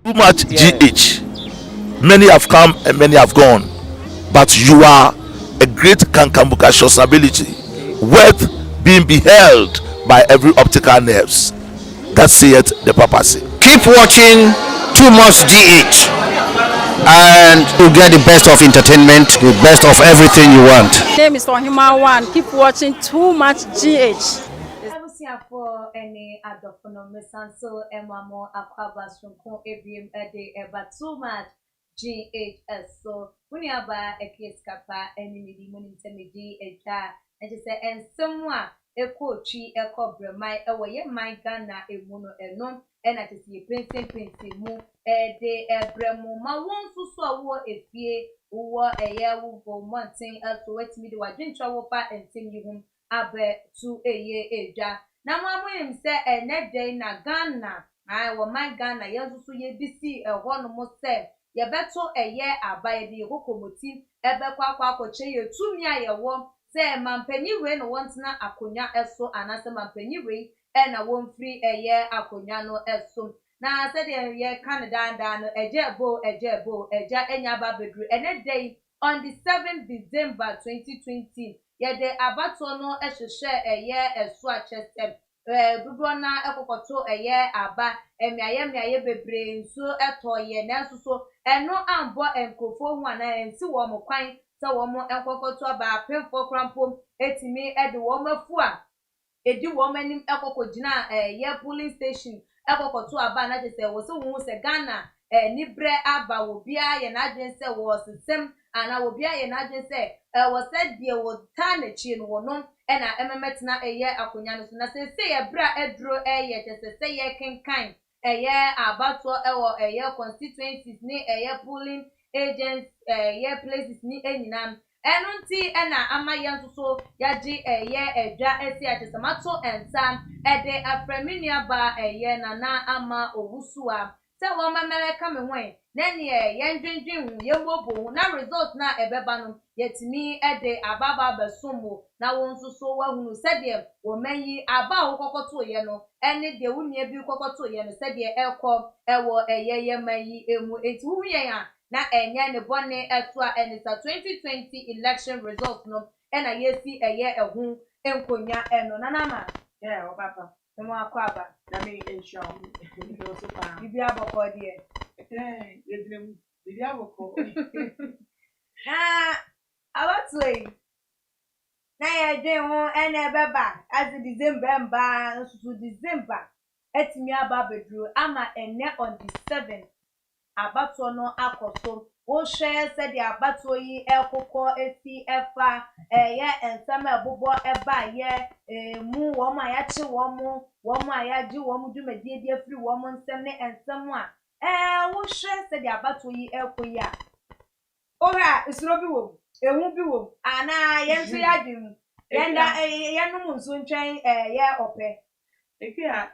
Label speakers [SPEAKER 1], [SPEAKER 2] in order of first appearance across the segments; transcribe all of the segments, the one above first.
[SPEAKER 1] too much
[SPEAKER 2] Yes.
[SPEAKER 1] GH. Many have come and many have gone, but you are a great kankamuka ability, worth being beheld by every optical nerves. That saith the papacy.
[SPEAKER 2] Keep watching Too Much GH, and you get the best of entertainment, the best of everything you want.
[SPEAKER 3] Name is Ohima One. Keep watching Too Much GH.
[SPEAKER 4] For any other phenomenon, so Emma Aquabas from Con Abium Ede Eba Too Much GHS. So when you have a case kappa, any minimum intermediate, and just say, and someone a coachy, a cobra, my away, my Ghana, a mono, a non, and I see a prince, mo, a day, a bremo, my one so war a fear, who a year will go one thing else to wait me to a drink travel part and sing you home. Abe to a year age. Na mama him say ene day na Ghana ai wo my Ghana yesusu ye bisi ho no mo say ye beto eye abaye de kokomoti ebekwa akwakoche ye tumi ayewo say mampanyi we no wontena akonya eso anase mampanyi we e na wonfiri eye akonya no eso na say de ye Canada no ejebo eja enya ba bedru ene day on the 7th December 2020 yede abato no ehwehwe eye eso achestem dodo na ekokoto eye aba emiaye bebre nso etoye nanso so eno ambo enkofo hu ana ensi wo mo kwan se wo mo enkokoto aba pemfo krampom etimi ede wo mafu a edi wo manim ekokogina ye polling station ekokoto aba na je se wo se hu se Ghana ni bre aba wo bia ye na adwen se wo sesem ana wo bia ye na adwen se wo se die wo ta na chi no wo no ena ememetina eye akonya no so na se ye bra edro eye se ye kenkan eye abato ewo eye constituencies ni eye polling agents ye places ni enyinam eno nti ena amaye nso yaji eye edwa esi atesamato ensa ede aframinia ba eye na ama owusuwa se wo mamele kame hwen na ne ye ndwendwen hu ye mobo na result na ebeba no yetimi ede ababa besomo na won so wahunu sede wo manyi aba wo kokoto ye no ene de wunie bi kokoto ye no sede ekọ ewo eye manyi emu eti hu ye ya na enye ne bone eto a enisa 2020 election result no ena yesi eye ehu enkonya eno nanama
[SPEAKER 5] Yeah, papa.
[SPEAKER 4] emo akwaba
[SPEAKER 5] Na me ensure me so far.
[SPEAKER 4] bibi aboko de
[SPEAKER 5] Yedrem bibi aboko.
[SPEAKER 4] Abatwe na ye dwen ho ene beba as December mba nsusu December etimi aba bedru ama ene on the 7th abato no akoso wo hwe se de abato yi ekokọ esi efa ye ensem ebobo eba ye mu wo ma ya chi wo ma ya ji wo mu dwumadi di afiri wo mu nsem ne ensem a wo hwe se de abato yi ekoyi a ora isuro bi wo ehu bi wo ana ye nso ya dwem yenda yenum nso ntwen ye ope
[SPEAKER 5] Ekia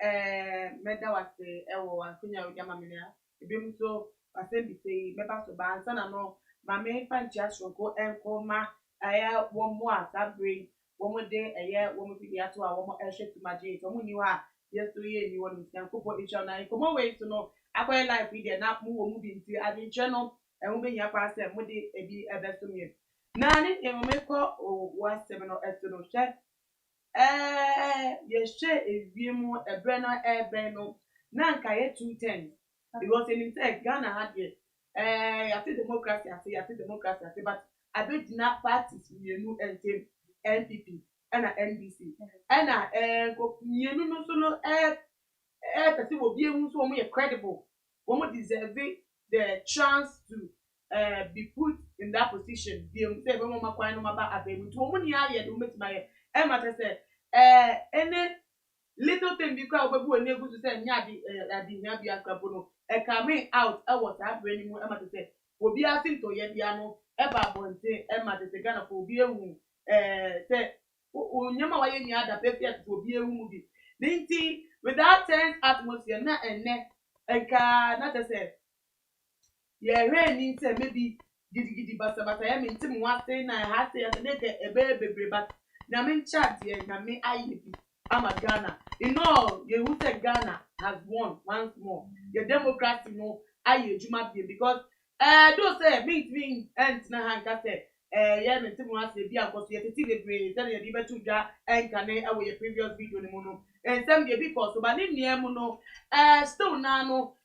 [SPEAKER 5] meda wase ewo ankunya ujama mina. Ebim so wase bite meba so ba ansa na no mame fanchi asronko enkoma aya womo asabre womo de eye womo bi ato a womo ehwe tumaje womo ni wa yeso ye ni wonu nkopo icho na ikomo we so no akwai life bi na mu womo bi nti adinche no ehun be nya kwa se mo de ebi ebesomie na ni emeko wase no eto no hwe yeshe eviemu ebre no ebe no na nka ye 210 because in Ghana had yate democracy but abedina parties mienu ntem NPP and NDC and mienu no so no person will be able to be credible one deserve the chance to be put in that position be say we mama kwan no maba abemu to mo ni aye do metima ye e matter say any little thing because we go na egu say nya adi nya bia krapo no coming out what that brain mu e matter say obi asinto ye bia no e ba bonte e matter say Ghana for obi ehu say onyama wa ye ni ada pepe obi ehu mu bi ninti with that tense atmosphere na enne enka na say yeah rain say maybe gidi basa ya minti mu wase na ha say ya ne ke ebe bebre but na me chat ye na me ayi bi ama Ghana you know you who say Ghana has won once more the democracy no aye juma bi because do say mean and na hanka say yeah me timu ase bi akoso ye tete bebre say ye di betu dwa enkane awo ye previous video ni mu no ensem de bi koso ba ne nua mu no still na no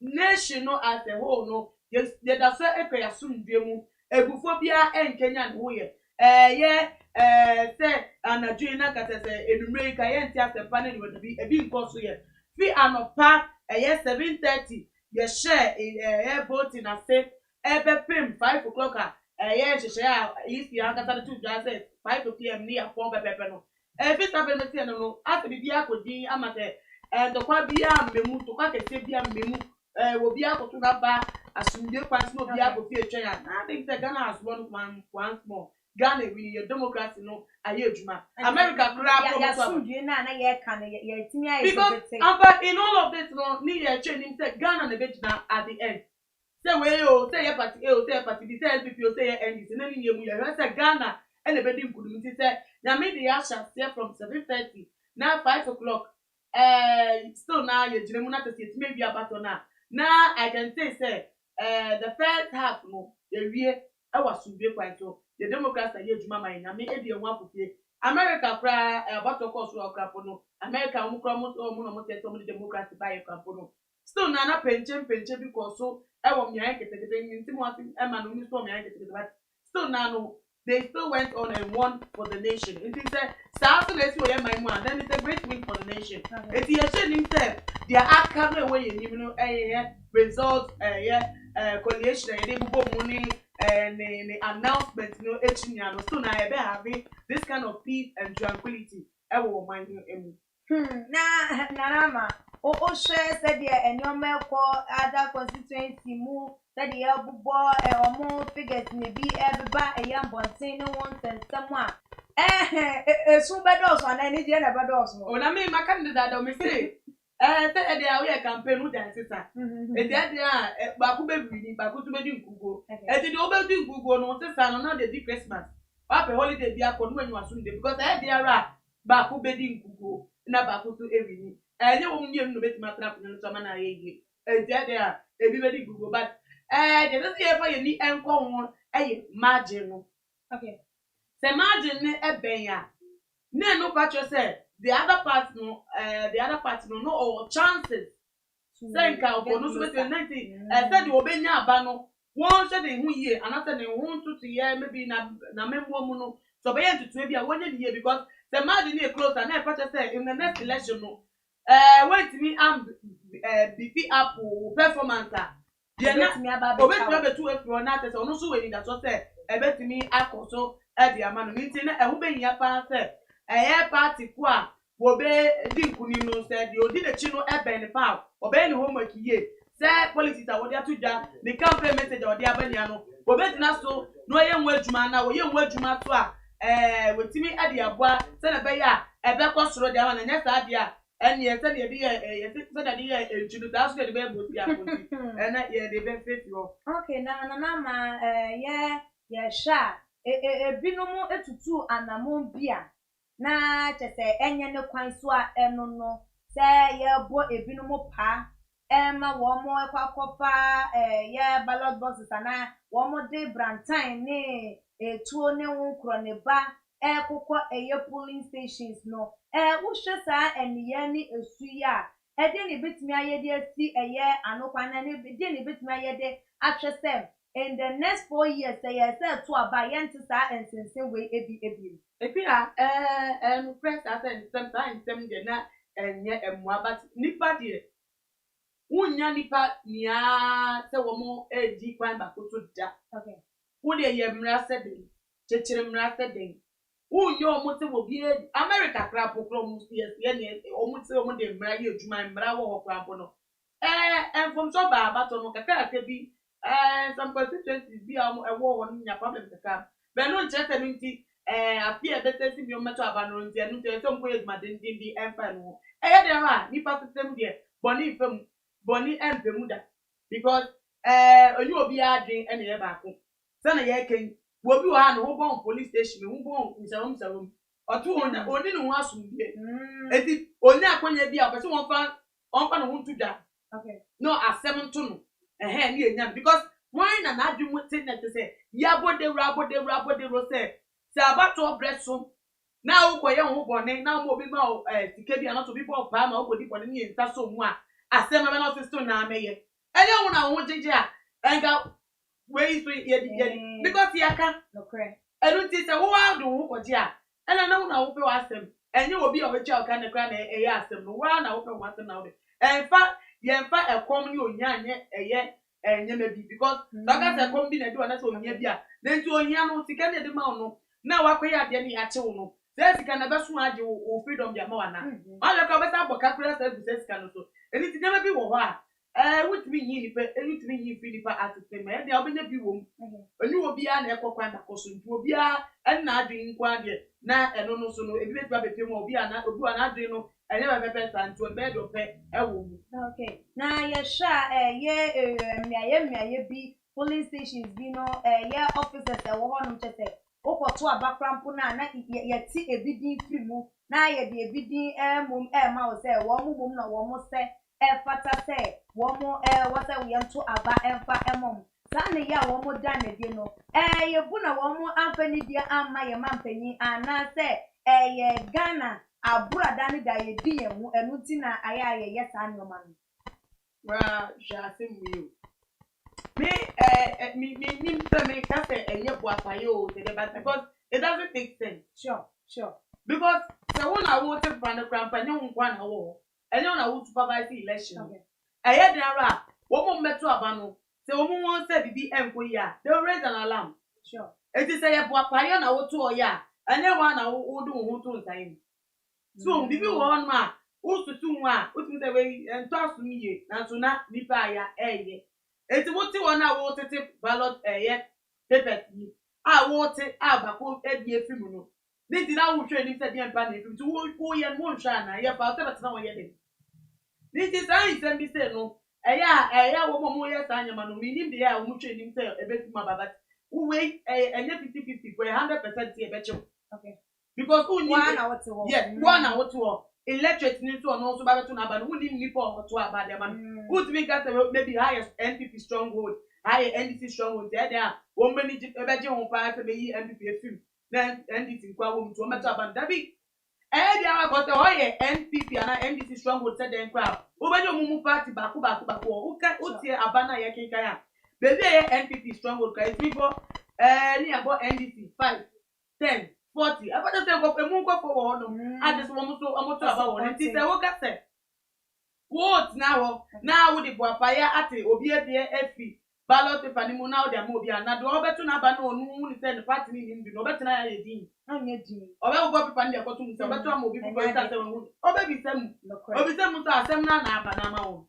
[SPEAKER 5] nation no as a whole no ye da so ekwe asumdwe mu ebufo bia enkenya ne wo ye ye say anadwe na kata say enumere ka ye ntia sempa ne wo bi ebi nkoso ye fi anopa ye 7:30 ye share voting na say ebe pim 5 o'clock yeah she is the ankasa to just say 5 p.m. near 4 pepe no fi tabe me tie no ase bi akodi amate to kwa bia mmemu to kwa kese bia mmemu wo bia akoto na ba asumdie kwans no bia go fi etwa ya I think the Ghana has won once more Ghana we your democracy no aye adwuma America crap
[SPEAKER 4] ya asumdie na ye ka na ye timi aye
[SPEAKER 5] because but in all of this no ni ye training say Ghana na betina at the end. Say we o say party A o say party B say LPP o say NDC na ni mu ye say Ghana e na be di nkudum ti say na me dey asha say from 7:30 now 5 o'clock still now ye jinemu na tete maybe about na I can say the first half no ye wie e wasu be kwan so the Democrats ye juma man na me e dey wan fufie America kra about to course work crap no America mu kra mu no mo say some Democrats buy your crap no still na penchen because so me I get but still now they still went on and won for the nation. It is a South let's go my man, then it's a great win for the nation. It's the shame they are coming away and you know results collation and they money and the announcement you know still now having this kind of peace and tranquility. I will mind you.
[SPEAKER 4] Na o share said there and your other constituency move that the elbow or figures may be everybody a young bontain once and someone soon bedos on any the other bedos.
[SPEAKER 5] Oh, I mean my candidate don't say they are a campaign with their sister. And that Bakube reading Bakutu Google. And the over doing Google no sister no the Christmas. Up a holiday be a when you are soon because they are Bakube Google na Bakutu every you won't give no bit matter in some manner. And there everybody Google, but they don't see ever you need and go on a margin.
[SPEAKER 4] Okay.
[SPEAKER 5] Say margin a benya. No patch said the other part no or chances. Say ka no so be 90 said you obenya ba no won say dey hu ye anata dey hu tutu ye maybe na membo mu no so be yen tutu e bia won ye because the margin is close and I patch say in the next election no wait me am BP up performance dey na obetumi abetu efro na tese onu so we ni that so say ebetumi akoso e dey ama no nti na ehu be nya pa say party ku a wo be di nkuni no say di odi de chi no ebe ni pa obe ni homework ye say politics a wo dey atudwa the campaign message a wo dey abania no wo be tina so no ye nwa adwuma na wo ye nwa adwuma so a wetimi ade aboa say na be ya ebe kosoro dey ama na nya sa ade a and yes and ye say that ye nchudu ta so dey be bosi akoti and ye dey be face you
[SPEAKER 4] okay na ma ye sha binom etutu anamon bia na chese enye ne kwan so a eno no say ye bo ebinom pa ma wo mo akwakopa ye ballot boxes na wo mo de brantain ne etuo ne wonkro ne ba kokko ye polling stations no wo hwe sa eniye ni esuya de ne betimi ayede asi anokwan na ne de ne betimi ayede atwesem in the next 4 years say to aba yente sa ensense we ebi
[SPEAKER 5] epia press as and sometimes them dey na enye emwa but nipa de wunya nipa nia se wo mo edi kwan ba koto da
[SPEAKER 4] okay
[SPEAKER 5] wo de ye mra se den chechire mra se den wunyo omo te wo bi America crap okro mu yes ye omo te omo de mra ye adwuma mra wo ho crap no from so ba bato no kaka bi some constituencies be a war on your problem to come. But no just a minty, appear better si your metal abandon and some way my dindy empire. There are nipa system there, Bonnie and Bermuda. Because you will be adding any back. Son of your king will be one who born police station, who born in some room or two on only no one soon. It is only when you be up, but someone found on who to that.
[SPEAKER 4] Okay.
[SPEAKER 5] No, at 7 to ni enya because why na na adwum te na te say yabode ro say abato breso na ukoye ho bone na mo bi ma sika bi anato bi bo pa ma ukodi bone ni nta so mu a asem be na sister na meye ene ho na ho jeje a enga we so ye because yaka
[SPEAKER 4] Okay.
[SPEAKER 5] enu ti say wo wa do ho koje a ene na ho na wo pe wa asem enye obi a obecha oka ne kra na eye asem no wa na wo pe wa asem na wo enfa yemfa ekom ni onya anye eye enye me bi because doga say ekom bi na di ona say onya bi a na nti onya no sika na de ma no na wakoya de ni ache wo no say sika na be so age wo freedom dia ma wana ma le ka be ta boka kura say bi sika no so eni ti nyama bi wo ho a wutimi yi ni pe wutimi yi fi ni pa atete me de obenya bi wo mu oni obi a na ekokwa na koso nti obi a na adwin kwa de na eno no so no ebi be ba be mu obi a na adwin no ene be pepe santo be do pe ewo mu.
[SPEAKER 4] Okay. Na ye sha ye miaye bi police stations bi no ye officers e wo ho no chese okoto abakrampo na ye ti ebidin free mu na ye de ebidin mum ma wo se wo mum na wo mo se fata se wo mo wo se we nto aba emfa emom sa ne ya wo mo dan ne die no ye bu na wo mo amfani dia amma ye mampani ana se ye Ghana aburada ni da ye di ye mu enu ti na aya ye sa nyoma no
[SPEAKER 5] Well, Jasim you. Me, me, that's a boapayo, because it doesn't make sense.
[SPEAKER 4] Sure.
[SPEAKER 5] Because the one I wanted from the cramp, and you want a war, and you know, supervise the election.
[SPEAKER 4] Okay.
[SPEAKER 5] I had the ara, one met to Abano, the woman wants to be Mquia, they'll raise an alarm.
[SPEAKER 4] Sure.
[SPEAKER 5] It is a boapayo, I will 2 or ya, and then one I will do who to time. So, if you want ma. Usu tunwa utu the way and toss me na so na nipa ya eti woti wona wo tete ballot paper ni wo te abako edi efimu no ni ti na wo hwe ni se dia mpa na efimu tu wo ye mo nhwa na ye pa tete na wo ye de ni ti san isem bi se no wo mo ye san nyama no mi ni de ya wo hwe ni se ebefimu ababa we enye 50-50 for 100% e becho.
[SPEAKER 4] Okay.
[SPEAKER 5] Because who
[SPEAKER 4] one na what wo
[SPEAKER 5] one na what wo electric need to no so ba to na ba who need nipo to aba dem man who to make that maybe highest NPP stronghold high NDC stronghold there wo many ebeje ho pa se be yi NPP efim then NDC kwa wo mtu o meto aba da bi dia wa go say oh ye NPP and NDC stronghold said then kwa wo beje omumu party baku o tie aba na ye kinkan ya baby ye NPP stronghold ka it before ni abo NDC 5 10 40. I just say go emu go for no. I just want to about one. It is a work say. What now? Now the boapaya ate obi e de efi. Ballot paper ni mu now dey mo bia na do obeto na ba no nu ni say the party ni ndi no obeto na ya din.
[SPEAKER 4] Anye din.
[SPEAKER 5] Obe go paper ndi akoto mu say obeto am obi go say say hu. Obe bi sem. Obi sem so asem na aba na ma wo.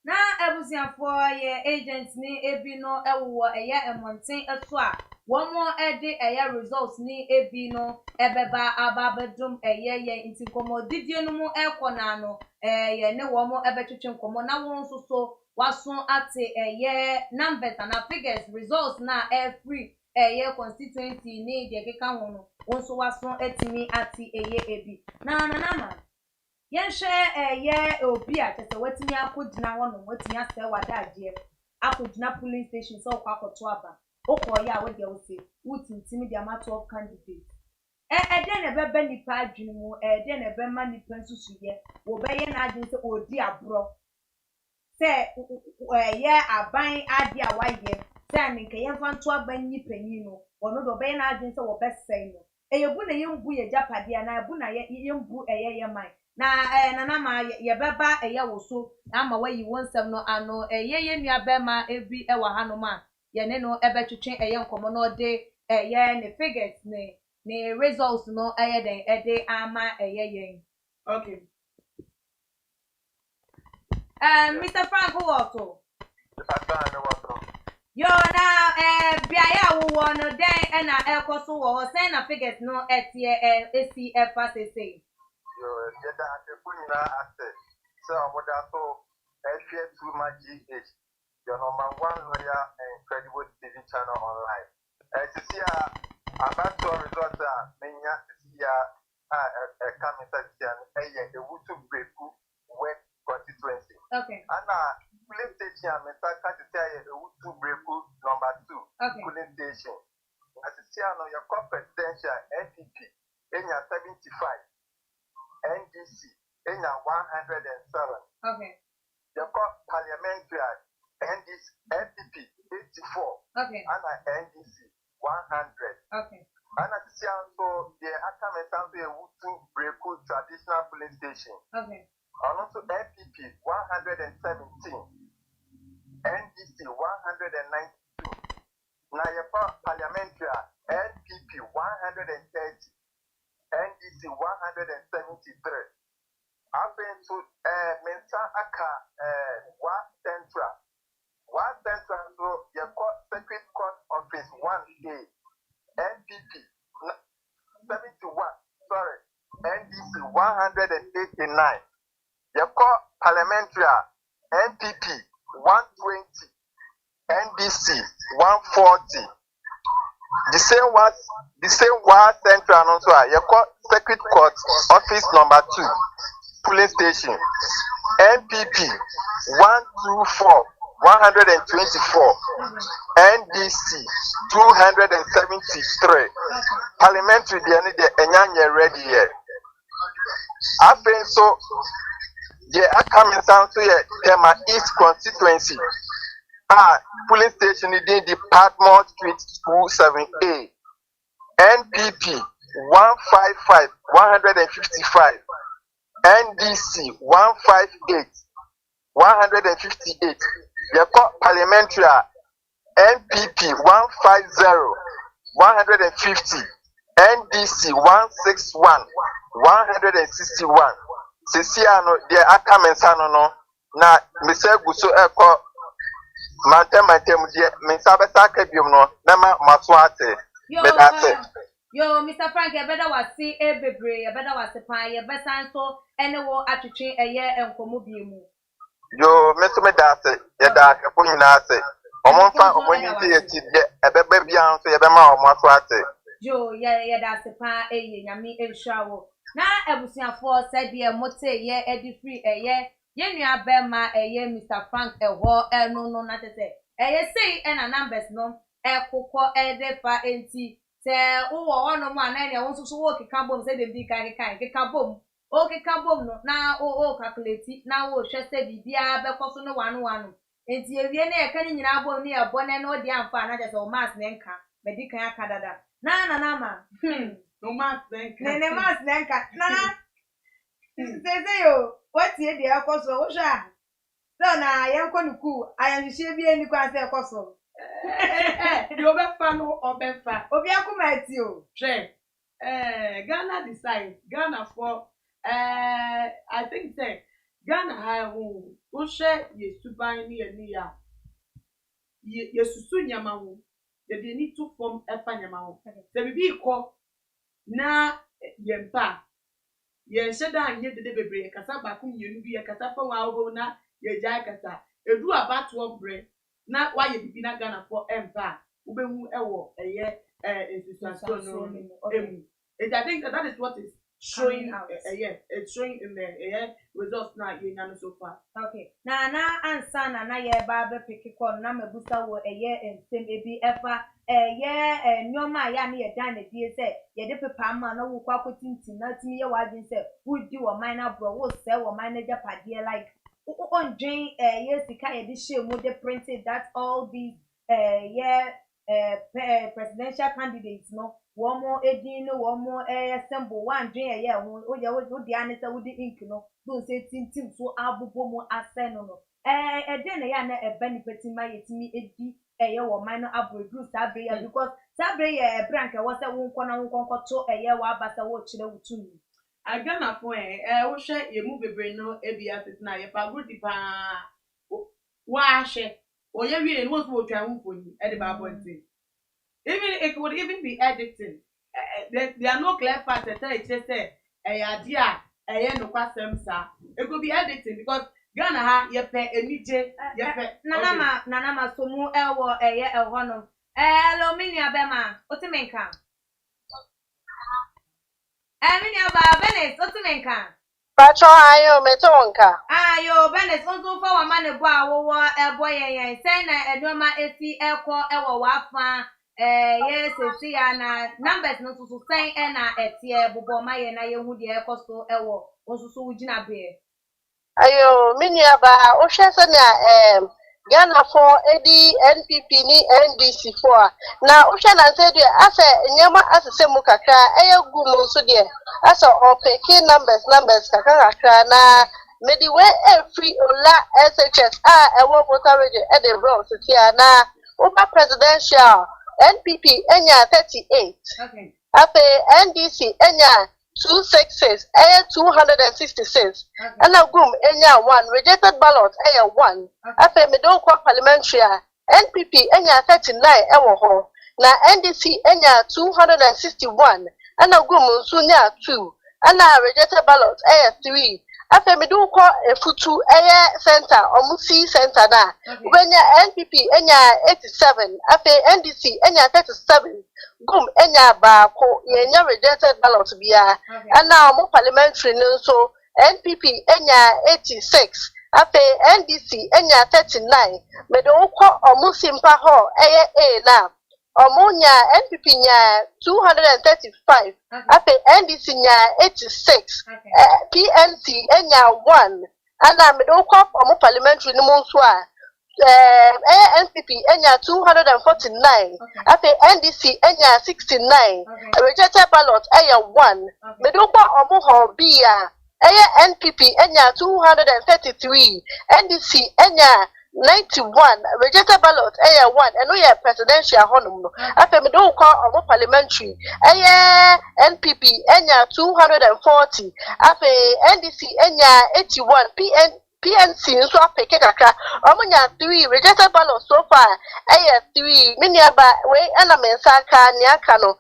[SPEAKER 4] Na ebusiafo ye agents ni ebi no ewo eye emonten eto a womo ede eye results ni ebi no ebeba ababedum eye inti komo didie no mu ekona no ye ne womo ebetwetwe komo na won so waso ate eye numbers and figures results na free eye constituency ni de keka ho no won so waso etimi ate eye ebi na ma yenhwe ye obi a tese watimi akogina wono watimi ase wadaje akogina polling station so kwa akoto aba okoye a wode wo se wutintim dia ma 12 candidates de na bebe nipa adwene mu de na be ma nipa nsusuye wo be ye na adwene se odi abro se ye aban ade a waye se anke ye mfa nto aban nipanyi no wono do be ye na adwene se wo be sei no eyebu na yembu ye japade na ebu na yembu ye man na na ma ye beba eye wo so ama wayi wonsem no ano ye nua be ma ebi ewa hano ma ye ne no ebetwetwe eye nkomo no de eye ne figures ne results no eye den ede ama eye yen.
[SPEAKER 5] Okay.
[SPEAKER 4] Mr. Frank Wato. Yo na biaya wo no den na ekoso wo say na figures no etie ACF say.
[SPEAKER 6] Yeda atekunina ase so amoda so share too much GH your number 1 loyal and credible TV channel online sisi about to result menya sisi coming sisi eye the wutu breku wet constituency
[SPEAKER 4] Okay.
[SPEAKER 6] ana police station me start to say to break number 2
[SPEAKER 4] Okay.
[SPEAKER 6] polling station. As you see now your presidential NPP in 75, NDC in 107.
[SPEAKER 4] Okay.
[SPEAKER 6] Your parliamentary NDC NPP 84
[SPEAKER 4] Okay.
[SPEAKER 6] and NDC 100.
[SPEAKER 4] Okay.
[SPEAKER 6] And as you see also the Akame Sanso to break traditional polling station.
[SPEAKER 4] Okay.
[SPEAKER 6] And also NPP 117. NDC 192. Now your parliamentary NPP 130. NDC 173. After to Mensa Aka Wa Central. Wa Central so your Circuit Court Office 1A. NPP 71. Sorry. NDC 189. Your parliamentary NPP 120. NDC 140. The same one central also your Circuit Court Office number 2 polling station. NPP 124 124. NDC 273. Parliamentary the Enyanya ready here. After so the Akame Sanso Tema East constituency. Polling station in the Padmore Street School 7A. NPP 155 155. NDC 158 158. The parliamentary NPP 150 150. NDC 161 161. Sesiano the Akame Sanso no na Mr. Guso Eko Mantem dear, Miss Abasaka Biono, Nama Maswate.
[SPEAKER 4] Yo, Mr. Frank, you better was see a baby, you better was a pie, you better so any war at a year and Comobium.
[SPEAKER 6] Yo, Mr. Medase, Yada, Punase, Omonfa, when you see a baby answer, Yabama, Maswate.
[SPEAKER 4] Yo, yeah, that's a pie, yammy, and shower. Now, everything for said, dear Mote, yeah, Eddie free, a year. Yen you have been Mr. Frank a war, no, not to say. Say, and a numbers no, cocoa, defa, enti. Say, oh, one of one, and I want to walk a carbon, say the big kind, carbon. Okay, carbon, now, calculate it, now, just say the dear, because no one. And see, if you're near cutting in our near bonnet, no damn fan, I just old mass nenka, but they can't Canada. Nana,
[SPEAKER 5] No mass then.
[SPEAKER 4] Nene mass nenka, Nana. Say, yo. What's here, dear Cosso? Osha. So now I am going to cool. I am sure be any class there, Cosso.
[SPEAKER 5] You be fan or be fan.
[SPEAKER 4] Obiaku Matthew.
[SPEAKER 5] Che. Ghana decide. Ghana for I think say Ghana ha wo. Osha ye suban ni ya. Ye susu nyama wo. They need to form efa nyama wo. Se bibi ko na yempa. Ye sheda anye de bebre kasa ba kum yenu bi kasa fa wa wo na ye jai kasa edu abato bre na wa ye bibi na Ghana for empa ubehu ewo eye institution no emu. I think that is what is showing out. Yes, it's showing in the results now you know so far.
[SPEAKER 4] Okay. Na answer na ye ba be pick call na mebusa wo eye ensem ebi efa nyoma ya na ye dan na die say ye de pepa ma na wo kwa kotinti na timi ye wadin say wo di wo minor bro wo say wo manager padie like on drain yes sika ye de share mo de printed that all these presidential candidates no one more edin no one more assemble one drain wo di anisa wo di ink no don't say team so abubo mo aseno no den na ya na benefit ma yetimi edi wo minor abroad sabre ya because sabre ya brank e wo say wo nko na nko to wo abasa wo kire wutumi
[SPEAKER 5] Ghana for wo hwe ye mu bebre no ebia na ye pa group pa wa hwe oye wie no so otwa hunfoni e de ba bonti even it could even be editing there are no clear facts that tell it say idea no kwasem sa it could be editing because Ghana ha ye pe enije ye pe
[SPEAKER 4] nana so mu ewo eho no hello mini abema otimenka mini aba benes otimenka
[SPEAKER 7] Pacho ayo metonka.
[SPEAKER 4] Ayo, Bennett, also for a man a boy, say na enoma esi eko ewo wafa. Yes, see, and numbers no to say, and etie bubo my and I would ye costo ewo, also so wujina bear.
[SPEAKER 7] Ayo miniaba ohwese na Ghana for AD NPP ni NDC for na ohwe na say de ase nyema asese mu kakra gu mu so de ase opeke numbers kakra na medi we free ola SHS ewo voter radio e de bro so tia na over presidential NPP enya 38
[SPEAKER 4] Okay.
[SPEAKER 7] ape NDC enya 266 266 and a gum enya 1 rejected ballot 1 ape me don kwa parliamentary NPP enya 39 ho na NDC enya 261 and a gum nso nya 2 and a rejected ballot 3 ape me don kwa efutu center omusi center na ubenya NPP enya 87 ape NDC enya 37 gum enya baako yenya rejected ballot bia and now mo parliamentary nso NPP enya 86 ape NDC enya 39 medo ukọ omusimpa ho A na omunya NPP nya 235 ape NDC nya 86 PNC enya 1 and now medo ukọ omu parliamentary no nso a NPP enya 249 ape NDC enya 69 rejected ballot 1 medukwa omuho bia NPP enya 233 NDC enya 91 rejected ballot 1 eno ye presidential honum no ape medukwa omu parliamentary NPP enya 240 ape NDC enya 81 PNC nso apeke kakra omunya 3 rejected ballot so far 3 miniaba we ana mensa aka ni aka no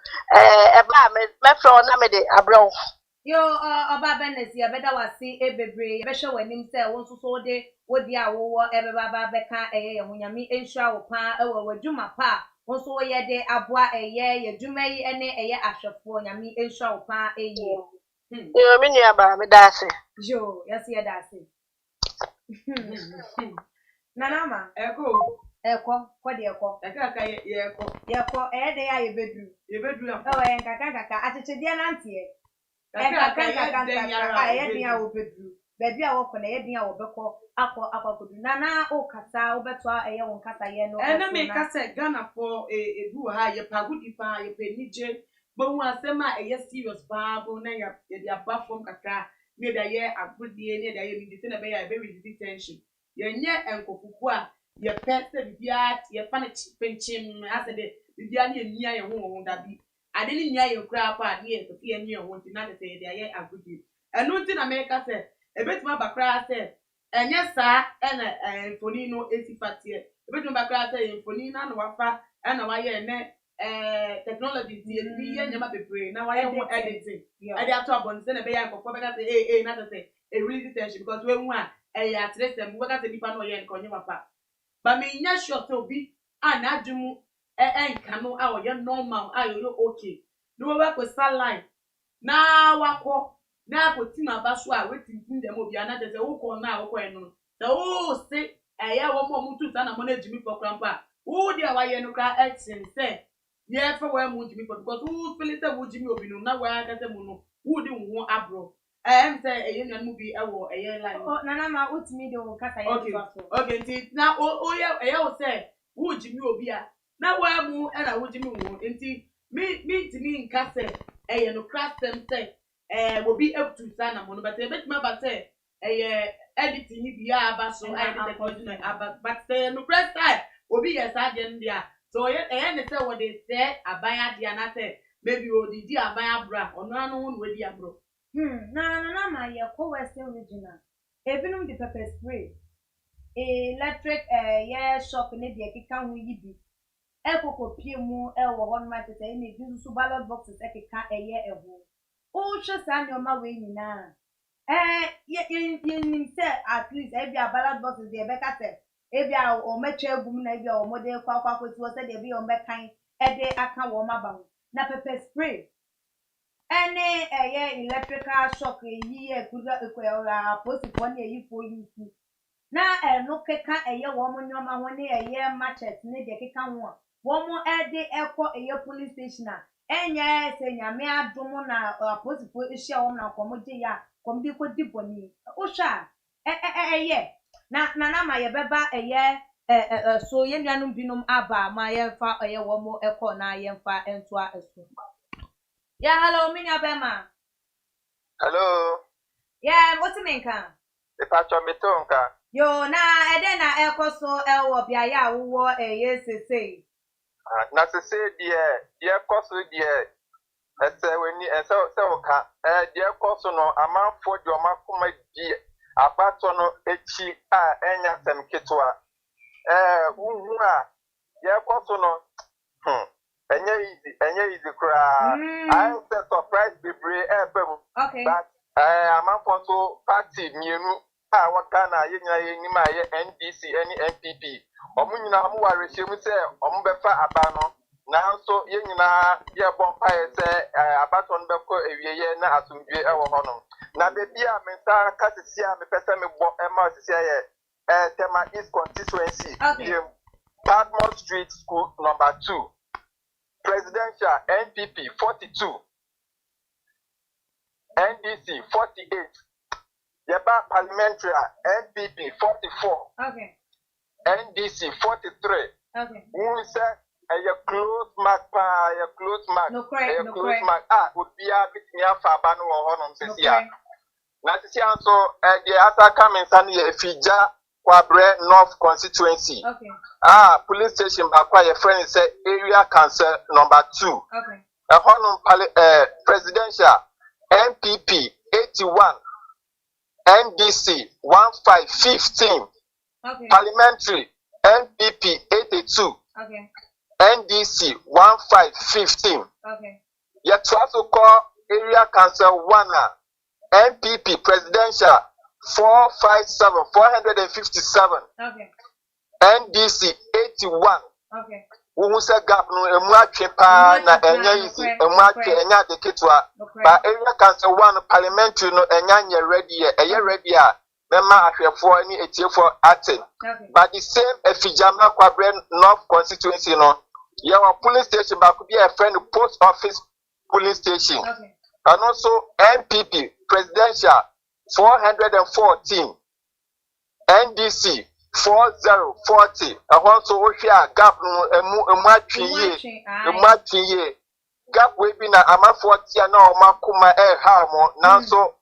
[SPEAKER 7] eba mefro na me de abro
[SPEAKER 4] Yo, Oba Bennett, ya beda wasi ebebre, ya besha wenim se wonso so de wodi awo ebeba beka ye hunyami ensha wo pa ewo wadwuma pa wonso ye de aboa ye dwuma yi ene eye ahwefo nyami ensha wo pa eye.
[SPEAKER 7] yo miniaba me dase
[SPEAKER 4] Yo, yasi ya dase. Nanama, eko, kwadi eko.
[SPEAKER 5] Kaka yeko.
[SPEAKER 4] Yeko, de ya yebedru.
[SPEAKER 5] Yebedru ya.
[SPEAKER 4] Ewe kaka, atete dia nantie. Kaka, ya obedru. Baby a woko na yedin a wobekọ akwakodu nana o kasa obeto eye won kasa ye no
[SPEAKER 5] ena me kasa Ghana for edu ha ye pagudi pa ye penije bo hu asem a eye serious bible na ya de abafom kaka ne da ye agudie ne da ye bidite na be ya be with tension ye nye enkofufu a ye pese bibia ye fa na penchim ase de bibia ne nia ye ho da bi ade ne nia ye kura pa ne ye so ye nia ho ti na de se de ye agudie enu ti na me kasa ebetima bakra se enye saa ena mfoni no esifatie ebetima bakra se mfoni na no wafa na waye ne technology ti ni ye nyama bebre na waye ho editing ade ato abonse na be ya nkofo be ka se na se really tension because we hu a ya atresem we ka se nipa no ye nkonye wafa ba me nya sure so bi na adwumu enka no a oye normal a yo okay no we ko line na wakọ na akotima baso a wetintin dem obi anade se wukọ na wukọ enu se o se eya wo mo mutu ta na mo na jimi for krampa wo dia wa ye no kra action se ye fa wa mu jimi for because wo feel se wo jimi obi no na wa ka se mu no wo di wo abro em se eye nua mu bi ewo eye line
[SPEAKER 4] nana ma utimi de wo kasa ye
[SPEAKER 5] okay nti na o ye eya wo se wo jimi obi a na wa mu na wo jimi wo nti mi timi nka se eye no kra sem se will be up to sana mono but e bet ma ba say editing ni bia aba so I did the continue aba but no press time obi yes agent dia so ne say what they say abaya dia na say maybe o di abaya bra ono anu hu we di abro
[SPEAKER 4] na ma ye ko west original ebinum di pepper spray electric shop ne de keka hu yi bi ekoko pie mu wo ho no ma tete ni bi su ballot boxes ekeka eho o just anyoma we nyina ye say at least e bia ballot boxes de be ka se e bia o metwa egum na e bia o mode kwakwa kwoti wo se de bia o mekan e de aka wo maba na pepper spray any electrical shock ye could post one year for you. Now no keka woman yama one year matches need the keka one more day airport police station. And yes, and ya me a domona post for a share on a comodia, combi for diponi. Osha, yeah. Na my beba so yen yanum binum aba my fa one more echo na yen fa entwa esu. Yeah, hello, Minya Bema.
[SPEAKER 6] Hello.
[SPEAKER 4] Yeah, what's the name?
[SPEAKER 6] The patron betonka.
[SPEAKER 4] Yo, na edena echo so elwo bia ya wo yes say.
[SPEAKER 6] Na se say dear koso dear. Ese weni ese oka. Dear koso no amanfo de omakoma di abato no echi a enya sem ketwa. Uhu a dear koso no enye easy kra. I am surprised bebre ebem.
[SPEAKER 4] Okay.
[SPEAKER 6] But amanfo so party mienu a waka na yenya yenyima ye NDC any NPP. Omu nyina mu ware hyemu se omu befa aba no nanso yenyina ye bompa ye se abaton beko ewieye na asumdwe ewo hono na bebi a mensa kasisi a mepese me bo ema sisi ye Tema East constituency Padmore Street School number 2 presidential NPP 42 NDC 48 Yeba parliamentary NPP 44
[SPEAKER 4] Okay.
[SPEAKER 6] NDC 43.
[SPEAKER 4] Okay.
[SPEAKER 6] We say a close mark, a close mark,
[SPEAKER 4] No correct, no
[SPEAKER 6] close
[SPEAKER 4] correct.
[SPEAKER 6] mark. Would be a bit near Fabano or Honum Cecilia. Natisia so the other coming Sunday Fija Quabre North constituency.
[SPEAKER 4] Okay.
[SPEAKER 6] Police station by a friend say area council number 2.
[SPEAKER 4] Okay.
[SPEAKER 6] A Honum presidential NPP 81 NDC 1515.
[SPEAKER 4] Okay.
[SPEAKER 6] Parliamentary NPP 82,
[SPEAKER 4] Okay.
[SPEAKER 6] NDC 1515.
[SPEAKER 4] Okay.
[SPEAKER 6] Yet also call area council 1 NPP presidential 457.
[SPEAKER 4] Okay.
[SPEAKER 6] NDC 81.
[SPEAKER 4] Okay.
[SPEAKER 6] Who say gap no emwatwe pa na enya easy emwatwe enya de ketwa ba area council 1 parliamentary no enya nye ready ready a Mema Ahwefo ni etiefo atin. But the same Efijama Kwabre North constituency no. Yawa police station back be a friend post office police station.
[SPEAKER 4] Okay.
[SPEAKER 6] And also NPP presidential 414. NDC 4040. Also Oshia gap no emu gap we be na amafo tia na omakuma ha mo nanso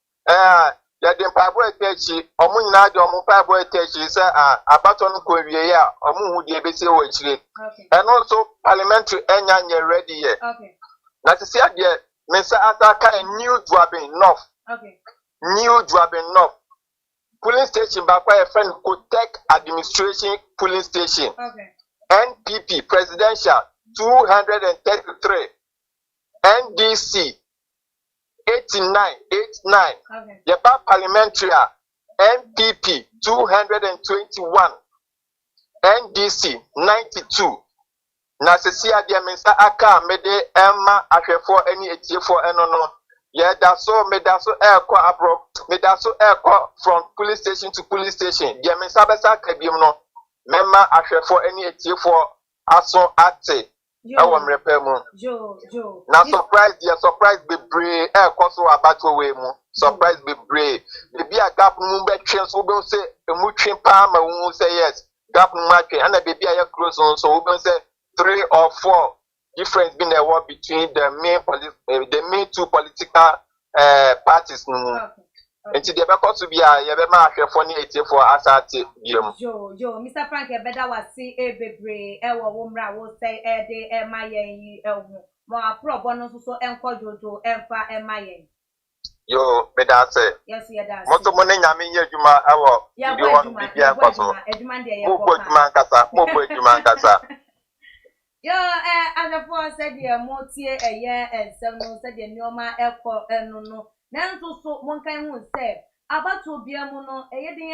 [SPEAKER 6] the Pabo Techi, Omuna, Pabo Techi, sir, Abaton Korea, Omu, the ABC, and also parliamentary Enya ready here.
[SPEAKER 4] Okay.
[SPEAKER 6] Now to see again, Mr. Ataka, new Dwabbing North.
[SPEAKER 4] Okay.
[SPEAKER 6] New Dwabbing North. Police station by a friend Kotek Administration Police Station.
[SPEAKER 4] Okay.
[SPEAKER 6] NPP Presidential 233. NDC 89.
[SPEAKER 4] Okay.
[SPEAKER 6] Yaba parliamentary NPP 221. NDC 92. Na sesia dia mensa aka mede emma ahwefo ani etiefo eno no. Ye da so ekọ abro. Me da so ekọ from police station to police station. Dia mensa besa kabiem no. Memma ahwefo ani etiefo aso ate. Ewo mrepe mu.
[SPEAKER 4] Jo.
[SPEAKER 6] Na surprise be brave so abato we mu. Surprise be brave. Baby a gap mu be twen so be say emu twen pa ma wu say yes. Gap mu ma twen and baby a close on so we say 3 or 4 difference been there between the main two political parties no. Enti de be koso bia ye be ma ahwefo ne etiefo asate biem.
[SPEAKER 4] Jo Mr. Frank Ebeda wasi bebre ewo womra wo say de emayen yi ewu mo aprobo no so enko jojo emfa emayen.
[SPEAKER 6] Yo beda say.
[SPEAKER 4] Yes ye da.
[SPEAKER 6] Moto mo ne nyame ye adwuma awo bi won bibia kwaso.
[SPEAKER 4] Adwuma de ye
[SPEAKER 6] mo bo adwuma nkasa.
[SPEAKER 4] Yo azafo said ye motie eye ensem no said ye nyoma ekọ enu no. Nanso so monkan hu se abato bia mu no eyedin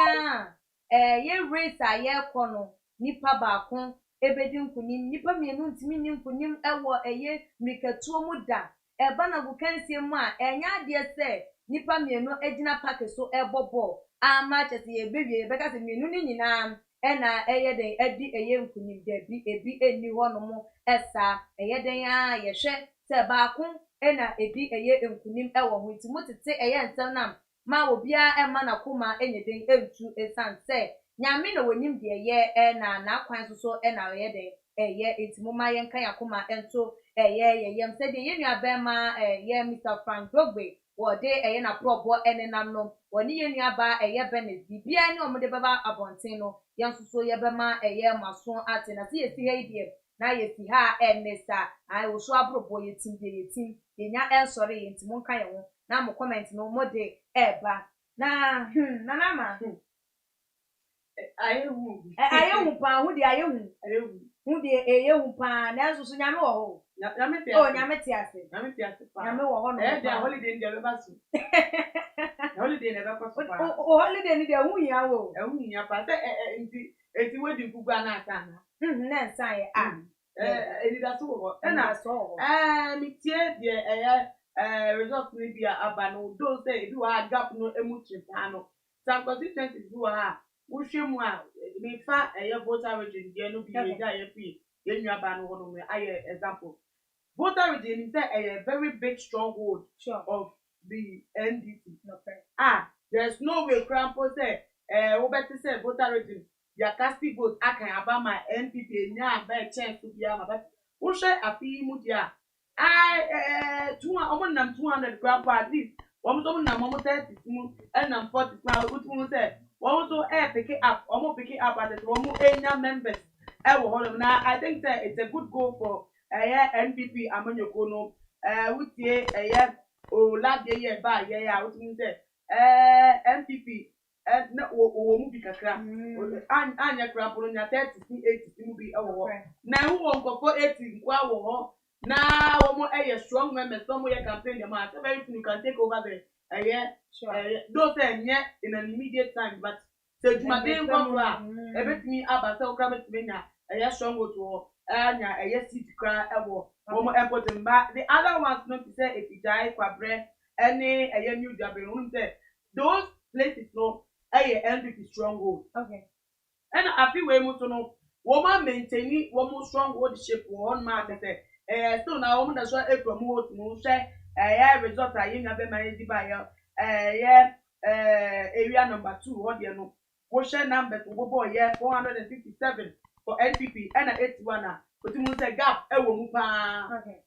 [SPEAKER 4] ye race a ye kọ no nipa baako ebedi nkunim nipa mienu ntimi ni nkunim ewo eye mikatuo mu da eba na go kansie mu a enya de se nipa mienu ejina park so ebobo ama chese ye bewie beka se mienu ni nyina ena eye den edi eye nkunim de bi ebi eni ho no mo esa eye den a ye hwe se baako ena edi eye nkunim ewo ho nti mutete eye nsem nam ma obia ema na koma enye den entu esan se nyame na wonim de eye na kwan so ena eye den eye enti moma ye nkan yakoma ento eye yem se de ye nua bema ye Mr. Frank Dogbe wo de eye na probo enenam no woni ye nua ba eye Benes bibia ni omde baba abonten no ye nsoso ye bema eye maso ate na se ye si he die na ye si ha enesa ai wo so abrobo ye tim ye nya ensore ye enti mo nkan ye ho na mo comment no mo de eba na na ma
[SPEAKER 5] ayehu
[SPEAKER 4] pa hu de ayehu hu de eyehu pa na nsoso nyame wo ho
[SPEAKER 5] nyame te
[SPEAKER 4] ase
[SPEAKER 5] pa
[SPEAKER 4] nyame wo ho no
[SPEAKER 5] dia holiday ndi be basu holiday ne be koso pa
[SPEAKER 4] holiday ni de hu ya wo
[SPEAKER 5] hu ya pa se enti wedi gugwa na ata na
[SPEAKER 4] na nsan ye
[SPEAKER 5] eni da so wo na mi tie de result ni bia aba no do say bi wa gap no emu chipa no some constituencies bi wa ha wo hwemu a mi fa voter region de no bi ye ga ye fi ye nwa ba no no aye example voter region is a very big stronghold of the NDC. Okay. There's no way Crampo say Obeti say voter region ya casting vote akan aba my NPP nya ba chance to be ama but who share afi mu dia nam 200 Crampo at least one nam 30 mu and nam 40 now utu say one so pick it up pick it up at the one enya members now I think that it's a good goal for NPP amanyoko no wutie o ladie ye ba ye ya wuti say NPP na wo mu bi kakra anya kra polo nya 30 80 mu bi ewo na hu won ko 80 kwa wo ho na wo mo strong members some ye campaign dem at very soon you can take over the those in an immediate time but say juma dey go ebetimi aba say okra betimi nya strong to anya seat kra ewo wo the other ones not to say if you die kwabre any new job you say those places no NPP stronghold okay and afi we mu to no wo ma maintain wo mu stronghold shape one ma say still na wo mu da so promote mu say result ayi na be ma di ba area number 2 what there no wo share numbers wo boy 457 for NPP and 81 but you say gap ewo mu pa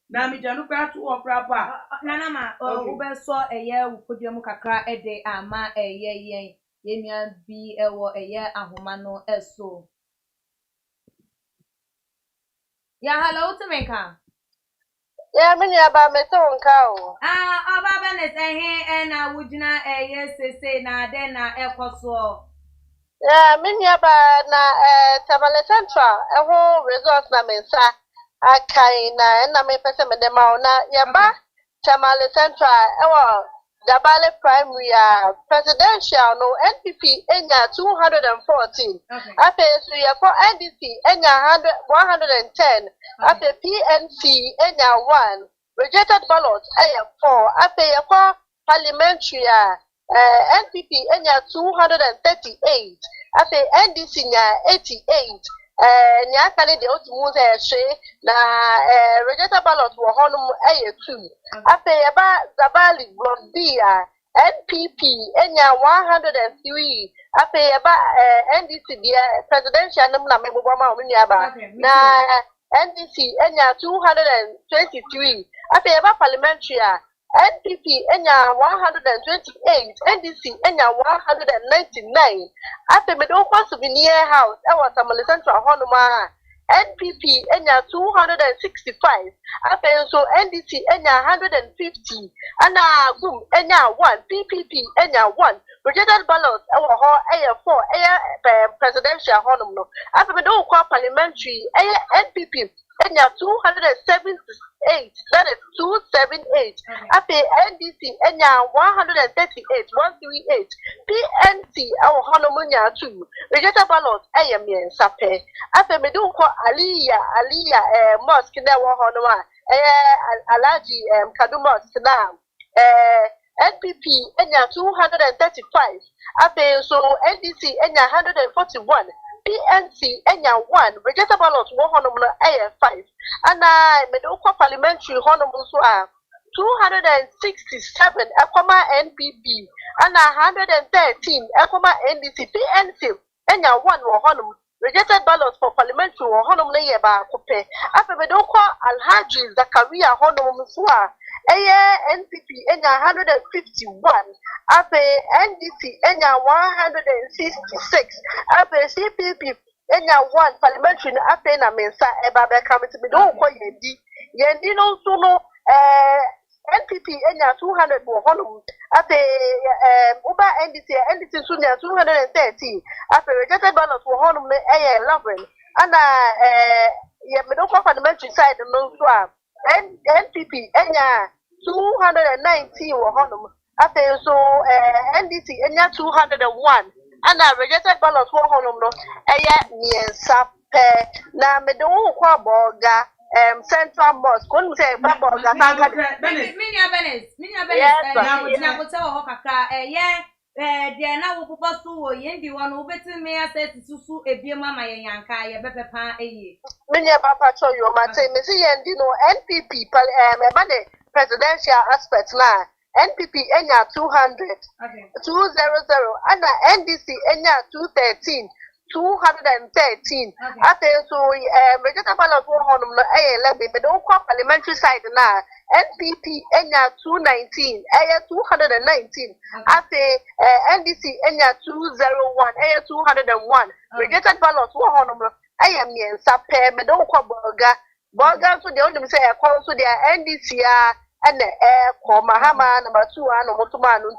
[SPEAKER 5] na mi janu kra to okra pa
[SPEAKER 4] nana ma wo be so wo podium kakra ede ama yen yenua bi ewo ahoma no eso ya hello to me ka
[SPEAKER 7] ya me nya ba me to nka o
[SPEAKER 4] aba Benes na wujina sese na de na ekoso
[SPEAKER 7] ya me nya ba na Tamale Central eho result na mensa akai na me pese me de ma na ya ba Tamale Central ewo Dabale primary presidential no NPP enya 214 ape so ya for NDC enya 110 ape PNC enya 1 rejected ballot enya 4 ape ya for parliamentary NPP enya 238 ape NDC nya 88 nya kale de otumu ze na rejected ballot wo honum 2 ape ya ba Zabali Blondia NPP enya 103 ape ya ba NDC dia presidential na mebobwa ma omni aba na NDC enya 223 ape ya ba parliamentary NPP enya 128 NDC enya 199 ape medo kwa souvenir house ewa Tamale Central honuma NPP enya 265 ape so NDC enya 150 ana gum enya 1 PPP enya 1 rejected ballots ewa ho 4 presidential honum no ape medo kwa parliamentary NPP enya 278 that is 278 ape NDC enya 138 138 PNC ewa honum nya 2 rejected ballots miensa pe ape medo kwa aliya mosque na ewa honum Alaji Kaduma Sinam NPP enya 235 ape so NDC enya 141 PNC enya 1 rejected ballot wo honom no 5 ana medokwa parliamentary honom so a 267 ekoma NPP ana 113 ekoma NDC PNC enya 1 wo honom rejected ballot for parliamentary wo honom no ye ba kope ape medokwa Alhaji Zakaria honom so a NPP enya 151 ape NDC enya 166 ape CPP enya 1 parliamentary ape na mensa eba be committee me don ko yendi no so no NPP enya 200 wo honum ape uba NDC so nya 213 ape rejected ballot wo honum ne 11 ana ye me don ko parliamentary side no so a NPP enya 219 wo honum ape so NDC enya 201 ana rejected ballot wo honum no miensa pe na me don ko boga Central Mosque kon say boga tanga
[SPEAKER 4] minya benes na go tell ho kakra de na wo popo so wo yendi wono wo betime asset susu ebiem ama yanka ye bepepa eye
[SPEAKER 7] minya papa cho yo mate me say yendi no NPP presidential aspect na NPP enya 200 200 ana NDC enya 213 213 after so register ballot for honum no 11 but don't call parliamentary side na NPP enya 219 219 after NDC enya 201 201 registered ballot for honum no miensa pe me don't call boga so the only say so the NDC and Mahama number 2 and Motuma no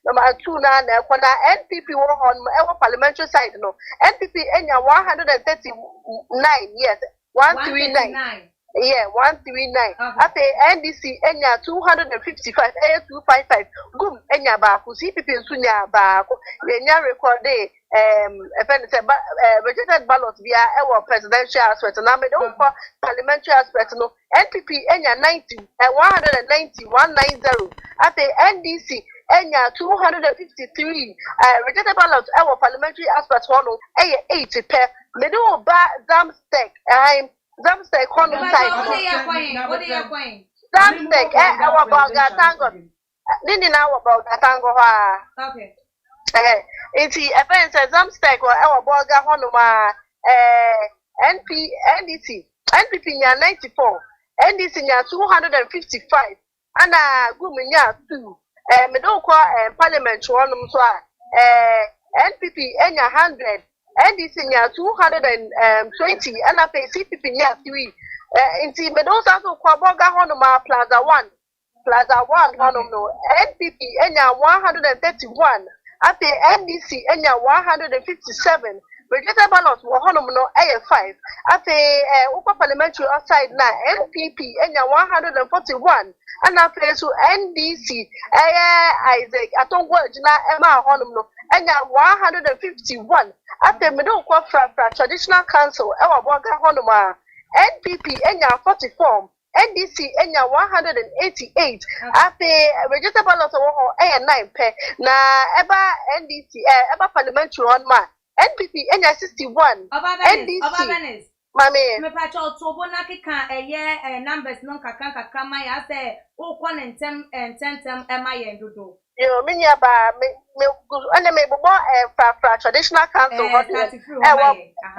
[SPEAKER 7] number 2 na NPP on parliamentary side no NPP enya 139 yes 139 yeah 139 after NDC enya 255 255 gum enya ba ku CPP sunya ba ku enya record registered ballot via presidential aspect na me don for parliamentary aspect no NPP enya 90 190 190 after NDC enya 253 registered ballot parliamentary aspect no 80 per me don ba Zamstek kono side.
[SPEAKER 4] What are you going?
[SPEAKER 7] Zamstek our boga tango. Nini na our boga tango ha.
[SPEAKER 4] Okay.
[SPEAKER 7] Iti efen se Zamstek our boga hono ma NPP nya 94. NDC nya 255. Ana gumi nya 2. Me don kwa parliament hono so NPP enya 100. NDC nya 220 and I pay CPP nya 3 inti me don so kwa boga hono ma plaza 1 hono no NPP enya 131 ape NDC enya 157 registered ballot wo hono no 5 ape upa parliamentary outside na NPP enya 141 and ape so NDC Isaac atongwa jina ema hono no enya 151 after me don kwa fra traditional council boga honoma NPP enya 44 NDC enya 188 after registered ballot wo 9 pe na eba NDC eba parliamentary honma NPP enya 61 NDC Mami
[SPEAKER 4] me pa cho to bo na keka numbers non kakra ma ya say o kwa ntem ema ye ndodo
[SPEAKER 7] yo minya ba me ane me bobo fra traditional council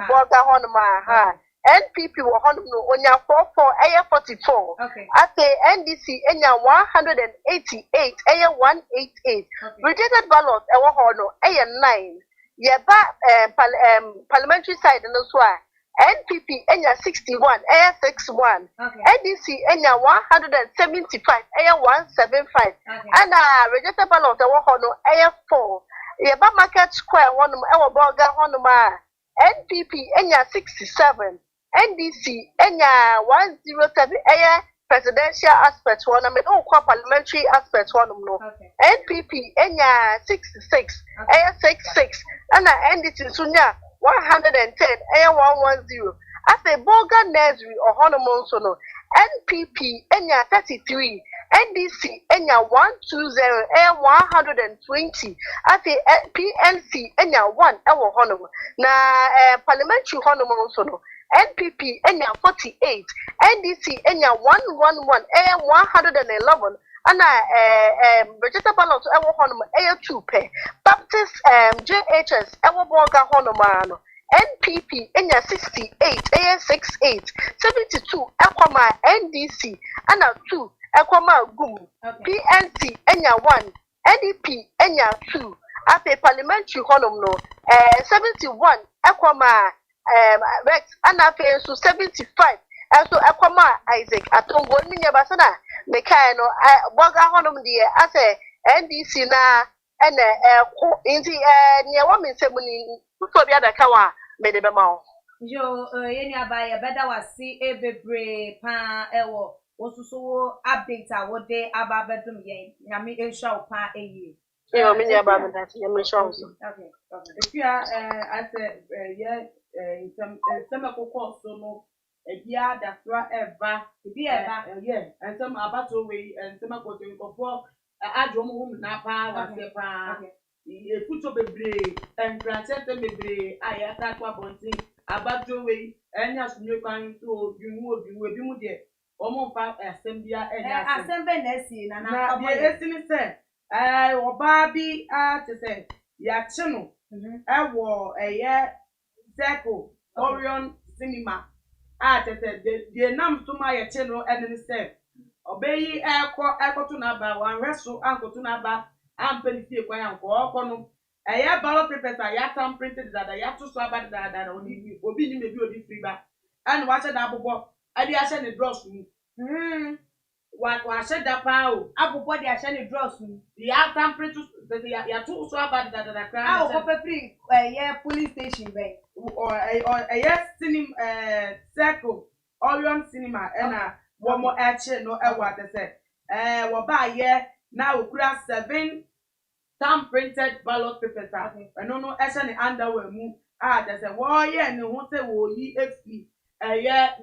[SPEAKER 7] boga honma ha NPP wo honma onya 44 after NDC enya 188 188 rejected ballot wo hono 9 yeba parliamentary side no so NPP enya 61 61 NDC enya 175 175 and registered ballot wo hono 4 yeba market square one boga hono ma NPP enya 67 NDC enya 107 presidential aspect one me don kwa parliamentary aspect one no NPP enya 66 66 and NDC sunya 110 110 as a boga nursery or honomon so no NPP enya 33, NDC enya 120 120. Afi PNC enya 1 ewo honom. Na parliamentary honom also no. NPP enya 48, NDC enya 111 111. Ana register ballot ewo honom 2 pe. Baptist JHS ewo boga honom ano. NPP enya 68 68 72 ekwama NDC ana 2 ekwama gum. PNC enya 1 NDP enya 2 ape parliamentary honom no 71 ekwama Rex ana ape so 75 so ekwama Isaac Atongo ninya basana mekai no boga honom de ase NDC na ene ko inti ne wa mensebuni to bia da kawa me de bema o
[SPEAKER 4] yo yeni abaye beda wasi ebebre pa ewo wosuso update a wode ababedum yen nyame ehwa pa eyi
[SPEAKER 7] yo me nya ba me that ye me show so
[SPEAKER 4] okay
[SPEAKER 5] if you are ase ye some kokko so no ebia da fra eva yeah and some abato we and some koto nkofo adwo mo hum na pa wase pa efuto bebre and branches bebre ayata kwa bonti abato we enya sunye kwan to obi mu de omo fa asembia enya
[SPEAKER 4] asembe na si na
[SPEAKER 5] abo esini se oba bi te se ya che no ewo eye Zeko Orion Cinema te se de nam to ma ye che no ene se obeyi ekoto na ba wan reso ankoto na ba ampelisi ekwan anko okono eye ballot papers ya tam printed that ya to so aba that oni obi ni mebi odi free ba and wa che da abobo adi a che ne dross mu wa che da pa o
[SPEAKER 4] abobo de a che ne dross mu
[SPEAKER 5] ya tam printed ya to so aba that
[SPEAKER 4] crime o ko free police station ben
[SPEAKER 5] or cinema circle Orion Cinema and one more action no what they said what by year now okura 7 stamp printed ballot papers no action underwear mu they say wo ye ne ho say wo yi efi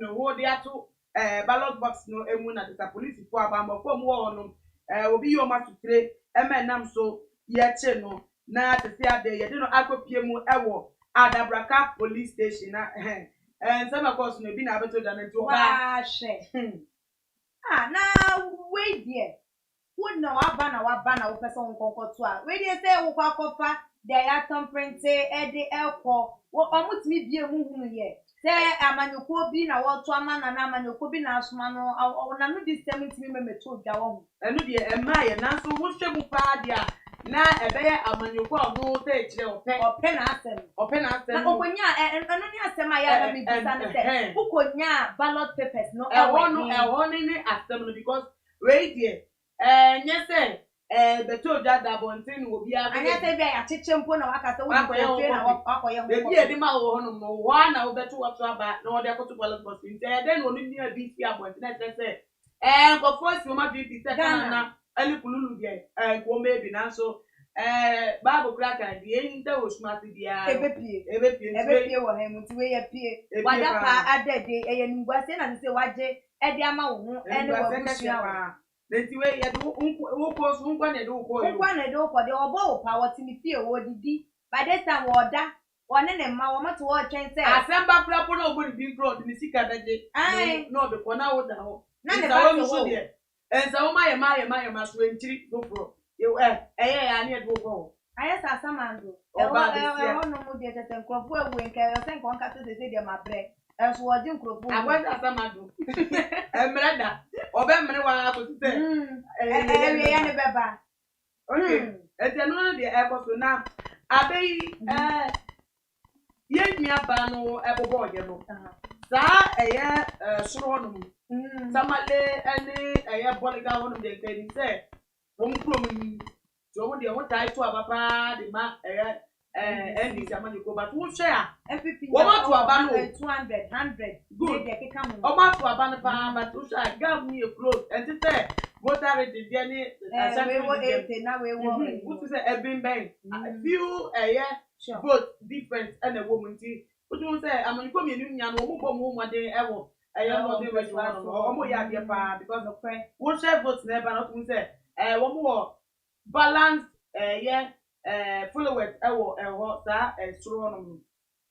[SPEAKER 5] no wo dia to ballot box no emu na the police for abambo for mu wo no obi yo ma tutre nam so ye che no na te se ade ye de no akopie mu ewo Adabraka police station and some of course no be na beto than to
[SPEAKER 4] ba she now wait there would no abana wa bana wo person nkonko to a we dey say wo kwa kofa the atom print say e de elko wo omutimi bie mu hunu ye say amanyoko bi na wo to amana na amanyoko bi na asoma no na no this time ntimi memeto dwa wo
[SPEAKER 5] enu de ema ye na so wo hwemu pa dia na ebeye amanyoko no te kire ope
[SPEAKER 4] na asem
[SPEAKER 5] na
[SPEAKER 4] okonya eno ni asem aya na mi bisa ne say ukonya ballot papers no
[SPEAKER 5] e ni asem no because wait there nye say beto da bontin wo bia
[SPEAKER 4] anya say bia ya chechempo na waka say wo
[SPEAKER 5] be
[SPEAKER 4] na wakoye ho
[SPEAKER 5] be bia di ma wo no no wa na wo beto wato aba na wo de akoto ballot box nte den wo ni abc abontin na say go force wo ma bc say na ali kululu de go maybe na so babu kraka di enta wo smart dia
[SPEAKER 4] ebepie wo ha muti we ye pie wada pa adede eye nungwa say na say waje e di ama wo ho ene wo busua
[SPEAKER 5] leti we ye wo ko so nkwa na do ko
[SPEAKER 4] de obo pa woti mi fie wo didi by this time wo da one ne ma wo mato wo twen say
[SPEAKER 5] asemba prapo na obo di road ni sika daje no be ko na wo da ho
[SPEAKER 4] na ne ba
[SPEAKER 5] so de enza wo ma so entiri go bro ya ni do ko
[SPEAKER 4] ayesa samando no mu de tete nkrofo ewu enka yo sen kon ka se de ma bre enso wo di nkrofo
[SPEAKER 5] agwada samando emreda obe mre wa akosi se
[SPEAKER 4] ya ne beba
[SPEAKER 5] okay etenu de ekoso na abeyi ye nua ba no ebobo ye no sa eye soro no samale ani eye boliga wono de kedi se won krom so wo de won tai to abapa de ma eye NDC amanyiko but wo hwe a
[SPEAKER 4] FPP
[SPEAKER 5] wo ma to aba no
[SPEAKER 4] 200 100
[SPEAKER 5] good
[SPEAKER 4] de keka mu
[SPEAKER 5] o ma to aba no pa but wo hwe a gam ni e close and say voter rate de ni
[SPEAKER 4] we wo 80 na we wo
[SPEAKER 5] wo say ebin ben few vote difference and a woman ti wo say amanyiko mi nu nya no wo mo de ewo not the way one or ya because of friend. What share votes never not to say, one more balance, followers, what that strong.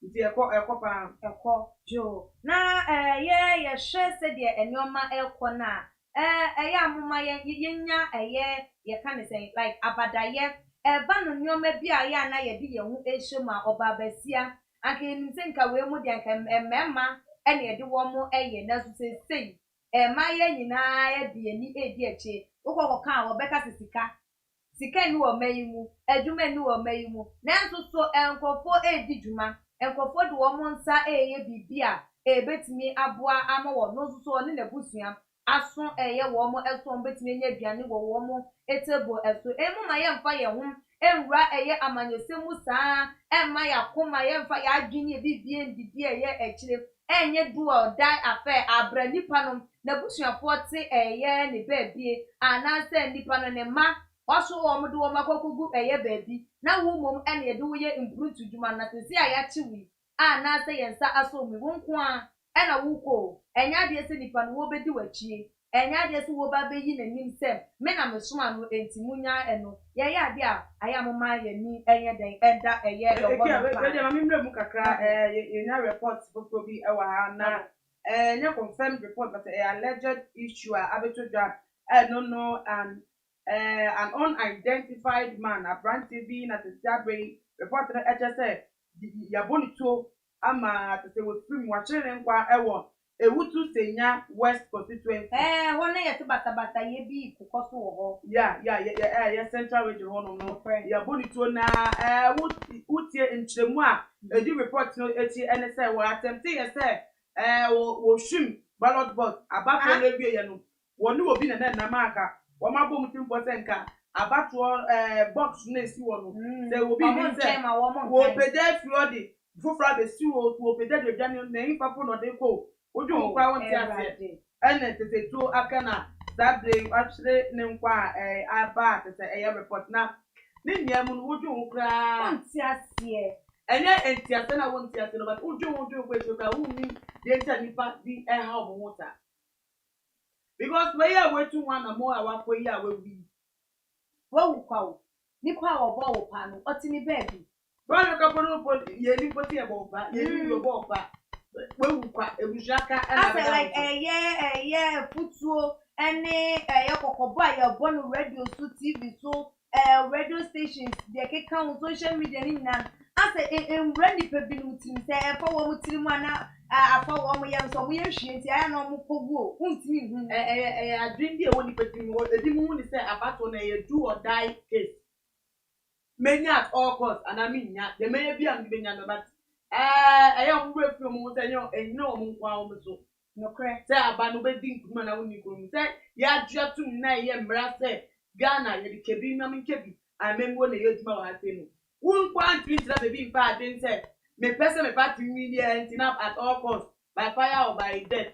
[SPEAKER 5] Nti
[SPEAKER 4] ɛkɔ jo na yɛ hwɛ sɛ deɛ ɛnneɛma ɛkɔ na ɛyɛ amoma yɛnya ɛyɛ yɛka ne sɛn like abadayɛ ɛba no nneɛma bi a yɛ ana yɛde yɛn ho ehyɛ mu a ɔba abasia anka yɛnim sɛ nka wei mu deɛ nka mmarima ɛna yɛde wɔn mo ɛyɛ na so sesei mmaayɛ nyinaa yɛde yɛni edi akyire wokɔ kɔka a wɔbɛka sɛ sika ni wɔ mma yi mu adwuma ni wɔ mma yi mu nanso so nkurɔfoɔ edi dwuma nkɔfo de wɔn nsa ɛyɛ biribi a ɛbɛtumi aboa ama wɔn no nso ɔne n'abusua aso ɛyɛ wɔn ɛso wɔn bɛtumi anya aduane wɔ wɔn table ɛso emu ma yɛmfa yɛn ho nwura ɛyɛ amanyɔsɛm mu saa ɛmma yɛakoma yɛmfa yɛadwene bibie ndidi ɛyɛ akyire ɛnyɛ do ɔdan afɛ abra nipa no n'abusuafoɔ te ɛyɛ ne baabie anaasɛ nipa no ne mma waso wɔn de wɔn akɔkɔgu ɛyɛ baabi na wo mom ɛna yɛde wo yɛ mpurutu dwuma na sisi a yɛakye wi a na sɛ yɛn nsa aso mu wo nko a ɛna wo kɔ ɛnya adeɛ sɛ nipa no wɔbɛdi w'akyie ɛnya adeɛ sɛ wɔba bɛyi n'anim sɛ me na mesoma no enti munya ɛno yɛyɛ adeɛ a ayɛ amoma yɛni ɛyɛ dɛn ɛda ɛyɛ ɛwɔ no pa
[SPEAKER 5] ɛyɛ mami mmerɛ mu kakra yɛnya report foforɔ bi ɛwɔ ha na ɛnyɛ confirmed report but alleged issue a abɛtɔ dwa ɛno no an unidentified man abrante bi na tesiabre report no ɛkyɛ sɛ yabonito ama tese wofiri mu wakyere ne nkwa ɛwɔ ewutu senya west constituency
[SPEAKER 4] wɔn yɛ te batabata yɛ bi kokɔ so wɔ hɔ
[SPEAKER 5] ya central region hɔ no yabonito na wotie nkyerɛmu a edi report no ekyi ɛne sɛ wɔ attempt yɛ sɛ wɔ swim ballot box abafo no ewie yɛ no wɔn ne obi na nam aka wɔn abɔ mu tim bɔ sɛ nka abatoɔ box na esi wɔ no sɛ obi ni sɛ wɔ pɛgya fio de foforɔ abɛsi wɔ pɛgya de odwa ne na eyi fafo na ɔde kɔ ojú òun kura wọn ti aseɛ ɛna tètè tó aka na saa bere akyerɛ ne nkwa a aba tètè ɛyɛ report na ne nea mu no ojú òun kura
[SPEAKER 4] wɔn ti aseɛ
[SPEAKER 5] ɛnyɛ nti ase na wɔn ti ase no but ojú òun kura ekyir kura wɔn ni deɛ nkyɛn nipa bi ɛha wɔn ho ta because wɔyɛ a wɔatu wɔn anamɔ a wakɔ yi a wɔawi
[SPEAKER 4] wɔwu kwa o nipa a wɔbɔ wɔ pa no ɔte ne baabi
[SPEAKER 5] wɔn a kakɔ no yɛ nipa ti yɛ bɔ ɔba yɛ ni yɛ bɔ ɔba wɔwu kwa ebusuaka ɛna
[SPEAKER 4] afɛ like ɛyɛ futuo ɛne ɛyɛ kɔkɔbɔ a yɛbɔ no radio so tv so radio stations deɛ keka ho social media ne nyinaa asɛ nwura nipa bi no tirim sɛ ɛfa wɔn tirim ana afa wɔn yɛm sɛ wɔn yɛ hwie nti ayɛ na wɔn kɔ gu o ntumi hu
[SPEAKER 5] ɛyɛ adwene bi a ɛwɔ nipa tirim hɔ edi mu hu ni sɛ abato na ɛyɛ do or die case menya at all cost ana mi nya deɛ menya bi a mi benya no but ɛyɛ ɔmo wura fi ɔmo sɛ ɛnyɛ ɔmo nko a ɔmo so
[SPEAKER 4] nokorɛ
[SPEAKER 5] sɛ aba no bɛdi nkuma na wɔn nkurum sɛ yɛadua tum na ɛyɛ mmara sɛ Ghana yɛde kebi na mi nkebi amemgo na ɛyɛ adwuma wɔ ha sɛ no wɔn nkwa ntiri ntina baabi nfa ade nsɛ mepɛ sɛ me party win yɛ ntina at all cost by fire or by death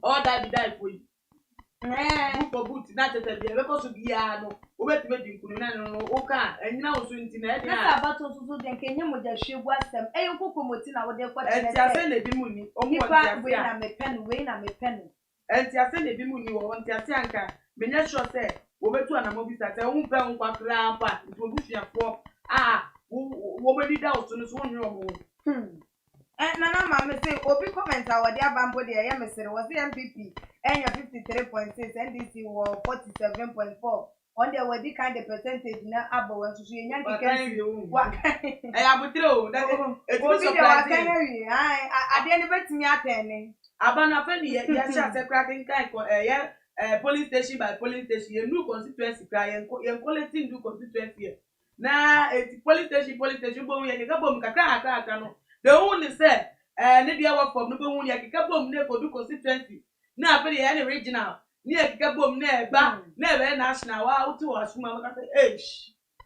[SPEAKER 5] all that be die for you boot for boot na tɛtɛ deɛ ɛbɛkɔ so biara no wobɛtumi di nkunu na no woka ɛnyina wo so ntina ɛde
[SPEAKER 4] na abato nso deɛ nka ɛnyɛ mogya hwie gu asɛm ɛyɛ nkokomoti na wode kɔ
[SPEAKER 5] kyerɛ sɛ ɛnti na ebi mu ni ɔmo wɔ
[SPEAKER 4] nipa wei na mepɛ no
[SPEAKER 5] ɛnti ase na ebi mu ni wɔ nti ase anka menyɛ sure sɛ wɔbɛtu anamɔ bi sa sɛ wɔn mpɛ wɔn nkwa koraa mpa nti obusuafoɔ a wɔbɛdi da ɔso no so wɔn nyɛ ɔmo
[SPEAKER 4] nana maame say obi comment a wɔde aba mpo deɛ ɛyɛ mesere wɔ se MPP ɛnya 53.6 NDC wɔ 47.4 on deɛ wɔdi kind of percentage na abɔ wɔn nso yɛnya nkeka
[SPEAKER 5] ɛyɛ abotire o
[SPEAKER 4] etimi surprise adeɛ no bɛtumi atɛne
[SPEAKER 5] aba na afɛ ni yɛhyɛ asɛ kora kenkan ɛyɛ police station by police station yɛn new constituency kora yɛn collecting new constituency na police station bɔ mu yɛ keka bɔ mu kakra no the only say ne dia wa from no be hu yɛ keka bɔ mu na ekodu constituency na afɛ yɛ ne regional ne yɛ keka bɔ mu na ɛba na ɛbɛ national wa wotu wɔ asoma ma ka sɛ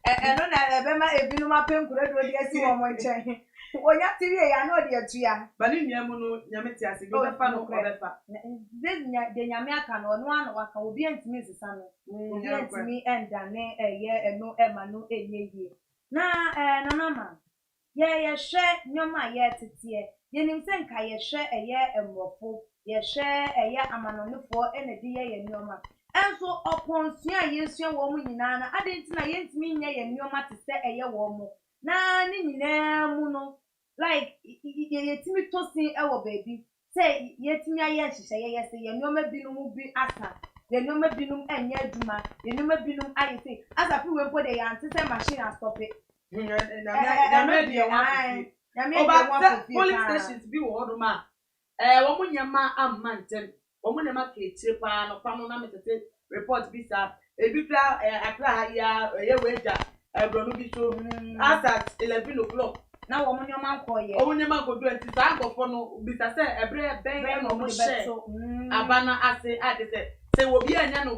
[SPEAKER 4] ɛno na ɛbɛma ebinom apɛnkura do de asi wɔn nkyɛn wonya tiri ya na ɔde atua
[SPEAKER 5] ba ne nua mu no nyame te ase bi bɛfa no kɔbɛfa
[SPEAKER 4] de nyame aka no ɔno ano aka obi antimi nsesa no obi antimi ɛndane ɛyɛ ɛno ɛma no ɛnyɛ yie na nanama ye share nyoma ye tete ye nim se nka ye share eye emrofo ye share eye amanonefo ene de ye nyoma enso upon sua ye sua wo mu nyina na adenti na ye ntimi nya ye nyoma te se eye wo mu na ni nyina mu no like ye timi tosin e wo baby say ye timi aye hihye ye se ye nyoma binum bi asa ye nyoma binum enye aduma ye nyoma binum aye say asa fi we mpo de ya ante say machine a stop it
[SPEAKER 5] police stations bi wo do ma wo mu nyama amma ntem wo mu nyama kechire pa no pa no na metete report bi sa ebi kra akra ya ye weja bronu bi so as at 11 o'clock
[SPEAKER 4] na wo mu nyama nkoye
[SPEAKER 5] wo mu nyama go do enti sa agofo no bi sa se ebre ben no mo share abana ase ade se wo bi anya no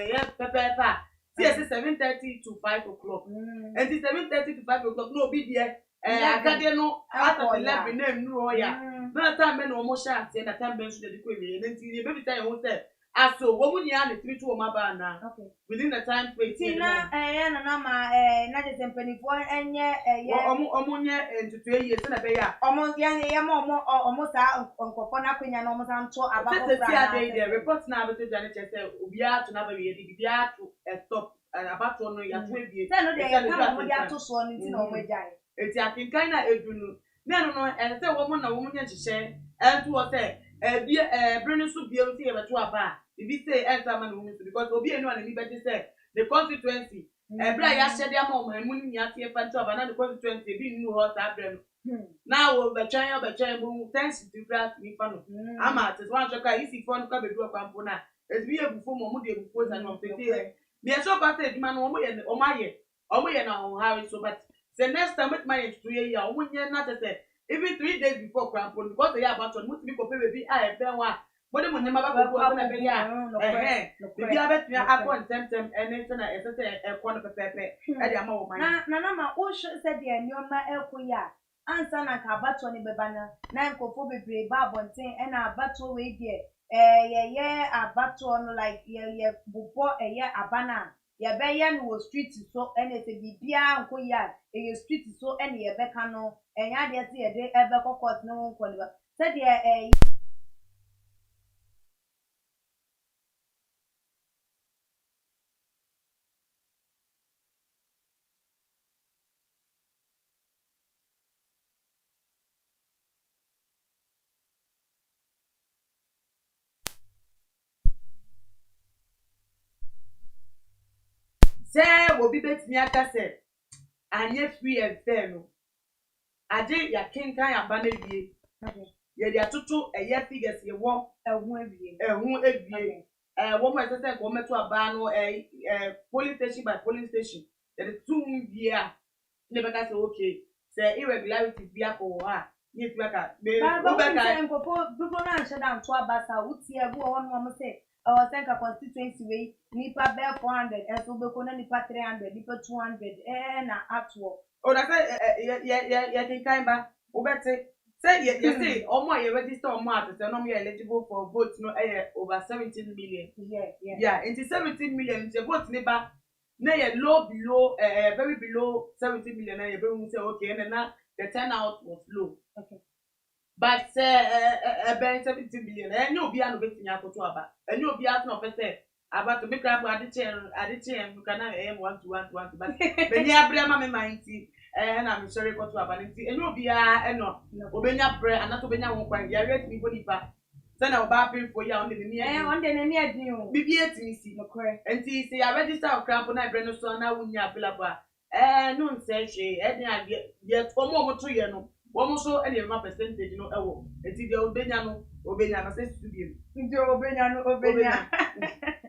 [SPEAKER 5] ye pepepa see 7:30 to 5 o'clock and 7:30 to 5 o'clock no be there agade no after 11 na nru oya na time na omo sha ase na time ben so dey ko ewe nti dey baby time won say aso wo mu nia na 3 to o ma ba na within the time frame
[SPEAKER 4] tina na ma na je tempenifo enye
[SPEAKER 5] omo nye ntutu eyi se na be ya
[SPEAKER 4] omo ya ma omo sa nkofo na kwenya na omo sa nto abako
[SPEAKER 5] fra na the report na abeto jane chese obi a to na ba we di bi a to stop abato no ya to ebie
[SPEAKER 4] se no dey ka omo dia to so no ti na omo ejai
[SPEAKER 5] eti akinkan na edunu na no se wo mo na wo mo nye hihye entu o se bi brenu so bi o ti e beto aba ibi say enter man wo so because obi enu an ni beti say the constituency bra ya hyede ama o man mu ni ate e fa nto aba na the constituency bi nu ho sa brenu na wo betwan bo thanks to grant ni fa no ama at one choka isi fo no ka be do kwampo na ebi ebufo mo de ebufo sa no pete me so ba say eduma no omo ye na on how so but the next time with my to ye ya omo nye na say even 3 days before kwampo because they about to must be ko pe be a e wa bode mo nyama ba ko na be ya bi abetya akon temtem ene se na ese ekon pepepe e de ama wo man
[SPEAKER 4] na ma o se de nyoma ekoya ansa na ka abato ni beba na nkofo bebre ba abonten e na abato we die ye abato no like ye bubo ye abana ye be ye no street so ene se bibia nkoya ye street so ene ye be ka no enya de se ye de ebe kokot no nko ni ba se de
[SPEAKER 5] se wo bi betimi aka se anye free and fair no ade ya kenkan ya ba na wie ye dia tutu eye figures ye wo
[SPEAKER 4] ehun awie
[SPEAKER 5] wo mo se ko meto aba no police station by police station there is two via ne be ka say okay say irregularities bi akọ ha ni ti aka me
[SPEAKER 4] wo be ka nkofo dupo na nche da nto abasa uti ebu won mo say senka constituency we nipa be 400 eso be ko na nipa 300 nipa 200 na atwo
[SPEAKER 5] o na say ye kinkan ba wo bete say ye say omo ye register omo at say no me eligible for vote no over 17 million yeah into 17 million the vote ni ba na ye low below very below 17 million na ye be say okay and na the turnout was low but about 17 million and no be an obetini akoto aba and no be as no person about to make up adiche you can want to but be nya bre ma me mindti na me sorry koto aba nti and no be no obenya bre and not obenya won kwan ya rate me bonipa say na oba pay for ya on the ni
[SPEAKER 4] on the ni adin o
[SPEAKER 5] bibi etimi si no correct nti say ya register of cramp na bre no so na wunya available no nse hwe edin ade ye omo to ye no womo so ene ma percentage no ewo enti de obenya na say studio
[SPEAKER 4] ndi obenya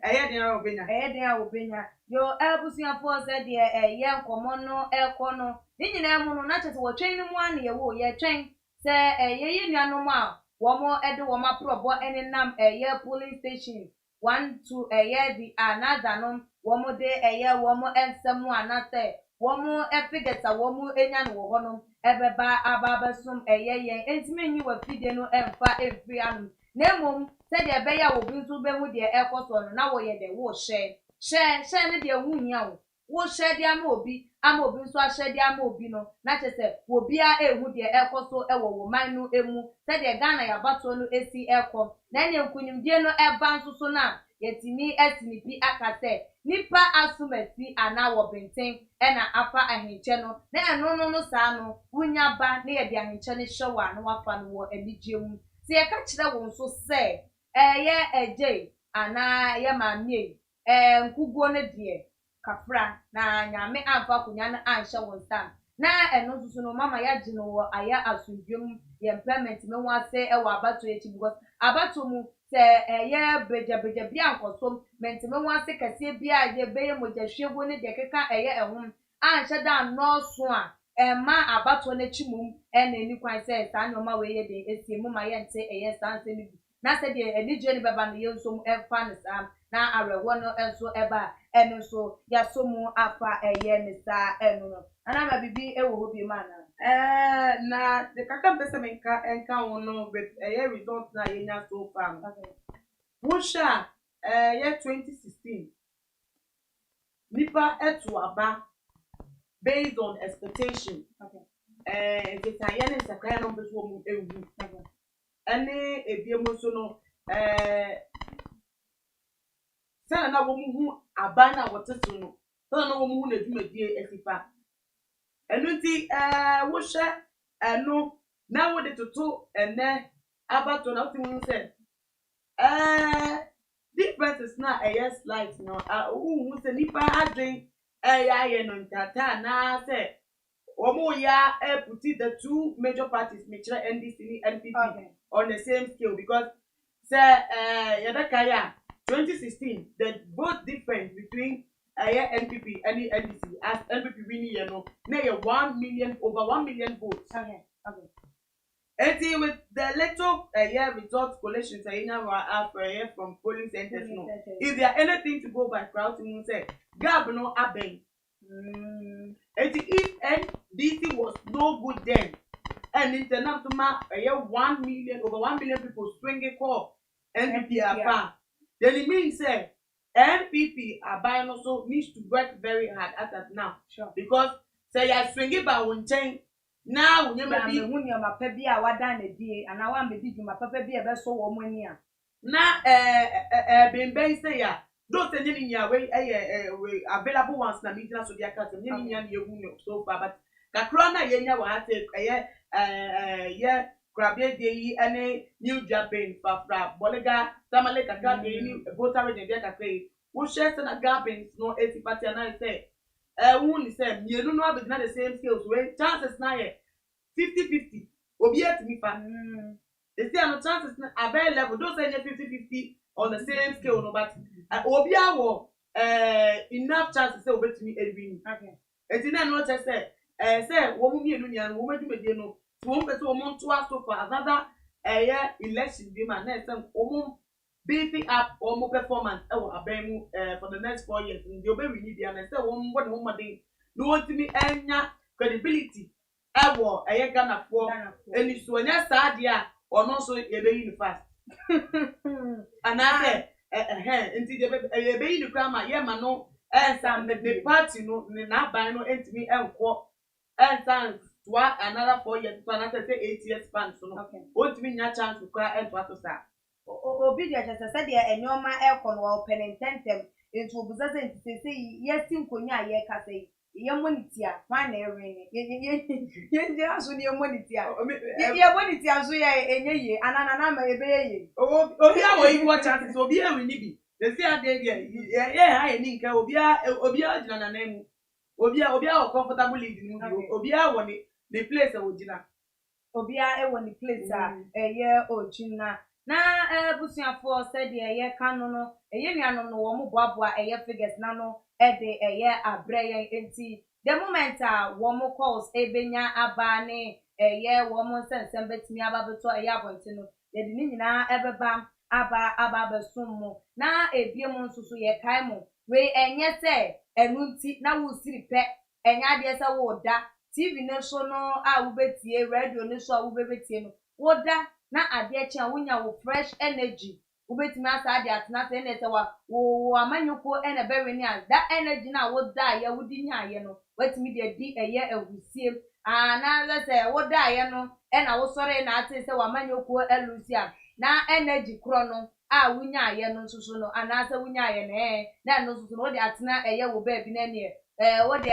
[SPEAKER 5] eye de
[SPEAKER 4] obenya yo ebusia for say de ye nkomo no eko no ni nyina mu no na chese wo twen ni mu an ye wo ye twen say ye nuanom a womo ede womo aprobo ene nam ye police station 1 to ye di another no womo de ye womo ensemu anate womo efigeta womo enya no wo no ebeba ababasum eye entime nyi wa fide no emfa every anu na mom se de be ya wo bi nso be hu de ekoso no na wo ye de wo share ne de hu hia wo wo share dia ma obi nso a share dia ma obi no na chese wo bia ehu de ekoso ewo wo man no emu se de Ghana ya bato no esi eko na ne nkunimdie no eba nso so na yetimi esinipi akase nipa asumasi ana wo benten na afa ahenche no na eno no saa no wunya ba na ye de ahenche ne hyewa no wafa no wo anigye mu se ye ka kire wo nso se ye eje ana ye maamie nkuguo ne de kafra na nyame amfa kunya na anhye wo nsa na eno nso no mama ya gye no wo aya asundwem ye employment me ho ase e wo abato echi because abato mu se ye beja bia nkosom mentime ho ase kase bia ye beye mogahwego ne de keka eye ehom anhye da nọọsụ a ma abato na chimum na eni kwan se sa nyoma we ye de esie mu ma ye nte eye sanse ni na se de enije ni beba no ye nso fa ne sa na arewo no enso eba eno so ya so mu afa eye ne sa eno no ana ma bibi ewo ho bi ma na
[SPEAKER 5] na the kaka pesa enka wono with result na yenya so far. Wusha year 2016 nipa etu aba based on expectation. It's a yen is a kind of woman ewu. Any ebiemo so no sana na wo mu hu aba na woteso no sana na wo mu hu na dwumadie esifa enu nti wo hwe eno na wo de toto ene abato na wo hu se differences na yes light no hu se nipa adwen ya ye no ntata na se omo ya put the two major parties mechre NDC ni NPP on the same scale because say yadakaya 2016 the both difference between NPP and NDC as NPP winning you know na over 1 million votes. And with the electoral results collation from polling centers no. If there anything to go by crowd to say gab no aben. And if NDC was no good then and international over 1 million people swinging call NPP afa. Then it means say NPP Abayan also needs to work very hard as of now.
[SPEAKER 4] Sure.
[SPEAKER 5] Because say you swing by one chain now when you
[SPEAKER 3] maybe when you ma pebi a wada na die ana wa mbedi dwuma papa bi e be so wo mani a
[SPEAKER 5] na ben say ya those any nya we available ones na media so dia ka so nya nya na ehu no so far but kakro na ye nya wa ate ye grabie de yi ene new japan fafra bolega tamale kakra de ni voter region de kakra yi wo share na gabins no 80 party na say who ni say mienu no abegina the same skills we chances na ye 50-50 obi atimi fa they say no chances na abel level those say 50-50 on the same scale no but obi awo enough chances say obetimi win.
[SPEAKER 4] Okay.
[SPEAKER 5] Eti na no say wo mu mienu nya no wo madwumedie no wo mpese wo monto aso for another election bi ma na say wo beefing up or performance abemu for the next 4 years in the obe we need and say one modern no want me enya credibility Ghana for any so nya sa dia or no so e be in fast and I say nti de be in grandma ye ma no some the party no na ban no entimi enko and to another 4 years so na say 8 years span so no want me nya chance to cry and to sa
[SPEAKER 3] obi de chese de enyoma ekọ no open intentem into obuzaze ntise yesi nkonya ye kase ye monity a kwa na ere ye aso ne monity a ye monity aso ye enye ye anana na ma ebe ye
[SPEAKER 5] obi awo equal chances obi e win bi they say ade there ha ye nka obi a gina na nemu obi a comfortable leading mu obi a wo the place wo gina
[SPEAKER 3] obi a e wo ni place a ye ogina na busuafo said ye kanu no eye nuano no wo mo boaboa eye figures na no de eye abreye enti the moment a wo mo calls ebenya aba ne eye wo mo nsensem betimi aba beto eye abonte no ye de ni nyina ebeba aba besum na ebie mo nsusu ye kai mo we enye se enunti na wo siri pe enya de se wo da TV no so no a wo betie radio no so a wo betie no wo da na ade eche wunya wo fresh energy wobetumi asa de atena se na se wo amanyuko na bewe ni as that energy na wo da ye wodi nyaye no wetumi de di eye ahusie na le se wo da ye no na wo sore na ate se wa amanyuko elusia na energy kro no a wunyaye no nsusu no anase wunyaye na no nsusu no wo de atena eye wo ba bi na ne wo de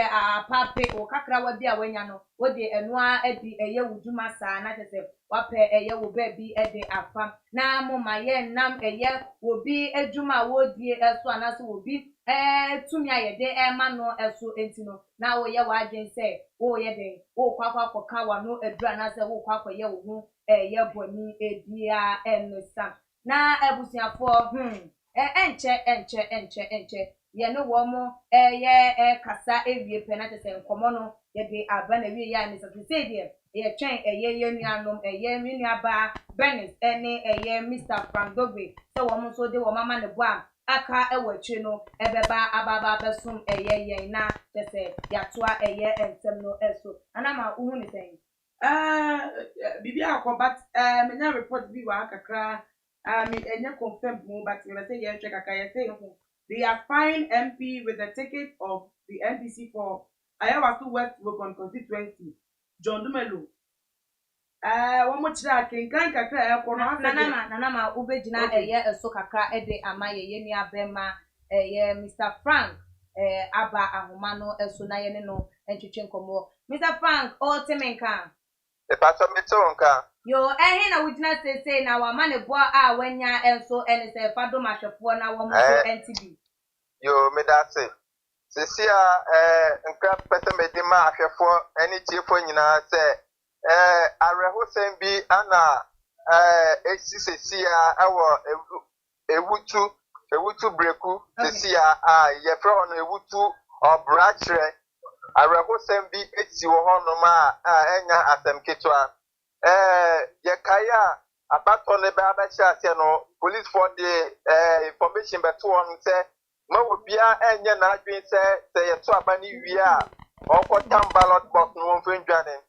[SPEAKER 3] pape wo kakra wa bi a wanya no wo de enoa adi eye wuduma saa na tese wape eye wo ba bi de afa na moma ye nam eye wo bi adwuma wo die eso anase wo bi tumi ayede ma no eso enti no na wo ye wa adwen se wo ye de wo kwakwa ka wa no adura na se wo kwakwa ye wo hu eye boni edia ensa na ebusiafo enche ye no wo mo ye kasa ewie penate se nkomo no ye de aba na wie ya ni se de ye twen ye nuanom ye nuaba Benis ene Mr. Frank Dogbe se wo mo so de wo mama ne bo aka ewatwe no ebeba ababa besum ye na se yatoa ensem no eso anama uhu ni sen
[SPEAKER 5] bibi akobat menya report bi wa kakra me enya confirm mo but you say ye check kakra ye say they are fine MP with the ticket of the NDC for Ayawasu West Local constituency John Dumelo one more chira kenkan kakra e kono
[SPEAKER 3] nanama ubegina eso kakra de ama ye ni abema Mr. Frank aba ahoma no eso na ye ne no entwetwe nkomo Mr. Frank o temenka
[SPEAKER 6] e pato metonka
[SPEAKER 3] yo na wugina sese na wa ma ne bo a wanya enso ene se fado mahwefo na wo mo so NTB
[SPEAKER 6] yo medase sesia nkra pese medima ahwefo eni chiefo nyina se arehosem bi ana sesia awo ewutu breku sesia ye fro hono ewutu obrachre arehosem bi esi wo hono ma enya asem ketwa ye kaya abato ne ba ba sha ase no police for the information beto on say ma obia enye na adwen say ye to aba ni wi a okwotam ballot box no mfendwane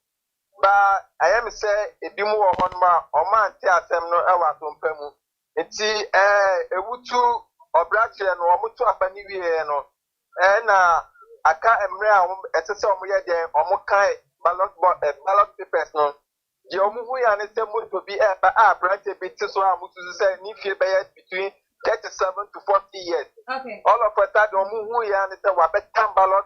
[SPEAKER 6] ba ayem say ebimu wo hon ma o ma anti asem no e wa sompamu enti ewutu obrachre no omutu aba ni wi no na aka emre a etese omoye de omokan ballot papers no je omuhu ya ne se moto bi a branch bi tiso a mutu say ni fie be between 37 to 40 years.
[SPEAKER 3] Okay.
[SPEAKER 6] All of a sudden omuhu ya ne se wa betam ballot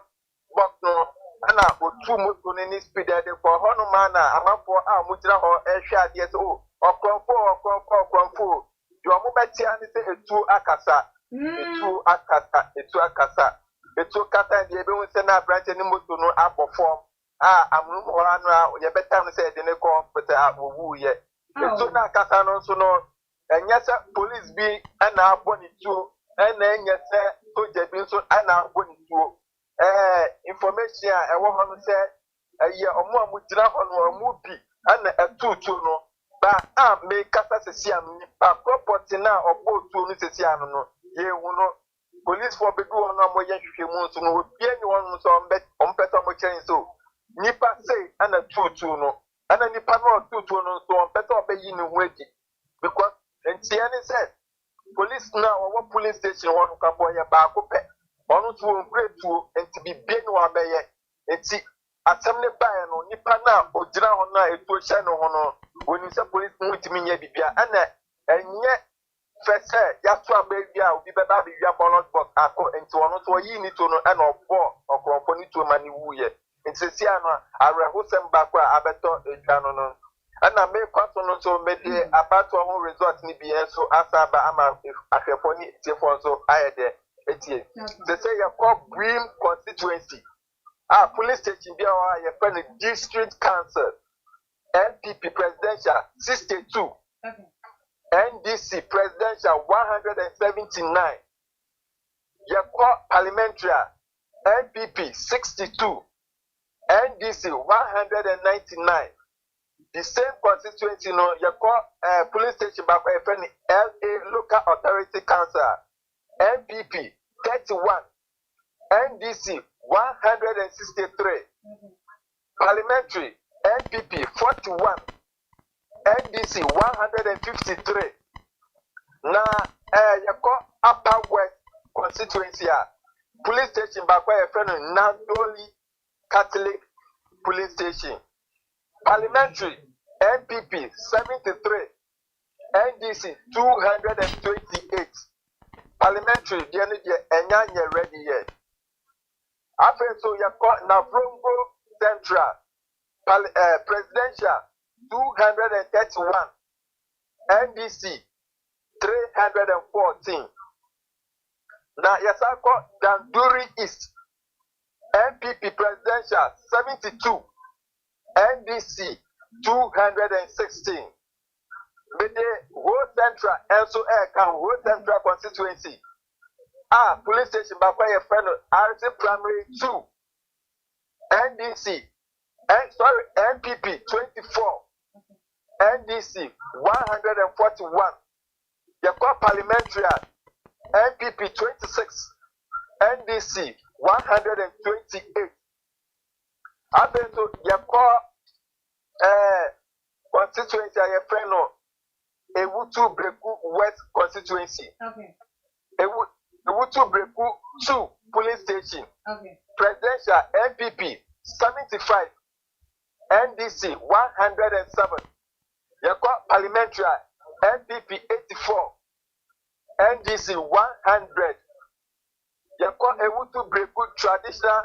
[SPEAKER 6] box no na otu moto ni speed de for hono man na amafo a mujira ho ehwe ade so okromfo je omu betia ne se etu akasa etu kata de ebe won se na branch ni moto no abofom amunu hora no a ye betam se de ne ko pete awu ye etu na kasa no so no enya se police bi na aboni tu na enya se soja bi so na aboni tu information a ewo ho no se eye omo amujira ho no amu bi na etutu no ba me kasa se sia no pa property na obo tu no se sia no ye hu no police for be do no mo ye hwehwemu so no obi ani won so ompesa mo chen so nipa say ana tutu no ana nipa no tutu no so ompesa obeyi ni hu edi because entiane said police now or police station one ka boy ba ko pe onu tu onpretu enti bibie no abeye enti asem ne bae no nipa na ogira ho na etu hye no ho no woni se police mu timi nya bibia ana enye fese ya to abia obi beba bibia ballot box ako enti onu to yi ni to no ana obo okrofo ni to mani wuye enti sia no arehosem ba kwa abeto edwa no ana me kwato no so me de abato ho result ni bi enso asaba ama ahwefo ni tiefo so ayede etie they say you call Brim constituency police station bi a ye friend district council NPP presidential 62 NDC presidential 179 you call parliamentary NPP 62 NDC 199 the same constituency no you call police station back a friend LA local authority council NPP 31 NDC 163 parliamentary NPP 41 NDC 153 Na yɛkɔ Upper West constituency a police station baako a yɛfrɛ no Nandoli Catholic Police Station. Parliamentary NPP 73, NDC 228. Parliamentary deɛ no deɛ ɛnya nyɛ ready yet. After so yɛkɔ Navrongo Central presidential 231, NDC 314. Now yɛsakɔ Danduri East NPP presidential 72, NDC 216. Mede whole central also whole central constituency. Police station baako a yɛfrɛ no RC Primary 2, NDC NPP 24, NDC 141. Yɛkɔ parliamentary NPP 26, NDC 128. After so yɛkɔ constituency a yɛfrɛ no Ewutu Breku West constituency.
[SPEAKER 3] Okay.
[SPEAKER 6] Ewutu Breku 2 police station.
[SPEAKER 3] Okay.
[SPEAKER 6] Presidential NPP 75, NDC 107. Yɛkɔ parliamentary NPP 84, NDC 100. Yɛkɔ Ewutu Breku traditional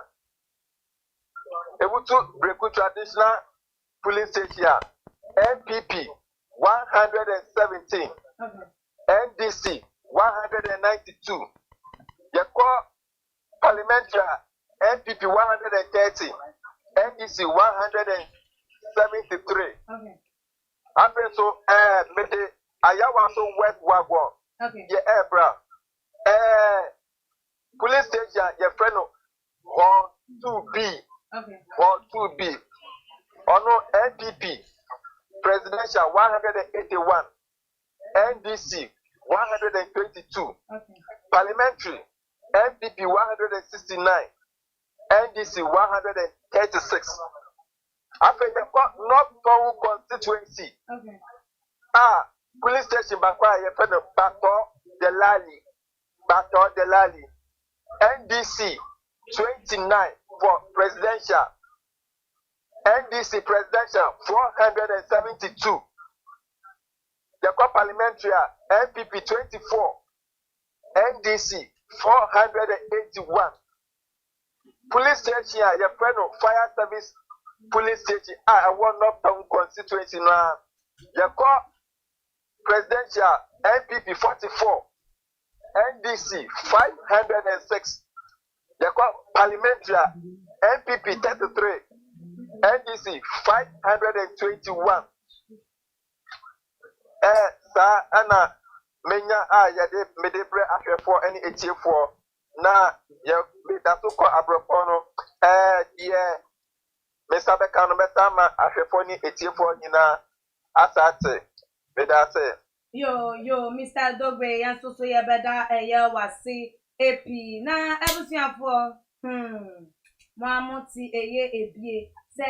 [SPEAKER 6] police station NPP 117,
[SPEAKER 3] Okay.
[SPEAKER 6] NDC 192. Yɛkɔ parliamentary NPP 130, NDC 173.
[SPEAKER 3] Okay.
[SPEAKER 6] After so mede ayawa so West Wagon.
[SPEAKER 3] Okay.
[SPEAKER 6] Ye bra. Police station your friend Hall 2B.
[SPEAKER 3] Okay.
[SPEAKER 6] Hall 2B. Ono NPP presidential 181, NDC 122.
[SPEAKER 3] Okay.
[SPEAKER 6] Parliamentary NPP 169, NDC 136. After the North Town constituency,
[SPEAKER 3] Okay.
[SPEAKER 6] police station Bakwa Yefeno Bato Delali, NDC 29 for presidential, NDC presidential 472. The parliamentary NPP 24, NDC 481. Police station Yefeno fire service police station I want North Town constituency now. Yako presidential NPP 44, NDC 506. Yako parliamentary NPP 33, NDC 521. Sa ana menya yade medebre ahwefo ani etiefo na ya medaso ko abrofo no ye Mr. Bekano Betama ahwefo ni etiefo nyina asate medase.
[SPEAKER 3] Yo, Mr. Dogbe, yan so ye beda wasi AP na ebusuafo Mamoti ebie se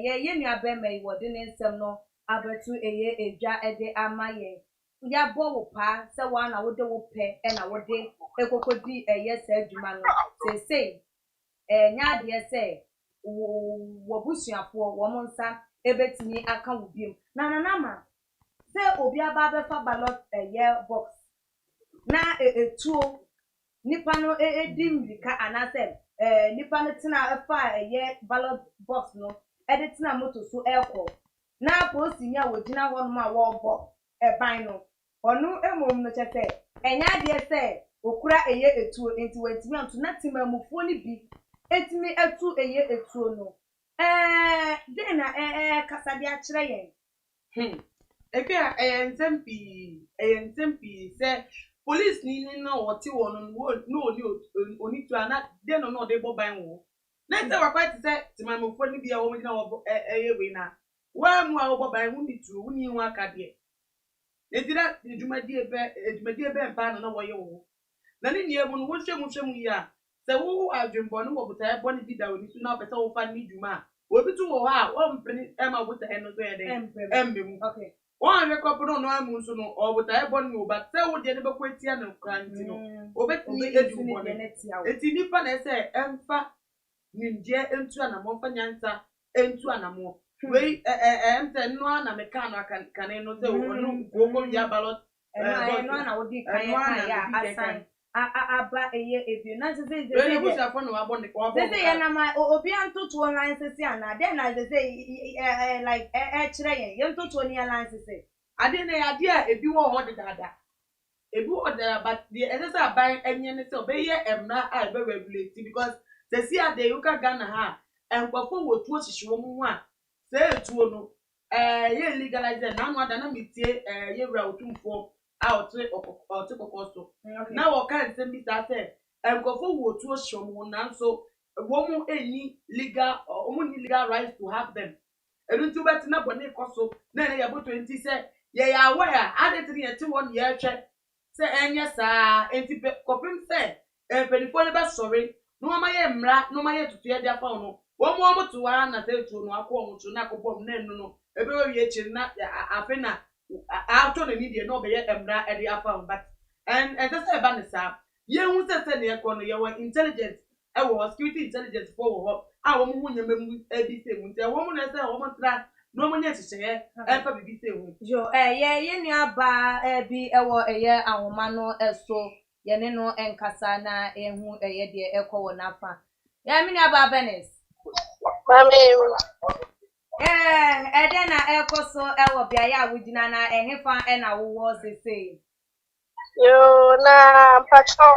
[SPEAKER 3] ye nuabe mai wode ne nsem no abetu eja ede amaye ya bo wo pa se wa na wode wo pe na wode ekokodi se adwuma no sesei nya de se wo busuafo wo mo nsa ebetimi aka wo biem na ma se obi aba be fa ballot box na etuo nipa no edi mrika anase nipa no tina fa ballot box no edi tina moto so ekọ na posi nya wogina ho no ma wo bo ban no onu emom no chese enya de se okura etuo enti wetimi anto na tima mufo ni bi etimi etu etuo no de na kasa de a kire yen
[SPEAKER 5] Eke ntempi se police ni no woti wonu no oni to ana de no de bo ban wo na se wakwa ti se timamofo ni bia wo gina wo we na wa mu a wo bo ban wo ni tu wo ni wa ka de edira edwumadi ebe mpa no wo ye wo na ni nie mu no wo hwemu ya se wo adwembo no wo buta ebo ni bida oni tu na wo pese wo fa ni dwuma obi tu wo ha wo mpeni ema buta eno so ye de embem
[SPEAKER 3] okay
[SPEAKER 5] one record no amu so no or with I born you but say wo de ne be kweti an kranti no obetumi edu bone eti nipa na say emfa nimje entu anamo fa nyansa entu anamo we emte no na meka no kan no say onu gogo ya ballot
[SPEAKER 3] no na wodi kan ya asan aba eye ebi na say
[SPEAKER 5] we bush afọ no abọ ne ko
[SPEAKER 3] say ya na ma obi antoto online say na then na say like kire yen ntoto ni online say
[SPEAKER 5] ade na ya de a ebi wo ho de dada ebi wo de but the essence aban enye ne say obeye emna a be regulate because the see ade you ka Ghana ha enkofo wo tuo hihyewo mu a say etuo no ye legalize na anu ada na metie ye wura otumfo a ote kokoso na wo kan say bi say enkofo wo tuo hihyewo mu na so wo mu eni legal rights to have them eruntu betina bone koso na ya bo 20 say ye ya aware adetri yeti won ye hwe say enye saa enti kopim say penifo le be sorry no ma ye mra no ma ye tutu ye dia fa no wo mo to wa na say tu no akọ mo tu na akọbọ na enu no ebe we ye chi na afi na auto na media no be ye mra e dia fa but and say ba ne saa ye hu say ne ekọ no ye wa intelligence e wo security intelligence for wo a wo mu nyame mu ebi say mu nte wo mu na say wo mu tra no mo nya chiche e fa bibi say hu
[SPEAKER 3] yo ye nu aba bi ewo eye ahoma no eso ye ne no enkasa na ehu eye de ekọ wo na fa ya mi nu aba Benes
[SPEAKER 7] Mami,
[SPEAKER 3] ede na ekoso ewo bia ya wudina na ehefa na wo say
[SPEAKER 7] you na patrol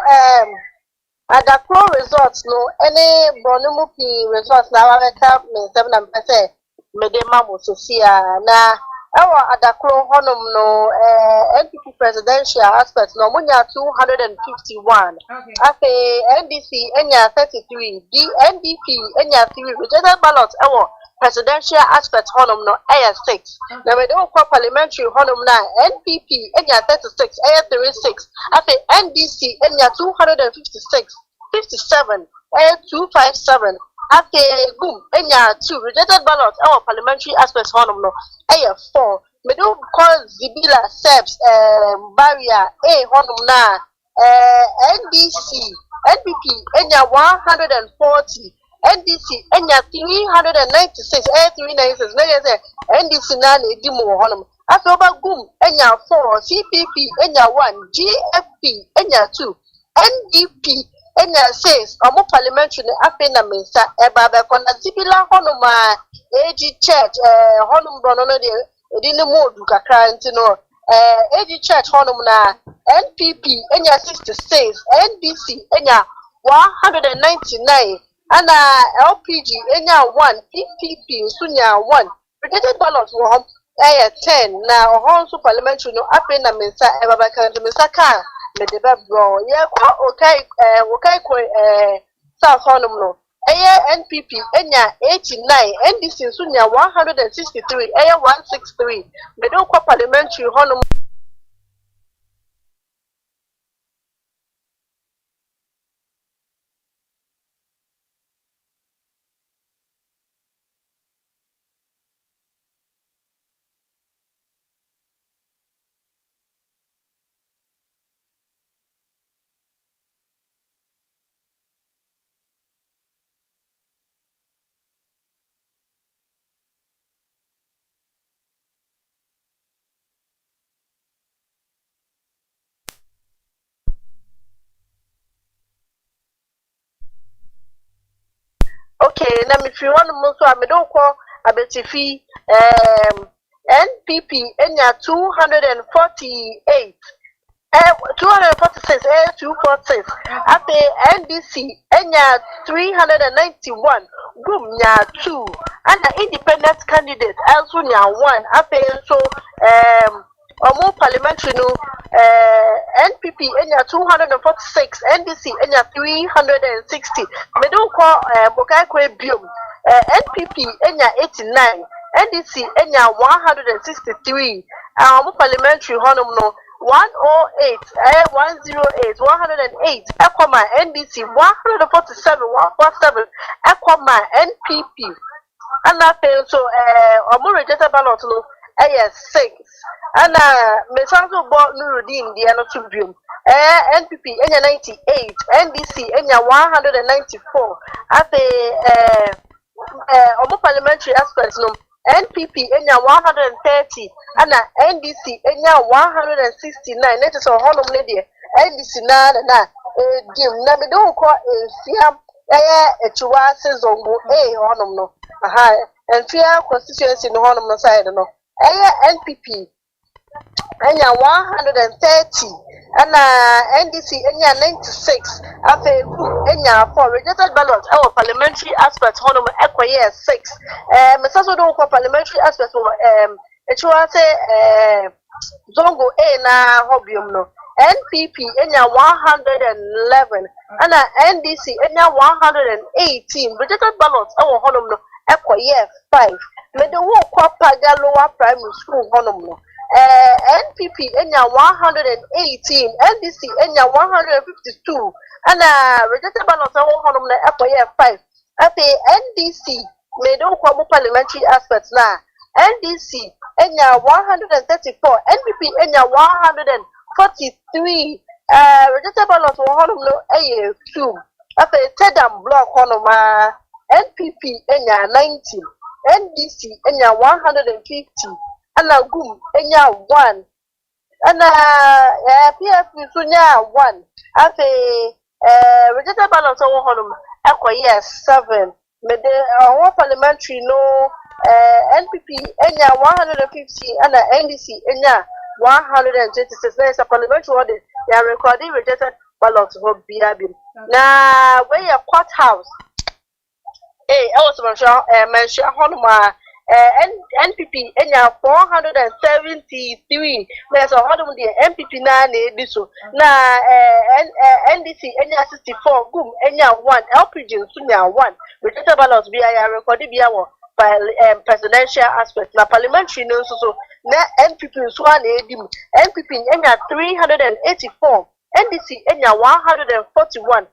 [SPEAKER 7] at the pro results no any bonumupi results na wabeka me 7 na mpese me de mamu sosia na ewa adakro honum no NPP presidential aspect no munya 251 afe NDC enya 33 NDP enya 3 rejected ballot ewa presidential aspect honum no aya 6 na we don kwa parliamentary honum na NPP enya 36 aya 36 afe NDC enya 256 57 257 after boom enya 2 rejected ballot our parliamentary aspects honum no 4 me do call Zibila Sebs barrier a honum na NPP enya 140 NDC enya 396 396 na say NDC na di mo honum after over boom enya 4 CPP enya 1 GFP enya 2 NDP enya 6 omo parliamentary afi na mensa eba be kona Zibila honuma AG church honum bono no de ni modu kakra ntino AG church honum na NPP enya 66 NDC enya 199 ana LPG enya 1 PPP sunya 1 rejected ballot wo hom 10 na honsu parliamentary no afi na mensa eba be kan mensa ka me de be bro ye kwa okay ko south honum no NPP enya 89 NDC sunya 163 163 me do kwa parliamentary honum okay na me fi one mo so amedo ko abetifi NPP enya 248 246 246 after NDC enya 391 group nya 2 and the independent candidate also nya 1 after so omo parliamentary no NPP enya 246 NDC enya 360 me don call bokai ko biom NPP enya 89 NDC enya 163 omo parliamentary honum no 108 108 108 Equama NDC 147 147 Equama NPP and that so omo rejected ballot no 6 ana mesanso bo Nuruddin dia no to biom NPP enya 98 NDC enya 194 ape omo parliamentary aspect no NPP enya 130 ana NDC enya 169 net so honum ne de NDC na dim na me don ko fiam etuwa sezongo honum no aha enfia constituency no honum no side no NPP enya 130 and NDC enya 96 after enya 4 rejected ballot our parliamentary aspect honum ekoye 6 mesaso do ko parliamentary aspect it was zongo A na hobium no NPP enya 111 and NDC enya 118 rejected ballot our honum no ekoye 5 me the wo kwa paga lower primary school honum no NPP enya 118 NDC enya 152 and rejected ballot honum na ekoye 5 ape NDC me do kwa parliamentary aspect na NDC enya 134 NPP enya 143 rejected ballot honum no 2 ape Tedam block honum NPP enya 90 NDC enya 150 ana gum enya 1 ana PFP sunya 1 afi rejected ballot honum ekoye 7 mede parliamentary no NPP enya 150 ana NDC enya 126 na is parliamentary what they are recording rejected ballot ho biabi na where your courthouse I was mention honuma NPP enya 473 there's a honum the NPP na ediso na NDC enya 64 gum enya 1 LPG sunya 1 rejected ballot bi ya record bi ya presidential aspect na parliamentary no so na NPP so na edim NPP enya 384 NDC enya 141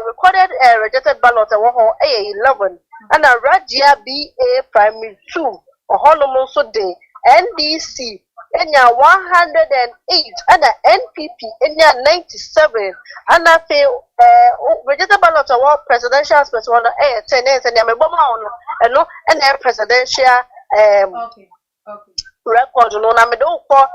[SPEAKER 7] recorded rejected ballot 11 and a Rajia BA primary 2 honum so de NDC enya 108 and a NPP enya 97 and a rejected ballot presidential aspect 10 and ya meboma ono eno and presidential
[SPEAKER 3] okay
[SPEAKER 7] record no na me do ko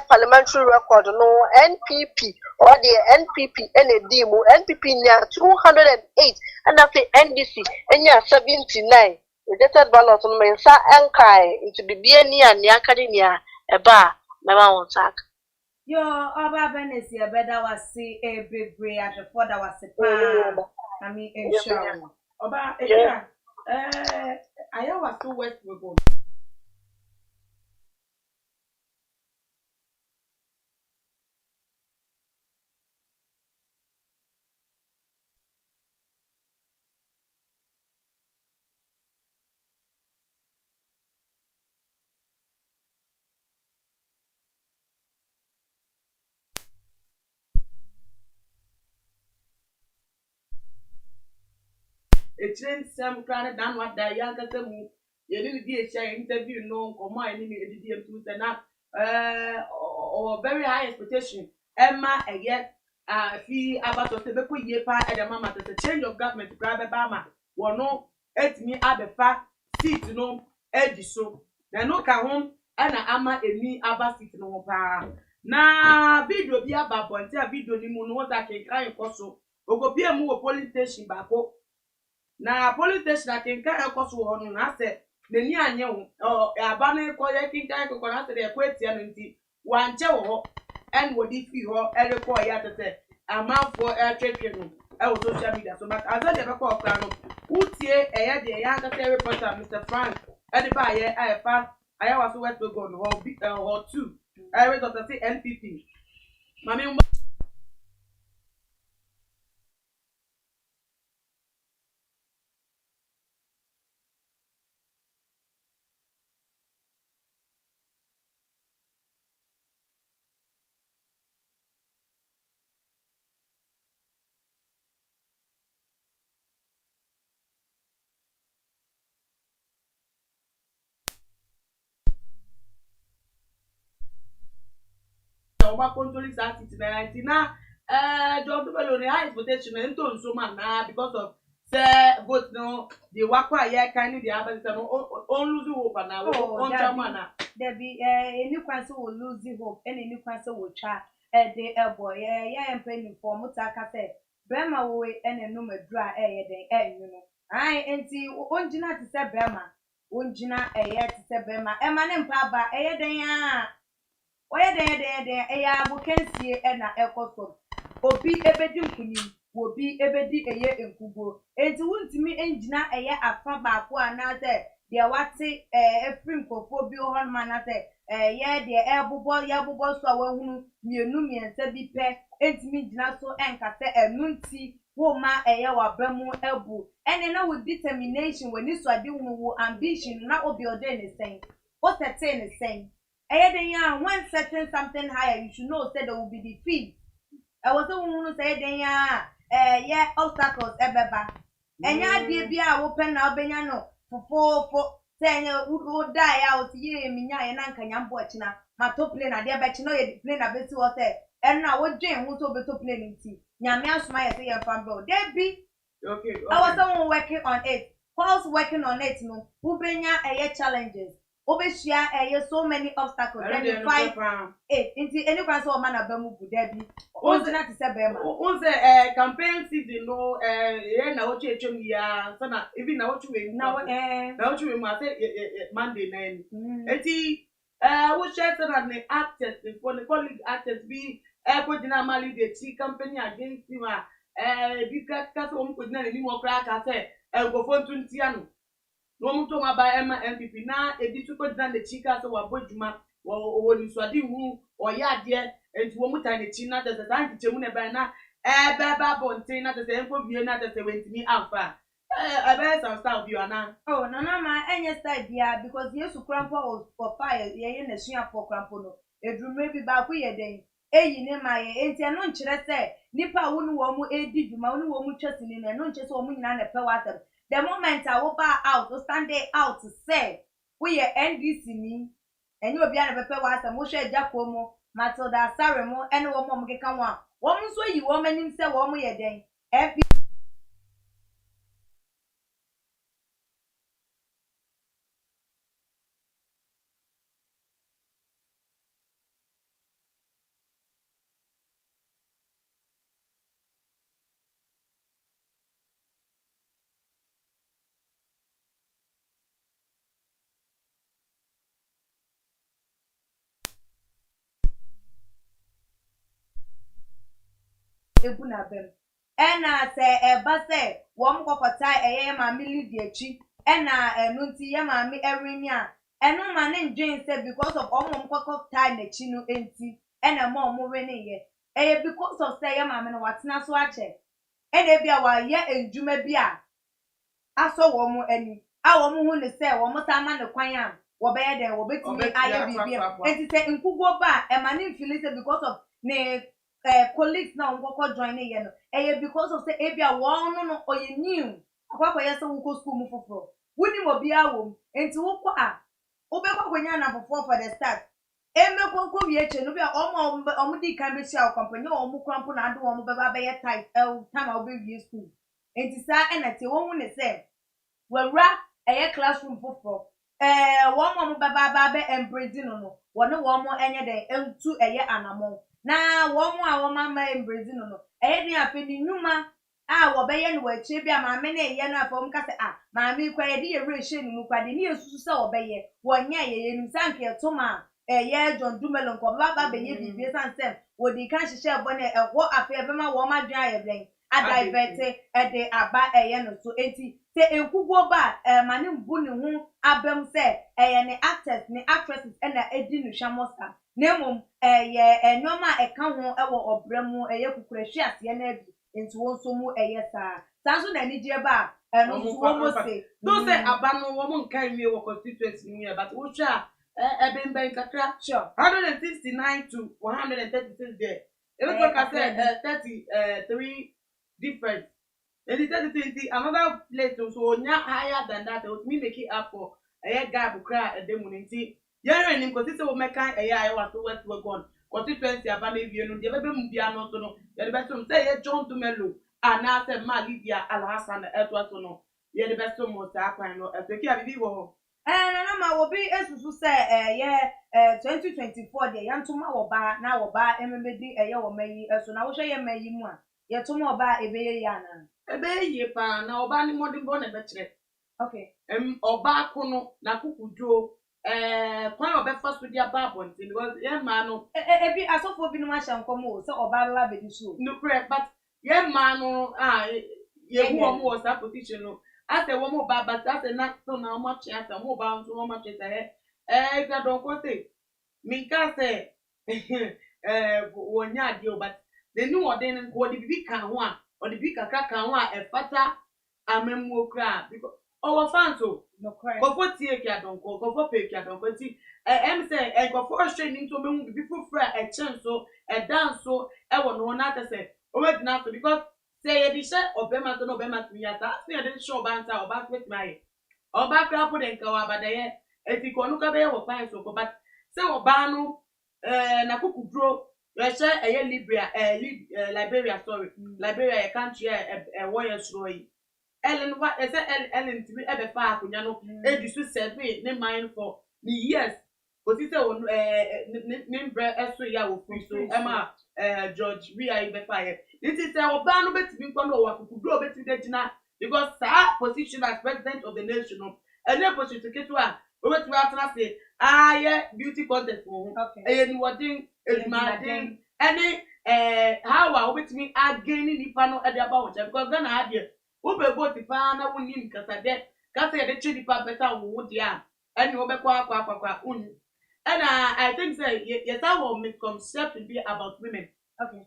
[SPEAKER 7] parliamentary record no NPP or the NPP NAD mu NPP nya 208 and after NDC nya 79 rejected ballot no me sa enkai into bibia ni ani academia eba me ma won tak
[SPEAKER 3] yo oba benesi ebeda wasi bebre atfo da wasi pa I mean inshallah
[SPEAKER 5] oba eja aya waso west we go train some kind down what the young at the move. You didn't be a share interview no or my enemy to na or very high expectation. Emma again fee about to say ye pa at the mama to change of government to grab a bama. One no et me at the fact seat no edgy so. Then no come home and ama any abba seat no pa. Na video be about point video ni mo no that can kind of so. Ogo be a move police station back na police station akenka ekoso ho no na se nani anye ho aba na ekoye kinka ekoko na se de ekwetia no nti wanche ho en wodi fi ho ereko ya tete amafo etwetwe no e wo social media so but azade be ko okra no utie eye de ya aka se reporter Mr Frank e de ba ye afa aya waso west go no ho 2 I read that say NPP mami Oba control is at it na John Dumelo the high expectation and to so man na because of say vote no the wakwa ya kind the abasi no on lose hope na on chamana
[SPEAKER 3] there be any kwan so will lose the hope and any kwan so will try the boy yeah employing for mutaka say Bema we and a number dry you know I enti onjina to say Bema onjina to say Bema e manem paba den ya oye den ya bu kensie e na ekoso obi ebedi nkunim obi ebedi eye enkugo enti wuntimi enjina afa baako anase de wate efrim kofo bi ho man na se ye de ebubo so awahunu mienu miensa bi pe entimi jina so enkase enunti wo ma wabamu ebu ene na with determination when you swadi wo ambition na obi ode ne sen o certain ne sen den ya when setting something higher you should know say there will be defeat was the one say den ya yeah obstacles ebeba enya de bia wo pen na obenya no fofo say wo die out ye minya ye na nkanya mbo achina ma to play na de be chi no ye play na beti wo say na wo dwen wo to be to play nti nyame asoma ye say ye fan bro dey be okay I was someone working on it whilst working on it no ubenya challenges obeshia so many obstacles then you fight it nti any kwan so man abamu bu dey be onzina ti se be ma
[SPEAKER 5] onze campaign season no ye na wo chechom ya so na even na wo chwe na wo chwe ma say Monday na enti wo share so na the actors for the colleague actors be ko dina mali the tea company against him bi ka so mo ko dina ni mo kra ka say go fon tuntia no no mo to ma ba MPP na ebi tu ko dina the chika so wa bodjuma wo ni swadi hu o ya de enti wo muta ne chi na de se san kichemu ne ba na ba bontin na de se enfo bie na de se wentimi amfa ebe some style bi ana
[SPEAKER 3] oh no ma enye style bia because yesu krampo for fire ye na sua for krampo no edrume bi ba ku ye den eyi ne ma ye enti no nkyere se nipa wo no wo mu edi dwuma wo no wo mu twasini na no nkyere se wo mu nyina na pe watem the moment I wo ba out to stand there out to say we ye NDC ni eni obi ana pepe watem wo hwe Japo mo Matilda Sare mo ene wo mo keka wo mu so yi wo manim se wo mu ye den ebuna bem ena se eba se wo m kokota eye ma mi lidi echi ena enu nti ye ma mi erinni a enu ma ne ndwen se because of omo m kokota na echi no enti ena ma omo we ne ye eye because of say ye ma me no watena so ache ena bia wa ye enjuma bia aso wo mo ani a wo mo hu ne se wo mo ta ma ne kwan a wo be ye den wo betimi aye bibia enti se nkugo ba e ma ne feel say because of ne colleagues now go join ye no because of say ebia won no oye new akwa ye say wo ko school mu foforo wuni mo bia wo enti wo kwa a wo be kwa kwanya na foforo for the start emekwo ko wie che no bia omo di kan be sia company omo krampo na ado omo be ba be ye tight time a wo be wie school enti sa enete wo hu ne say wawra classroom foforo wo mo be ba be embrace no wo ne wo mo enye den entu anamon na womu a woma embrace no ni afeni nyuma a wo be ye no wachi bia ma me na ye no afom ka se ma me kwa ye de ye rehye ni mu kwa de ni esusu se wo be ye wonya ye nim sanke to ma ye John Dumelo nko ba be ye bibie sansem wo di kan hihye bo na ewo afa be ma wo ma dwan ye blen a divert de aba ye no so enti se enkugo ba ma ne mbu ne ho abem se ye ne actors ne actresses na edi no hwamosa nemum ye enoma eka ho ewo obremu kukurahwi ase na abi enti won so mu sa sanso na ni je ba no so wo mo se
[SPEAKER 5] do say abano wo mo nkan wie wo constituency ni but wo hwa ebemben kakra
[SPEAKER 3] sure
[SPEAKER 5] 169 to 136 there e we talk say 33 different and it 30 another place so nya higher than that it me make it up for gap kra edemu nti yere nim ko sise wo meka aye wa so west we gone constituency aba na ewie no de bebe mu bia no so no ye de besom say ye John Dumelo ana say ma Lydia Alhassan eto so no ye de besom mo sa kwan no efeki abibi wo
[SPEAKER 3] na ma wo bi esusu say ye 2024 de yantuma wo ba na wo ba ememedi ye wo mayi so na wo hwe ye mayi mu a ye tuma wo ba ebeye ya na
[SPEAKER 5] ebe ye pa na oba ni modimbo na be kire
[SPEAKER 3] okay
[SPEAKER 5] ọba kono na kukujo kwan obefa so dia babon tin because ye ma no
[SPEAKER 3] ebi asofo bi no ma hyankom o se oba la be so
[SPEAKER 5] no correct but ye ma no ye hu omo was that position no as a woman ba but as a na so na omo chia sa omo ba so omo chia sa ga don ko say mi ka say wonya ade o but the new order ko di bibi kan ho a o di bibi kakra kan ho a e fata amemu okra because our fans o
[SPEAKER 3] no correct
[SPEAKER 5] go tie ki adonko go pe ki adonko ti em say go training to me people fra e chen so e dance so e wo no na ta say o we na so because say e di say obema to no obema to ya ta say e di show banter oba with my oba kra po den ka wa badaye e ti ko nu ka be wo fans so but say oba no na kukudro we say e Libya Liberia sorry Liberia a country e wo ye suro yi Ellen what is Ellen to be ever far kunya no e su serve ne mind for the years but it on nimbre eso ya wo free so ema George we are be fire it is oba no betimi nko no wa kukudo betimi de gina because sa position as president of the nation no any position ketu a o betimi atena say aye beauty contest for e ni wodin edmadin any how a o betimi again nipa no e de aba wo because Ghana had ube vote pa na woni nkasa de kasa ye de chidi pa beta wo dia eni wo be kwa uni and I think say yes our misconception be about women
[SPEAKER 3] okay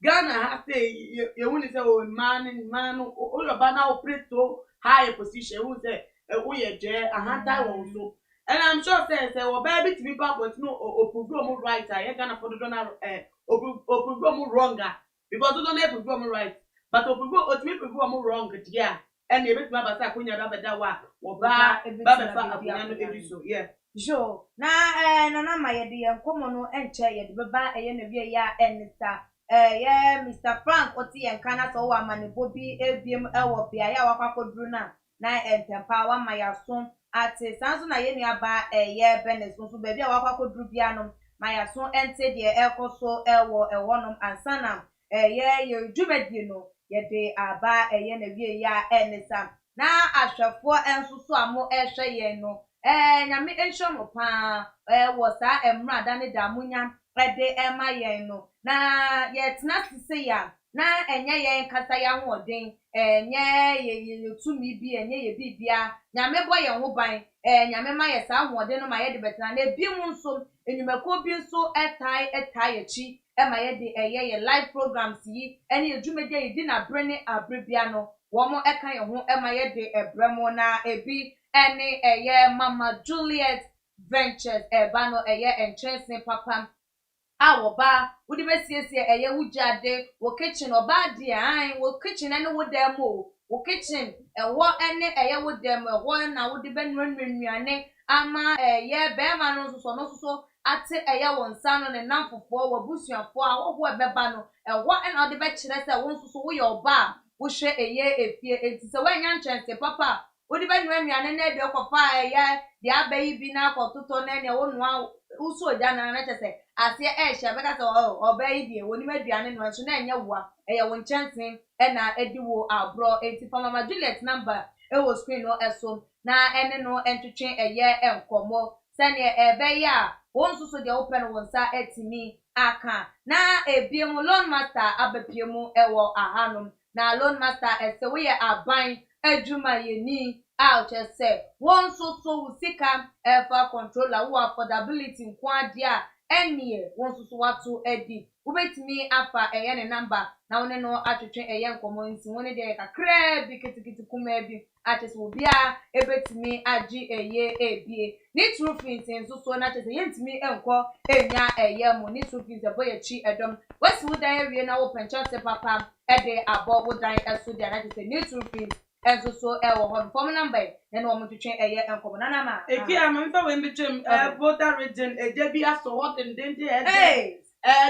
[SPEAKER 5] Ghana has say you woni say o man o your ba na operate to high position who say wo ye je ahanta wo so and I'm sure say wo ba bit me pa but no opugo mo right I Ghana for do na opugo mo wronger because do not opugo mo right but opugo otimi opugo mo wrong dia and e betima ba sa kunya ba da wa wo ba fa abunya no ebi so yeah
[SPEAKER 3] jo na na ma ye de enkomo no enche ye de beba eye na wie ya enisa ye Mr Frank oti en kana so wa mane bobi ebiem ewo bia ya wakwakodru na entempa wa ma ya so ate sanso na ye nua ba ye benes so ba bia wakwakodru bia no ma ya so ente de ekoso ewo nom ansana ye dwumadi no ye de aba eye na wie ya enisa na ahwefo enso so amo ehwe ye no nyame enhwo mo pa wo sa emra da ne da munya de ema ye no na ye tena sise ya na enye ye nkasa ya hoden enye ye tumi bi enye ye bibia nyame boye ho ban nyame ma ye sa hoden no ma ye de betena na bi mu nso enyumako bi nso etai echi ema ye de ye live programs yi ene edwumede yi di na brene abrebia no wo mo eka ye ho ema ye de ebremo na ebi ene Mama Juliet Ventures eba no entrance papa awoba wudi besiesie wujade wo kitchen oba di wo kitchen ene wo dem wo kitchen wo ene wo dem wo na wudi benwenwennuane ama be ma no so ate wo nsa no ne namfofo wo busuafo a wo ebeba no wo ene ode be kire se wo nso wo ye oba wo hwe efie enti se wanya nchense papa wodi benwennuane na de kofa de abayi bi na akototo na ne wo noa usu oja na chese ase ehia beka se obayi die woni maduane no nso na enye woa wo nchense na ediwo abro enti for Mama Juliet number wo screen no eso na ene no entwetwe enkomo sene ebe ya won so de open wonsa etimi aka na ebiem loan master abapiemu ewo ahanom na loan master ese we aban adwuma yeni out say won so usika ever controller who affordability nkwade a enie won so watu edi ubetimi afa ne number na woni no atwetwe nkomo nsi woni de kakra bi kitikiti kuma bi atese obia ebetimi agi ebie ni true things so na atese yentimi enko enya mo ni true things ebo yachi edom wasi wudan awie na wo penchante papa ede abo wudan eso de na atese ni true things enso so e wo ho form number na no mo twetwe eye enkomo na na ma
[SPEAKER 5] Eki amamfa we mbetwem voter region ejebi aso what and then
[SPEAKER 3] hey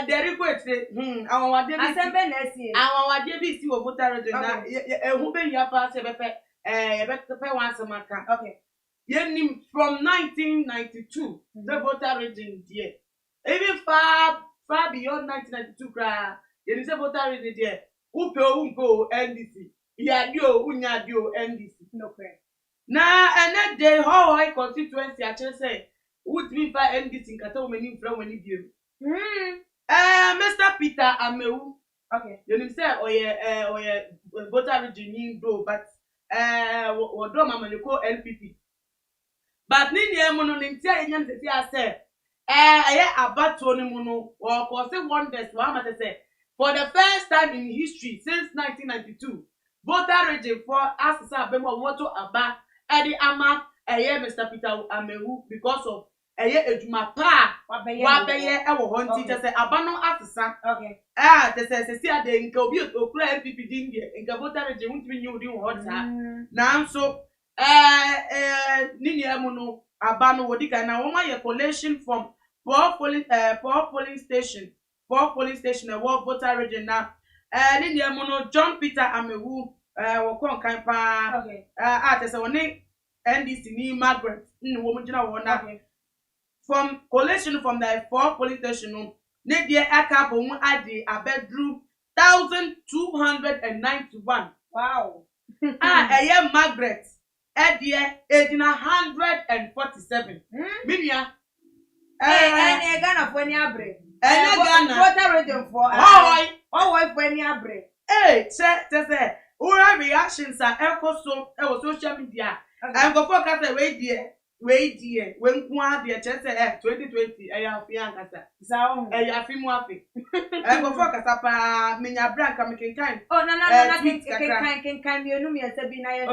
[SPEAKER 5] there go etire awawade bi
[SPEAKER 3] asembe na asie
[SPEAKER 5] awawade bi si wo voter region na ehu be ya pa se bepe bepe wan semaka
[SPEAKER 3] okay
[SPEAKER 5] yenim from 1992 the voter region there even far beyond 1992 cra yenim say voter region there umpo NDC yadio unyadio NDC
[SPEAKER 3] no credit
[SPEAKER 5] na ene dey how constituency actually say would be by NDC nkata omeni mfra woni biem Mr. Peter Amewu
[SPEAKER 3] okay
[SPEAKER 5] you know say oye voter region do but wodo mamaniko NPP but ni emu no ntia enyam se say eye abato ni mu no wo cause wonders wa ma say for the first time in history since 1992 voter region for asesa abemo woto aba Eddie Ama Mr. Peter Amewu because of ejuma pa wabeye ewo ho nti te say abano asesa
[SPEAKER 3] okay
[SPEAKER 5] te say si ade nka obi okura NPP din de nka voter region wuntimi nyu din ho ta na nso nini emu no abano wodika na won aye collation from four polling station e wo voter region na nini emu no John Peter Amewu wo kon kan pa
[SPEAKER 3] okay
[SPEAKER 5] te say woni NDC ni Margaret wo mo gina wo na from collation from the four polling station no ne die aka bo mu ade abedru 1291
[SPEAKER 3] wow
[SPEAKER 5] Margaret edina 147 minia
[SPEAKER 3] Ghana for any abre
[SPEAKER 5] Ghana
[SPEAKER 3] voter region for for any abre
[SPEAKER 5] say ura reactions are ekoso social media and go for kasa we die we nku ade che 2020 afi ankasa
[SPEAKER 3] sao
[SPEAKER 5] afi mu afi go for kasa pa menya branka mekenkan
[SPEAKER 3] na kan mienu mi ese bi na ye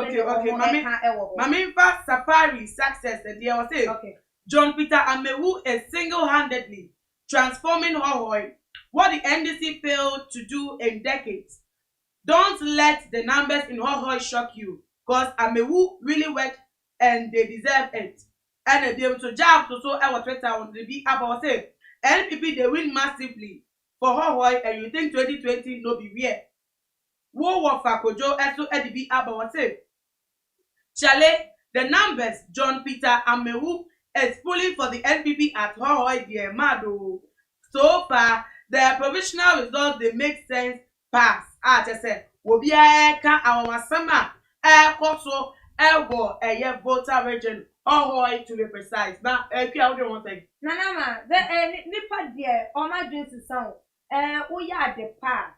[SPEAKER 5] mami fa safari success there was say
[SPEAKER 3] okay
[SPEAKER 5] John Peter Amewu is single-handedly transforming Hohoi what the NDC failed to do in decades. Don't let the numbers in Hohoi shock you, because Amewu really worked and they deserve it. And they will to job to so our Twitter on the be about say NPP they win massively for Hohoi and you think 2020 no be weird. Wo wa fakojo eso edibi about say Chale the numbers John Peter Amewu is pulling for the NPP at Hohoi dear Mado. So far, the provisional results they make sense pass. Just say, "Wobi eka awasama ekoso ego eye voter region Hohoi to be precise." Now, if you don't want to,
[SPEAKER 3] Nana ma, the nipa dear, all my dreams is sound. We are the pa,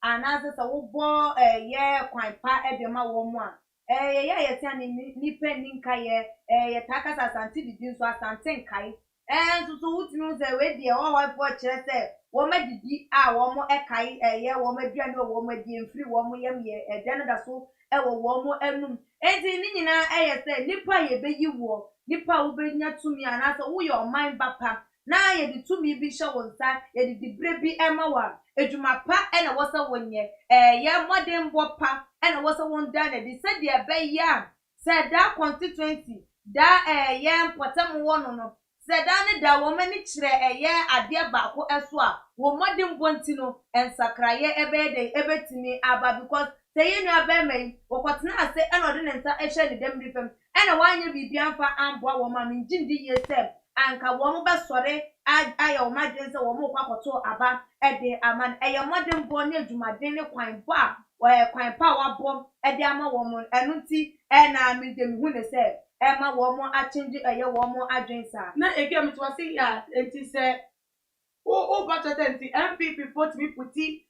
[SPEAKER 3] and as a wo ye kwan pa edema wo mo a. Ye tian nipa ninka ye taka asante didi so asante nkai so wutimi ze we de o wa fo kire se wo ma didi a wo mo ekai ye wo ma duane wo mo di mfiri wo mo yam ye ede da so wo mo anum enti ni nyina se nipa ye beyi wo nipa wo benya tumi ana so wo ye oman bapa na ye di tumi bi hye wo nsa ye di bre bi ema wa edwuma pa na wo se wonye ye modern bo pa na wo se won da na di se de be ya se da constituency da ye mpotam wo no se da ne da wo mani kire ye ade ba ko eso a wo modern bo ntino ensakraye ebe de ebetimi aba because se ye nua be mai wo kwotena ase na ode ne nsa ehye ne dem rifem na wanye bibia mfa amboa wo ma menjindi ye se anka wo mo besore ayo madense wo mo kwakoto aba ede aman eye modern bo ne adwumaden ne kwan bo a kwan pa wa bom ede ama wo mo enunti na midem hu ne se ma wo mo a change eye wo mo adwensa
[SPEAKER 5] na again it was say ya enti say o budget enti MPP put me puti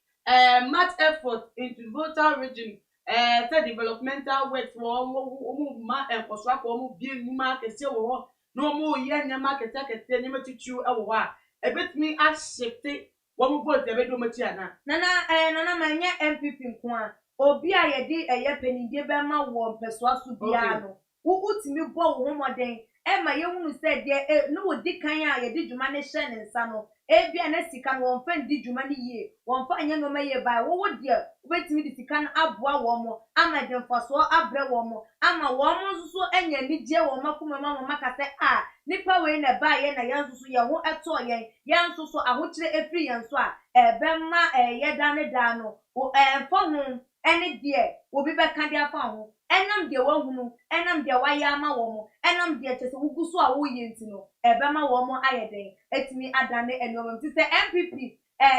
[SPEAKER 5] much effort into voter region say developmental works wo ma enkoso akọ mo bi numa kese wo no mo ye nyama kete nyama tichu ewo a ebetimi a shifte wo mo vote ebedo mo ti ana
[SPEAKER 3] nana manya MPP nko a obi a ye di eye penidie be ma wo mpeso aso bia no utimi bo wo homoden Emma you said no dikanya ye di dwuma ne hye ne nsa no ebia na sika no won fa di dwuma ne yie won fa anya no maye bai wo de obetimi di sika no aboa wo mo ama de mfaso abre wo mo ama wo mo nso anya ni je wo makoma mama kase nipa we na ba ye na yan nso ye ho eto yen yan nso so ahokyere efri yan so ebemma ye dane da no fa ho ene de obi be ka de afa ho enam de wahunu enam de wayama wo mo enam de chese wugusu a wo ye ntino ebema wo mo ayeden etimi adane enom ti se MPP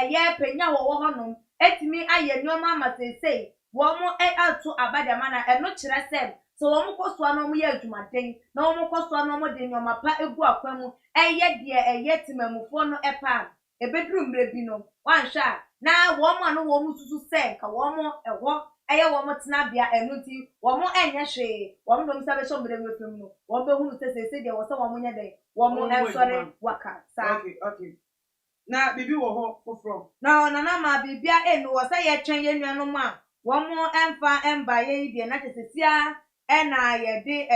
[SPEAKER 3] ye penya wo honom etimi aye nneoma amasesei wo mo atu abadama na eno kire sem so wo mo koso na mo ye adwumaden na wo mo koso na mo de nneoma pa egu akwamu eye de eye timamufo no epa ebeduru mre bi no wanhwa na wo mo no wo mo susu se ka wo mo eho eye wo mo tena bia enuti wo mo enye hwe wo mo no msabe so mre wefem no wo be hunu se de wo se wo mo nya den wo mo ensore waka sa
[SPEAKER 5] okay na bibi wo ho foforo
[SPEAKER 3] na ma bibia enu wo se ye twen ye nuanom a wo mo emfa emba ye de na tesesia na ye de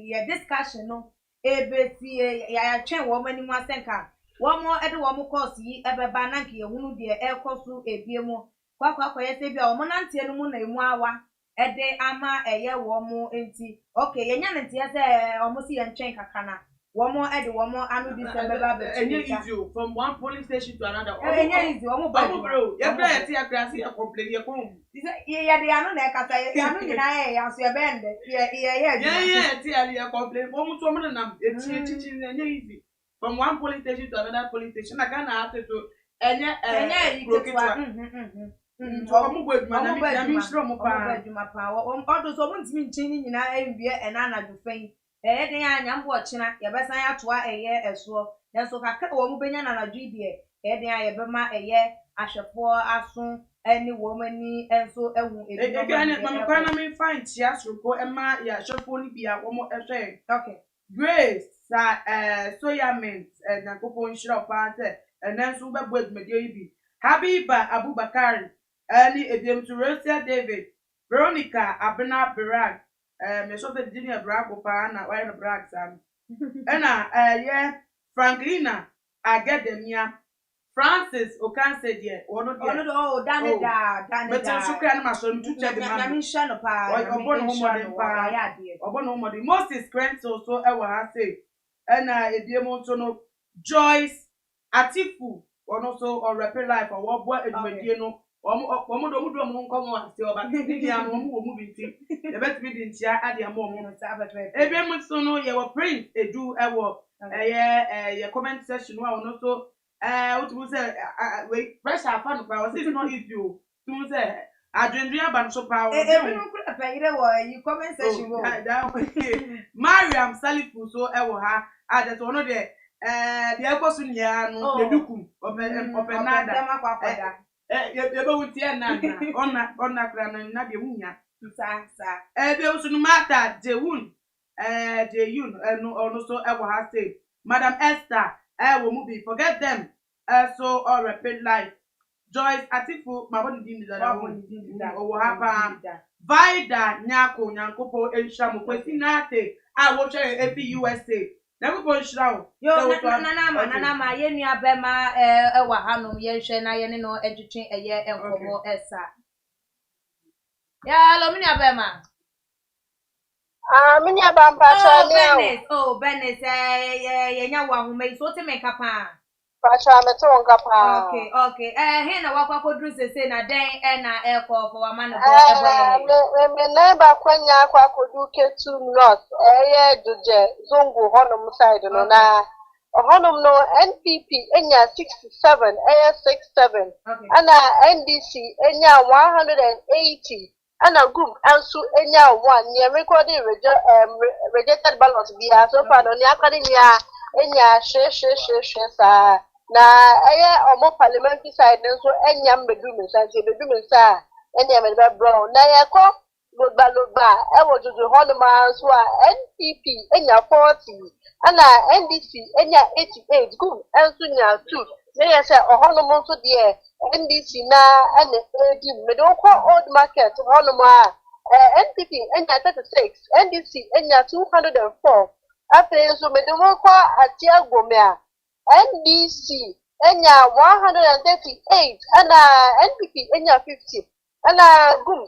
[SPEAKER 3] ye discussion no ebesi ya twen wo mani mu asenka wo mo ede wo mo course yi ebeba na nke ye hunu de ekosu ebiemu kwa ye se bia wo mo nantie no mu na emu awa ede ama eye wo mo enti okay ye nya nantie se wo mo si ye ntwen kakana wo mo ede wo mo anu di se beba be
[SPEAKER 5] easy from one police station to another
[SPEAKER 3] easy wo mo ba
[SPEAKER 5] bro ye bra ye ti akrasi ye complain ye kom
[SPEAKER 3] ye de anu na kata ye anu ni na ye ya so ye bende
[SPEAKER 5] ye ti ali ye complain wo mo to mo na echi nye easy from one police station to another police station na Ghana have to enye proketwa omo gbo eduma na mi shiro mo
[SPEAKER 3] pa odo so mo ntimi nchini nyina enwie ena na dufan den anya mbo ochina ye besan ya toa eye eso nenso kakra wo mo benya na na dwidie den ya ye bema eye ahwefo aso eni wo mani enso ehu
[SPEAKER 5] ebi ane mama kwa na me find tia sroko ema ya ahwefo ni bia wo mo ehwe
[SPEAKER 3] okay
[SPEAKER 5] grace sa soya mint na kopo nshira pa te nenso bebo edumede ibi Habiba Abubakar ani ebiem to Rosia David Veronica Abena Brag me so fe Virginia Brag pa na why no Brag sam ena ye Franklina Agedemia Francis Okanse die wono
[SPEAKER 3] daneda
[SPEAKER 5] beto so kra na maso ntu che de ma
[SPEAKER 3] mi hye no pa
[SPEAKER 5] obo no modern Moses Crento so ewo ha say ena ebiem nso no Joyce Atifu wono so or repair life or wo bo edumedie no omo do nkomo ase oba ni ya no wo mu binti e bet bi di ntia ade am omo no sa abetwe ebiem so no ye wo print edu ewo ye comment section wa wono so otumu say we pressure fa no pa was it not easy o tumu say adwendwen aba no so pa o
[SPEAKER 3] ebi no kura pa ire wo you comment section wo
[SPEAKER 5] Mariam Salifu so ewo ha ade to no de the ekosu nia no edukum open nada ye be wuti na ona kra na de wunya
[SPEAKER 3] sa
[SPEAKER 5] be usu no mata jewun jeyun no ono so ewo ha say Madam Esther wo mu be forget them so or repeat life Joyce Atifu ma body din da wo ha pa Vida nyako nyankopo enhira mo kwesi na ate wo hwe epi USA na ko nhira
[SPEAKER 3] yo na ma ye nua be ma wa hanom ye hwe na ye ne no edwetwe eye enkomo esa ya lo mi nua be ma
[SPEAKER 7] mi nua ba mpa cha ne
[SPEAKER 3] Benes ye nya wa homa iso te me kapa
[SPEAKER 7] Pacha meto nga pa.
[SPEAKER 3] Okay. He na wakwa kodru sese na den na eko for wa man bo ebo.
[SPEAKER 7] Me na ba kwanya kwa kodu ketu north. Duje Zongo honum side no na. Honum no NPP enya 67, 67. Ana NDC enya 180. Ana group ansu enya 1. Near recording rejected ballot bia so far no ni akademia enya she sa. Na omo parliamentary side nso enya mbedume sa enya mebe brown na yeko logba wo juju honma so a NPP enya 40 ana NDC enya 88 group enso nya 2 na yesa honma nso de NDC na ene edi medo ko old market honma NPP enya 36 NDC enya 204 After so made the work at Tiagomea. NDC enya 138 and NPP enya 50 and gum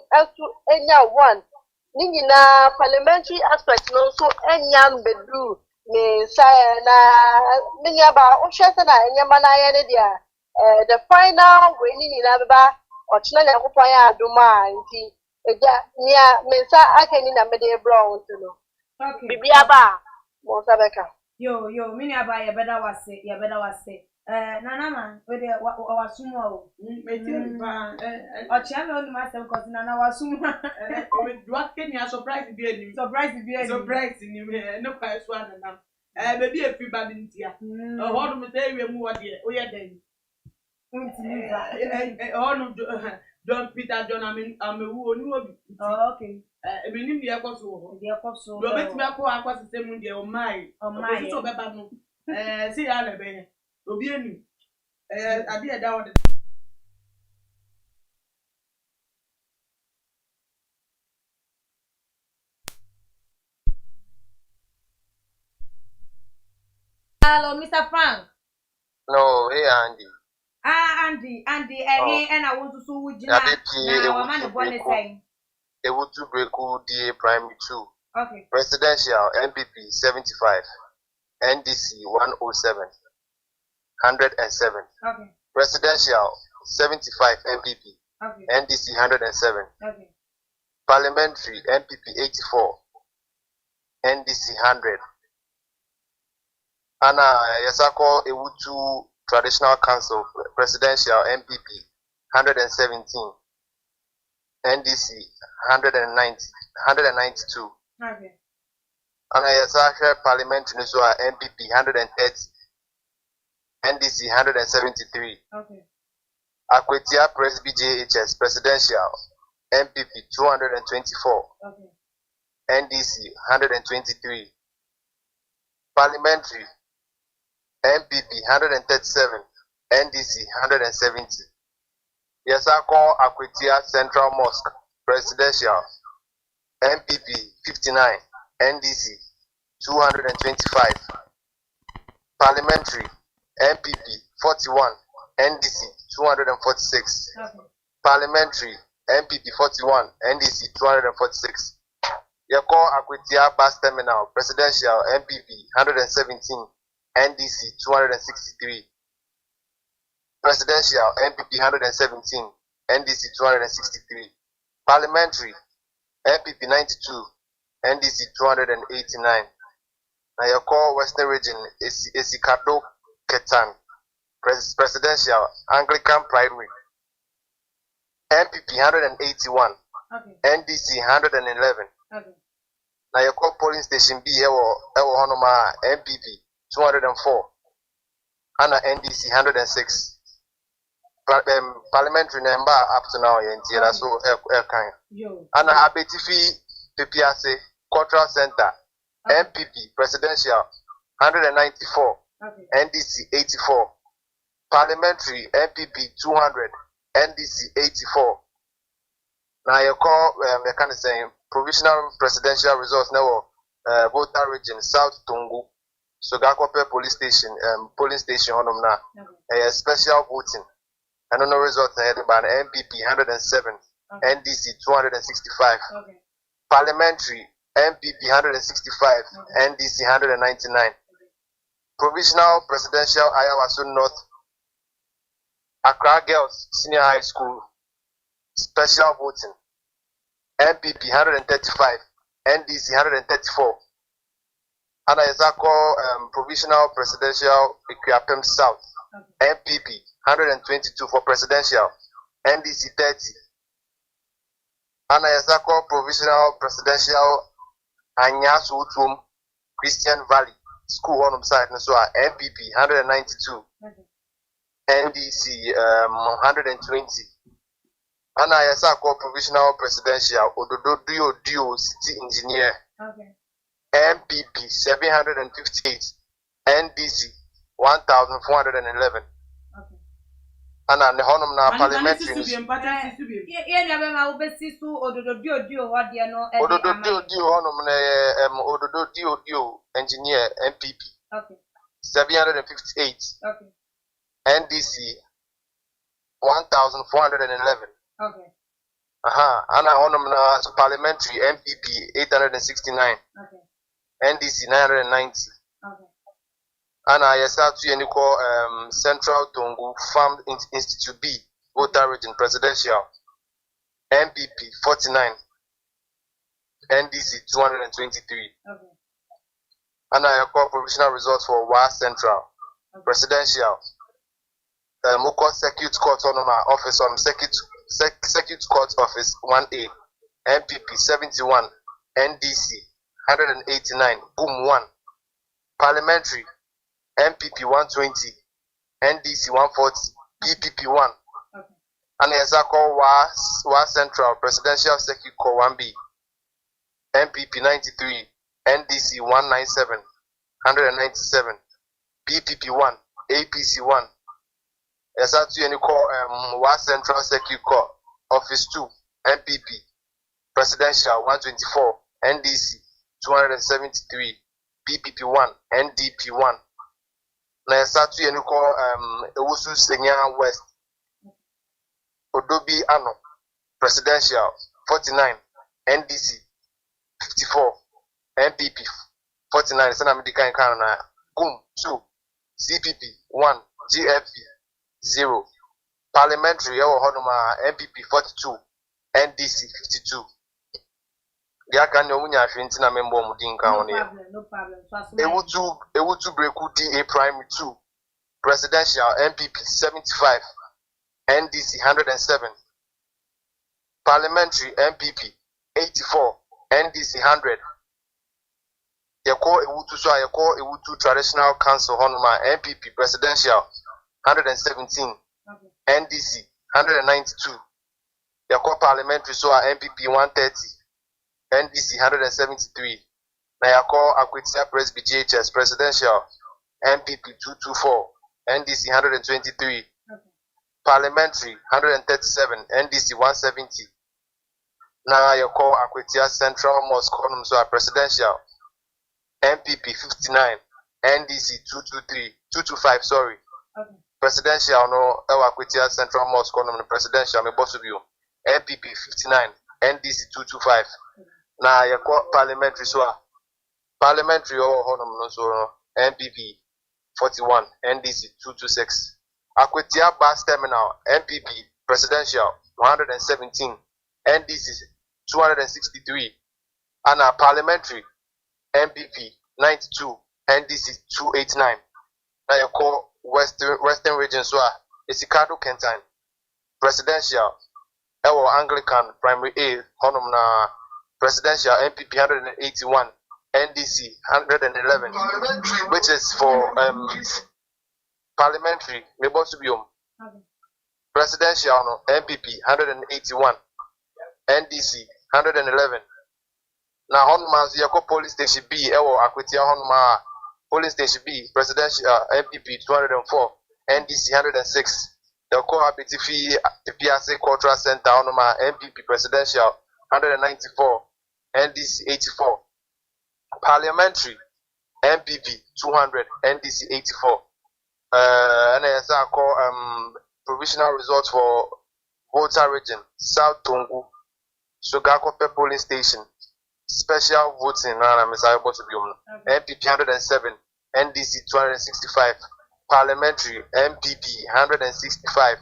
[SPEAKER 7] enya 1 nini na parliamentary aspect no so enya mbedu ni say na minya ba o hwese na enya manaya ne dia the final we nini na beba o china na kopon ya adoma nti eja nia mensa akani na mede brown no
[SPEAKER 3] Okay.
[SPEAKER 7] bibia ba mo sabeka
[SPEAKER 3] Yo, mini aba ye better was say. Nana man, we de wa sumo.
[SPEAKER 5] Meti ba
[SPEAKER 3] O chia me onu ma se because nana wa sumo.
[SPEAKER 5] o me do akeni a surprise bi ani. Surprise ni me no kwa so anana. Baby e free bad ntia. Ho do me say we mu wo de o ye den.
[SPEAKER 3] Unti ba.
[SPEAKER 5] Ho John Peter John amewu oni obi.
[SPEAKER 3] Oh, okay.
[SPEAKER 5] Ebe nim de ekoso ho.
[SPEAKER 3] De akoso.
[SPEAKER 5] Do betimi akọ akwa system de o mai. So beba no. See ya na be. Obi enu. Ade e da wo de.
[SPEAKER 3] Hello, Mr. Frank.
[SPEAKER 6] No, hey Andy.
[SPEAKER 3] Andy, and I want to so would you na wa man born say.
[SPEAKER 6] They would to break DA primary 2.
[SPEAKER 3] Okay.
[SPEAKER 6] Presidential MPP 75. NDC 107. 107.
[SPEAKER 3] Okay.
[SPEAKER 6] Presidential 75 MPP.
[SPEAKER 3] Okay.
[SPEAKER 6] NDC 107.
[SPEAKER 3] Okay.
[SPEAKER 6] Parliamentary MPP 84. NDC 100. Anna Yasako Ewutu Traditional Council Presidential MPP 117. NDC 192.
[SPEAKER 3] Okay.
[SPEAKER 6] Anna Yasaka Parliamentary Nusua MPP 130. NDC 173.
[SPEAKER 3] Okay.
[SPEAKER 6] Akwetia Press BJHS Presidential MPP 224.
[SPEAKER 3] Okay.
[SPEAKER 6] NDC 123. Parliamentary MPP 137. NDC 170. Yasako Akwetia Central Mosque Presidential MPP 59. NDC 225. Parliamentary MPP 41. NDC 246.
[SPEAKER 3] Okay.
[SPEAKER 6] Parliamentary MPP 41. NDC 246. Yako Akwetia Bus Terminal Presidential MPP 117. NDC 263. Presidential MPP 117. NDC 263. Parliamentary MPP 92. NDC 289. Now Yako Western Region Esikado Ketan Presidential Anglican Pride Week MPP 181.
[SPEAKER 3] Okay.
[SPEAKER 6] NDC 111.
[SPEAKER 3] Okay.
[SPEAKER 6] Now your call polling station B Ewo Honoma MPP 204. Anna NDC 106. Parliamentary member up to now yentiera so kind. Anna Abetifi Pepiase Cultural Center MPP Presidential 194.
[SPEAKER 3] Okay.
[SPEAKER 6] NDC 84. Parliamentary MPP 200. NDC 84. Now you call kind of saying provisional presidential results now voter region South Tungu Sogakope police station polling station on now special voting. I don't know results ahead by an MPP 107. NDC 265.
[SPEAKER 3] Okay.
[SPEAKER 6] Parliamentary MPP 165. NDC 199. Provisional presidential Ayawaso North Accra Girls Senior High School special voting MPP 135. NDC 134. And I call provisional presidential Equiapem South MPP 122 for presidential NDC 30. And I call provisional presidential Anyasu Utum Christian Valley School on side so MPP 192. NDC 120. And I call provisional presidential Ododo Dio City Engineer.
[SPEAKER 3] Okay.
[SPEAKER 6] MPP 758. NDC 1411.
[SPEAKER 3] Okay.
[SPEAKER 6] And the honor now parliamentary.
[SPEAKER 3] Yeah, never my obesisu ododo dio what dear no
[SPEAKER 6] Ododo dio honor Ododo dio engineer MPP.
[SPEAKER 3] Okay.
[SPEAKER 6] 758.
[SPEAKER 3] Okay.
[SPEAKER 6] NDC 1411.
[SPEAKER 3] Okay.
[SPEAKER 6] Ana honor parliamentary MPP 869.
[SPEAKER 3] Okay.
[SPEAKER 6] NDC 990.
[SPEAKER 3] Okay.
[SPEAKER 6] Ana yesatu yeniko Central Tongu Farm Institute B voter region presidential MPP 49. NDC 223.
[SPEAKER 3] Okay.
[SPEAKER 6] Ana yako provisional results for WA Central presidential Moko Circuit Court on my office on Circuit Court Office 1A, MPP 71, NDC 189, Boom 1, Parliamentary MPP 120, NDC 140, PPP 1, and Ezako WA Central Presidential Circuit Court 1B, MPP 93, NDC 197, 197, PPP 1, APC 1. Esatu yeniko WA Central Circuit Court Office 2 MPP Presidential 124 NDC 273 PPP 1 NDP 1 na esatu yeniko Ewusu Senya West Odobi Ano Presidential 49 NDC 54 MPP 49 sana midika nkana na Gum 2 CPP 1 GFP 0. Parliamentary Honoma MPP 42, NDC 52. There can no munya na member mudinka on here.
[SPEAKER 3] No problem.
[SPEAKER 6] Ewutu breku DA primary 2. Presidential MPP 75, NDC 107. Parliamentary MPP 84, NDC 100. Yako Ewutu Traditional Council Honoma MPP Presidential 117, NDC 192. Yako Parliamentary so MPP 130, NDC 173. Na yako Akwitia Presby GHS Presidential MPP 224, NDC 123. Parliamentary 137, NDC 170. Na yako Akwitia Central Mosque Honum so Presidential MPP 59, NDC 225, sorry.
[SPEAKER 3] Okay.
[SPEAKER 6] Presidential no Ewakwitia Central Mosque on the presidential me boss you MPP 59 NDC 225 na yako parliamentary so parliamentary honum no so MPP 41 NDC 226 Akwitia bus terminal MPP presidential 117 NDC 263 and a parliamentary MPP 92 NDC 289 na yako Western region so Esikado Kentan presidential Anglican primary A honum na presidential MPP 181 NDC 111 which is for parliamentary Mebosubium presidential no MPP 181 NDC 111 na honum yako police station B Akwitia honum Polling Station B, Presidential MPP 204, NDC 106. The Cohabitifi PRC Cultural Center on my MPP Presidential 194, NDC 84. Parliamentary MPP 200, NDC 84. And as I call provisional results for voter region, South Tongu, Sugakope Polling Station. Special voting na Messiah Botubium MPP 107, NDC 265, Parliamentary MPP 165,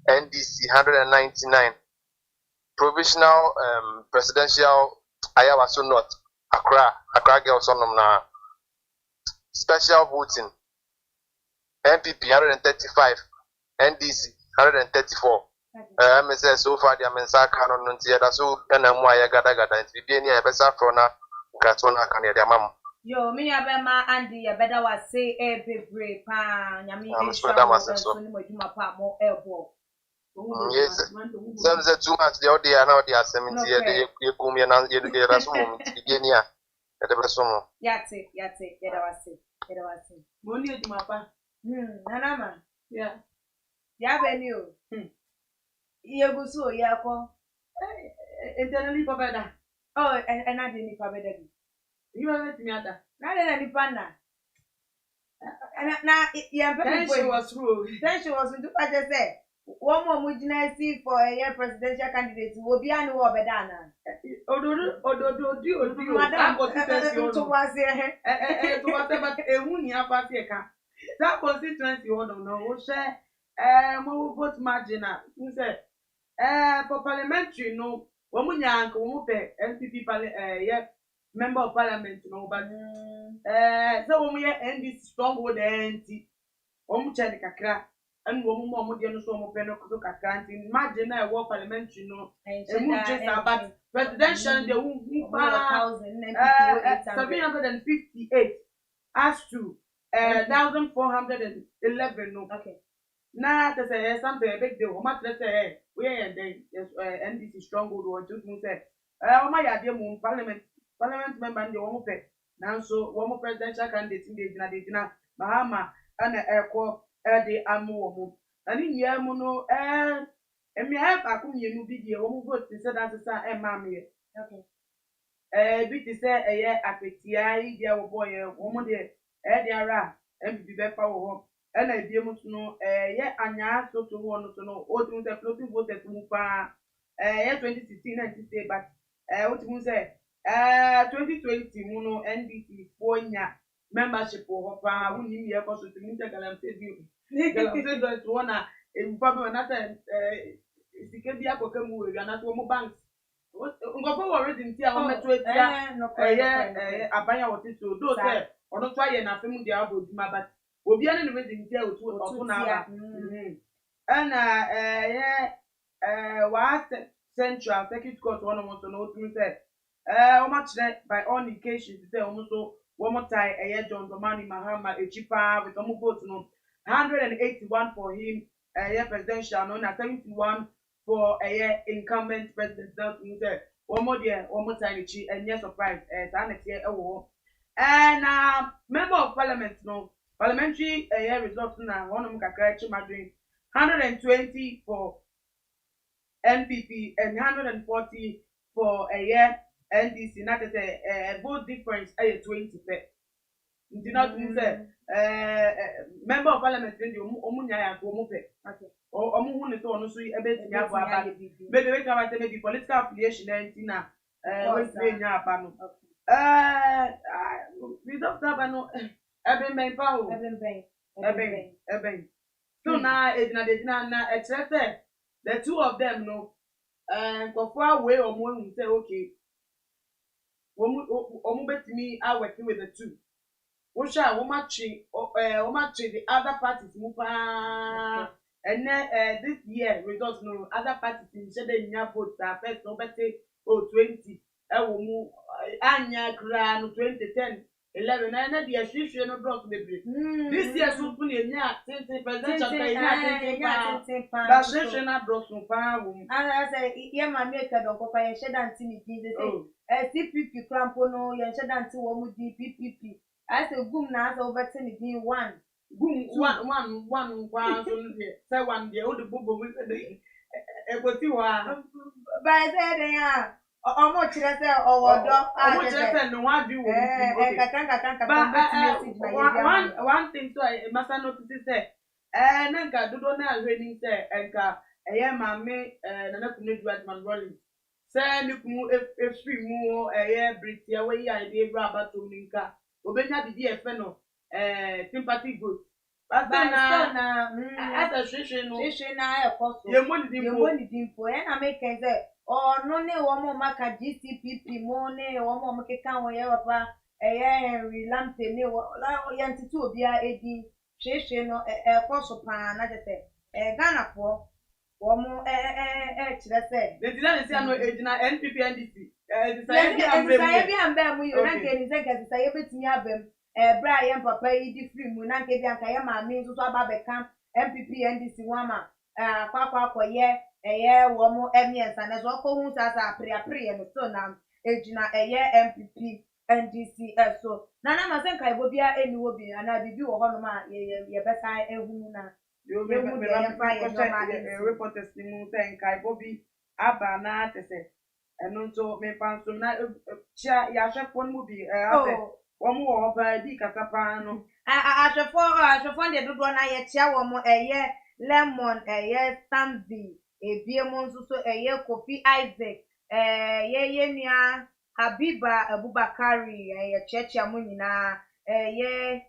[SPEAKER 6] NDC 199, Provisional Presidential Ayawaso North, Accra Girls on na Special voting MPP 135, NDC 134. Me say so far the mensa canon no tie da so na mu aye gada nti bi ni e besa fro na gato na kan ya mam
[SPEAKER 3] yo me ya be ma andi ya beda wa say e bebre pa nyame e
[SPEAKER 6] so
[SPEAKER 3] ni madwuma pa mo ebo
[SPEAKER 6] yes some say too much the audio na audio assementi ye kum ye na ye da so mo ti bi ni a e de beso mo
[SPEAKER 3] yate ya da wa say
[SPEAKER 5] mo ni edwuma pa
[SPEAKER 3] nana ma
[SPEAKER 5] ya
[SPEAKER 3] be ni o Yegusu yako
[SPEAKER 5] internally pabeda
[SPEAKER 3] oh and I didn't pabeda
[SPEAKER 5] you are let me ada
[SPEAKER 3] Na na ni pana. Na yeah,
[SPEAKER 5] Then she was through.
[SPEAKER 3] Then she was into what I say. One more mujinesi for a year presidential candidate will be an obedana.
[SPEAKER 5] Odo,
[SPEAKER 3] Madam,
[SPEAKER 5] to
[SPEAKER 3] was here.
[SPEAKER 5] but a wound ya party account. That constituency, oh no, share, more vote marginal. You said, for parliamentary, no, woman yank, woman NPP, member of parliament, no, but, so when we end this strong with the anti, check kakra. And woman more than so more penal can't imagine a war parliamentary no but presidential the 758 as to 1411 no
[SPEAKER 3] Okay.
[SPEAKER 5] now to say something a big deal much let's say we are then NDC stronghold or just say my idea parliament member and the one pay now so one presidential candidate in the Bahama and a the amu and in yamuno and me have a community video one vote to say that is a mammy.
[SPEAKER 3] Okay.
[SPEAKER 5] Bit to say a year at the TI, dear boy, woman there, Ediara, and be better home. And I dear must know, yet Anya so to want to know, or to the floating voted to move 2016 and to say, but what you say, 2020 Muno NBC 4 membership or who knew your cost to Galam said you. Galam one in probably another Sikedia Kokamu, and not one banks. Ngọfọ wọrọ dị ntị a ọmetụ eti a abanya wọtị so do sẹ ọdụtụ ayẹ na afẹmu dị abụ oduma bat obi anị na dị ntị a otu ọtụ na aba ẹna waa central circuit court wọn wọn so na otu sẹ ọmọ akyerẹ by all indications sẹ ọmọ so wọn tie John Dramani Mahama echipa with ọmọ vote no 181 for him presidential no na 71 for a incumbent president that means one more time and yes surprise and member of parliament no parliamentary results na one of kakra madrid 120 for NPP and 140 for a year NDC that is a vote difference 20 nti na tun say member of parliament dey omunya ya ko omu pe omu hu ne so onu so ebetimi abo aba maybe we can say maybe political affiliation nti na we say nya aba no we don't have no eben pa o eben so na edina na except the two of them no kofo way omu hu say okay omu betimi I working with the two Osha womatchi the other parties mupa and this year results no other parties in shede nya vote first no better 20 mu anya kra no 2010 11 na the association no block the break this year so pun nya presidential nya but association na block no pa wo
[SPEAKER 3] and I say ye ma make don ko pa ye shede anti ni bi say CPP crampo no ye shede anti wo mu di PPP I say boom na so over ten again one so say one dey o de bobo we say e go ti wa by say dey omo chire say owodo
[SPEAKER 5] omo chire say no wa bi wo one thing so I must notice say na nka dodo na ahwe ni say nka eye mame na na kunu du adman rolling say ni kunu e free mu Britia we ya dey bra abato ni nka obenya bibi efe no sympathy vote but na as a sheshe na e koso ye money dimpo
[SPEAKER 3] e na make say no ne wo mo maka GCPP mo ne wo mo keka wo ye papa Henry Lamte ne wo ya ntiti obi a edi sheshe no koso pa na je say Ghana for wo mo kire say
[SPEAKER 5] the design say no ejina NPP NDC
[SPEAKER 3] desire bi ambe mu yo na nke ni say ke say betimi abem bra ye papa yi di free mu na nke bi anka ye ma mi so aba beka MPP NDC wama kwa ye wo mo emiensa na so ko hu sa apre no so na ejina MPP NDC so na ma say kai bo bia eni wo bi ana bibi wo ho no ma ye besa ehu na
[SPEAKER 5] yo me reporters ni mu say kai bo bi aba na tese eno nso me panso na chia ya hwefo no bi ase wɔn wɔ hɔ paa di kasa paa no.
[SPEAKER 3] Ahwɛfoɔ de dodoɔ na yɛkyia wɔn ɛyɛ lemon ɛyɛ stanby ebiem nso so ɛyɛ kofi isaac yɛyɛ nua habiba abubakari yɛkyerɛkyerɛ mo nyinaa yɛn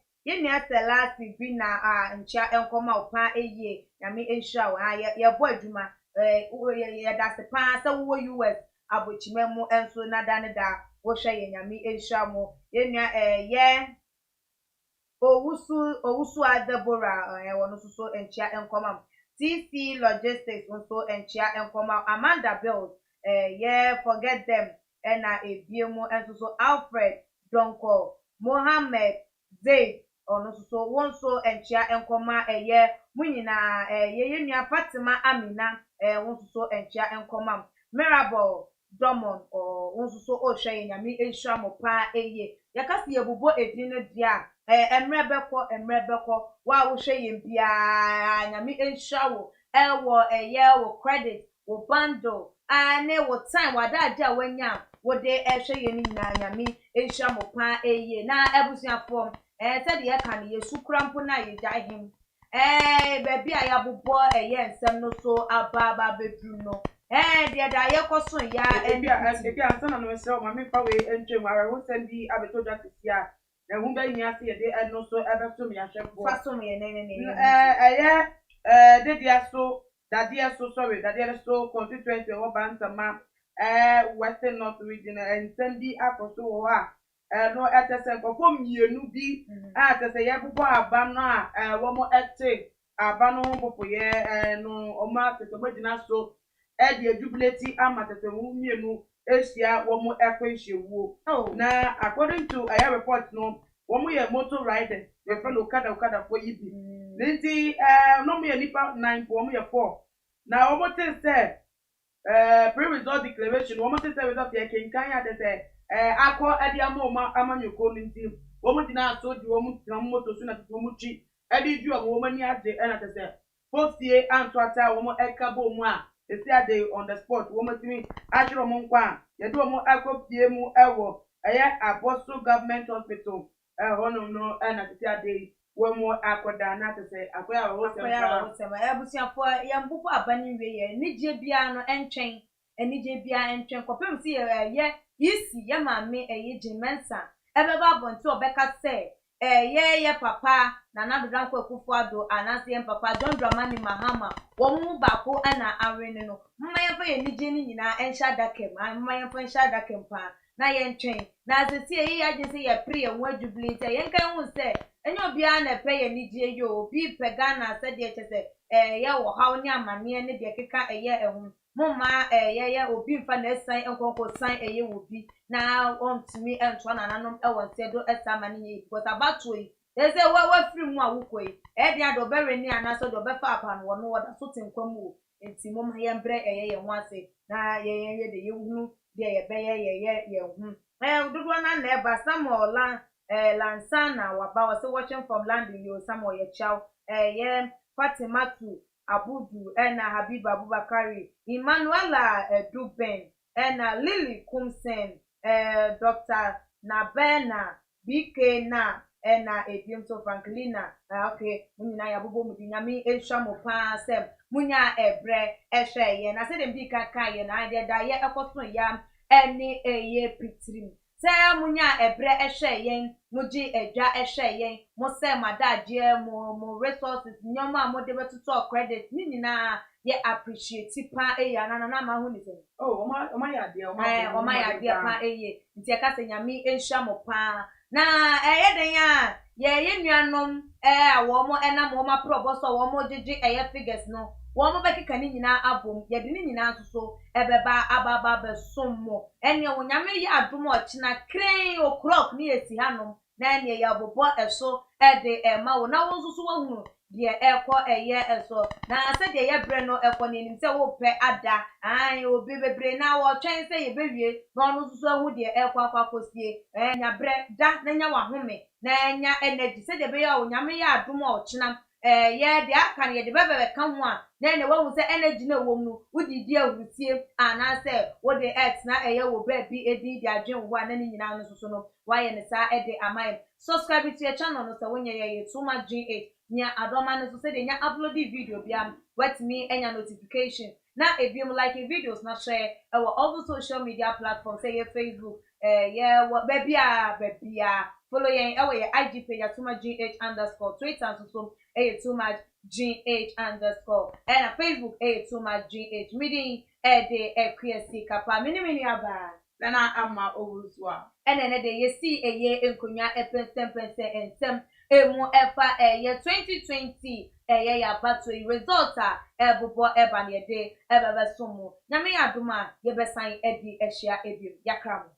[SPEAKER 3] nua selasi bi na nkyia nkɔmɔ a ɔpaa eyie nyame nhyira wɔn yɛbɔ adwuma yɛda ase paa sɛ wowɔ us abɔkyima mu nso nada ne da wɔhwɛ yɛn nyame nhyira mo yɛn nua owusu adebora wɔn nso so nkyia nkɔmɔ TC Logistics nso nkyia nkɔmɔ Amanda Bills forget them ɛna ebiemu nso so Alfred Donko Mohammed Zaid ɔno nso so wɔn nso nkyia nkɔmɔ mo nyinaa yɛyɛ nua Fatima Amina wɔn nso so nkyia nkɔmɔ Mirabel Domon wɔn nso so ɔhwɛ yɛn nyame nhyira mo paa eye yɛkasa yɛbobɔ edin no dia mmerɛ bɛkɔ wa wohwɛ yɛn biara nyame nhyira wo ɛwɔ wo credit wo bundle ne wo time wadaagye a wanya wode ɛhwɛ yɛn nyinaa nyame nhyira mo paa eye na abusuafoɔ sɛdeɛ yɛka no yɛsu kura mpo na yɛgya hem baabi a yɛabobɔ nsɛm no so aba bɛduru no deɛ da yɛkɔ so ya
[SPEAKER 5] ebi asana no sɛ ma me fa we entwem ara wo sɛ bi abeto dwa tete a na hu ba nya se yɛde ɛno so ɛbɛto me ahwɛfo
[SPEAKER 3] fa so me ne
[SPEAKER 5] dadeɛ so constituency wɔ Bantama Western North region nsɛm bi akɔ so wɔ hɔ a no ɛtɛ sɛ nkɔfo mmienu bi a ɛtɛ sɛ yɛbobɔ aba no a wɔn ɛte aba no ho popoyɛ no ɔmo atɛ sɛ gyina so ɛde adwubileti ama tɛ sɛ wɔn mmienu ehyia wɔn ɛkɔ ehyiawuo na according to ɛyɛ report no wɔn yɛ motor riders yɛfɛ no okada fo yi bi nti no mo yɛ nipa 9 wɔn yɛ 4 na wɔn te sɛ pre-result declaration wɔn te sɛ result yɛ kenkan yɛ tɛ sɛ akɔ ɛde ama amanyɔkɔ no nti wɔn gyina aso di wɔn tena motor so na tete wɔn twi ɛde du wɔn ani agye ɛna tɛ sɛ fosie anto ata wɔn ɛka bɔ mu a esi ade on the spot wɔn tumi ahyerɛ wɔn nkwa a yɛde wɔn akɔ pie mu ɛwɔ ɛyɛ Aboso government hospital hɔnom no ɛna tete ade wɔn akɔda na tɛ sɛ akɔyɛ a
[SPEAKER 3] wɔsɛm abusuafoɔ yɛn bobɔ aba ne wie yɛ nigye biara no enigye biara ntwɛn kɔpem si yɛ yisi yɛ maame Jimensa ɛbɛba abɔnte ɔbɛka sɛ yɛ papa na nadodanko akufo ado anase yɛ papa John Dramani Mahama wɔn mu baako ɛna awe ne no mma yɛmfa yɛ nigye ne nyinaa ɛnhyɛ adaka mu mma yɛmfa nhyɛ adaka mu paa na yɛntwɛn na asesi yɛ agye sɛ yɛ pre yɛ ho adwubili sɛ yɛnka hu sɛ ɛnyɛ obiara na ɛpɛ yɛ nigye yɛ obi pɛ Ghana sɛdeɛ kyɛ sɛ yɛ wɔ haw ne amanneɛ ne deɛ keka ɛyɛ ɛho mumma yɛyɛ obi mfa na ɛsan nkɔnkɔ san ɛyɛ obi na ɔntumi ɛntoa nananom ɛwɔ nsɛ do ɛsa ma ne yɛ because abato yi ɛsɛ wafiri mu a wokɔ yi ɛde ade ɔbɛwe ne anaasɛ de ɔbɛfa apa no wɔno wɔda so te nkwa mu o nti mumma yɛmbrɛ yɛn ho ase na yɛyɛ de yɛhunu deɛ yɛbɛyɛ yɛn ho dodoɔ na ɛba Samuel Lansana waba wɔsɛ watching from London yo Samuel yɛkyɛw yɛ Fatimatu Abudu ɛna Habiba Abubakari Emmanuela Duben ɛna Lily Kumsen Dr. Nabena BK na ɛna Ebiomso Franklina okay munyina yabobo mudi nyame ehwa mo paa sɛm munya ebrɛ ɛhwɛ yɛ na sɛ dem bi kaka yɛ na ade da yɛ ɛkɔso ya ɛne ɛyɛ pitrim sɛ munya ebrɛ ɛhwɛ yɛn muji edwa ɛhwɛ yɛn mo sɛ madagye mo resources nyoma mo de bɛtotɔ credit ni nyinaa yɛ appreciate pa ɛyɛ na ma ho ni sɛ
[SPEAKER 5] ɔma yɛ adeɛ
[SPEAKER 3] pa ɛyɛ nti ɛka sɛ nyame ehwa mo paa na ɛyɛ den a yɛyɛ nuanom a wɔn ɛnam wɔn aprɔbɔ so wɔn gyegye ɛyɛ figures no wɔn bɛkeka ne nyinaa abom yɛde ne nyinaa nso ɛbɛba ababa bɛsom mo ɛne onyame yɛ adom ɔkyena kren o'clock ne yɛsi hanom na ɛne yɛ abobɔ ɛso ɛde ɛma wo na wɔn nso so wɔhunu deɛ ɛkɔ ɛyɛ ɛso na sɛdeɛ yɛbrɛ no ɛkɔ n'anim sɛ wɔpɛ ada obi bebree na wɔtwɛn sɛ yɛbɛwie na ɔno nso so ahu deɛ ɛkɔ akɔsie nyabrɛ da na nya wahome na nya energy sɛdeɛ bɛyɛ a onyame yɛ adom ɔkyena yeah the aka ye de bebe ka ho a na ne wo say energy na wo mu wodi di ahurusie ana say wo de earth na eye wo ba bi edi di adwen wo a na ni nyina no so no wa ye ne sa e de amai subscribe to your channel no so wonye ye too much G8 nya adoma no so say de nya upload video bia what me enya notification na if you like your videos na share our all the social media platforms say your Facebook yeah what baby follow yen your IG page at too much GH_ Twitter so too much GH_ and Facebook too much GH meeting de QSC kapa mini aba
[SPEAKER 5] na ama owuruswa
[SPEAKER 3] ene de yesi enkonya epensempense ensem emu efa 2020 ya bato result a ebobo eba ne de ebebe somo nyame adoma ye besan edi ehia ebiem yakram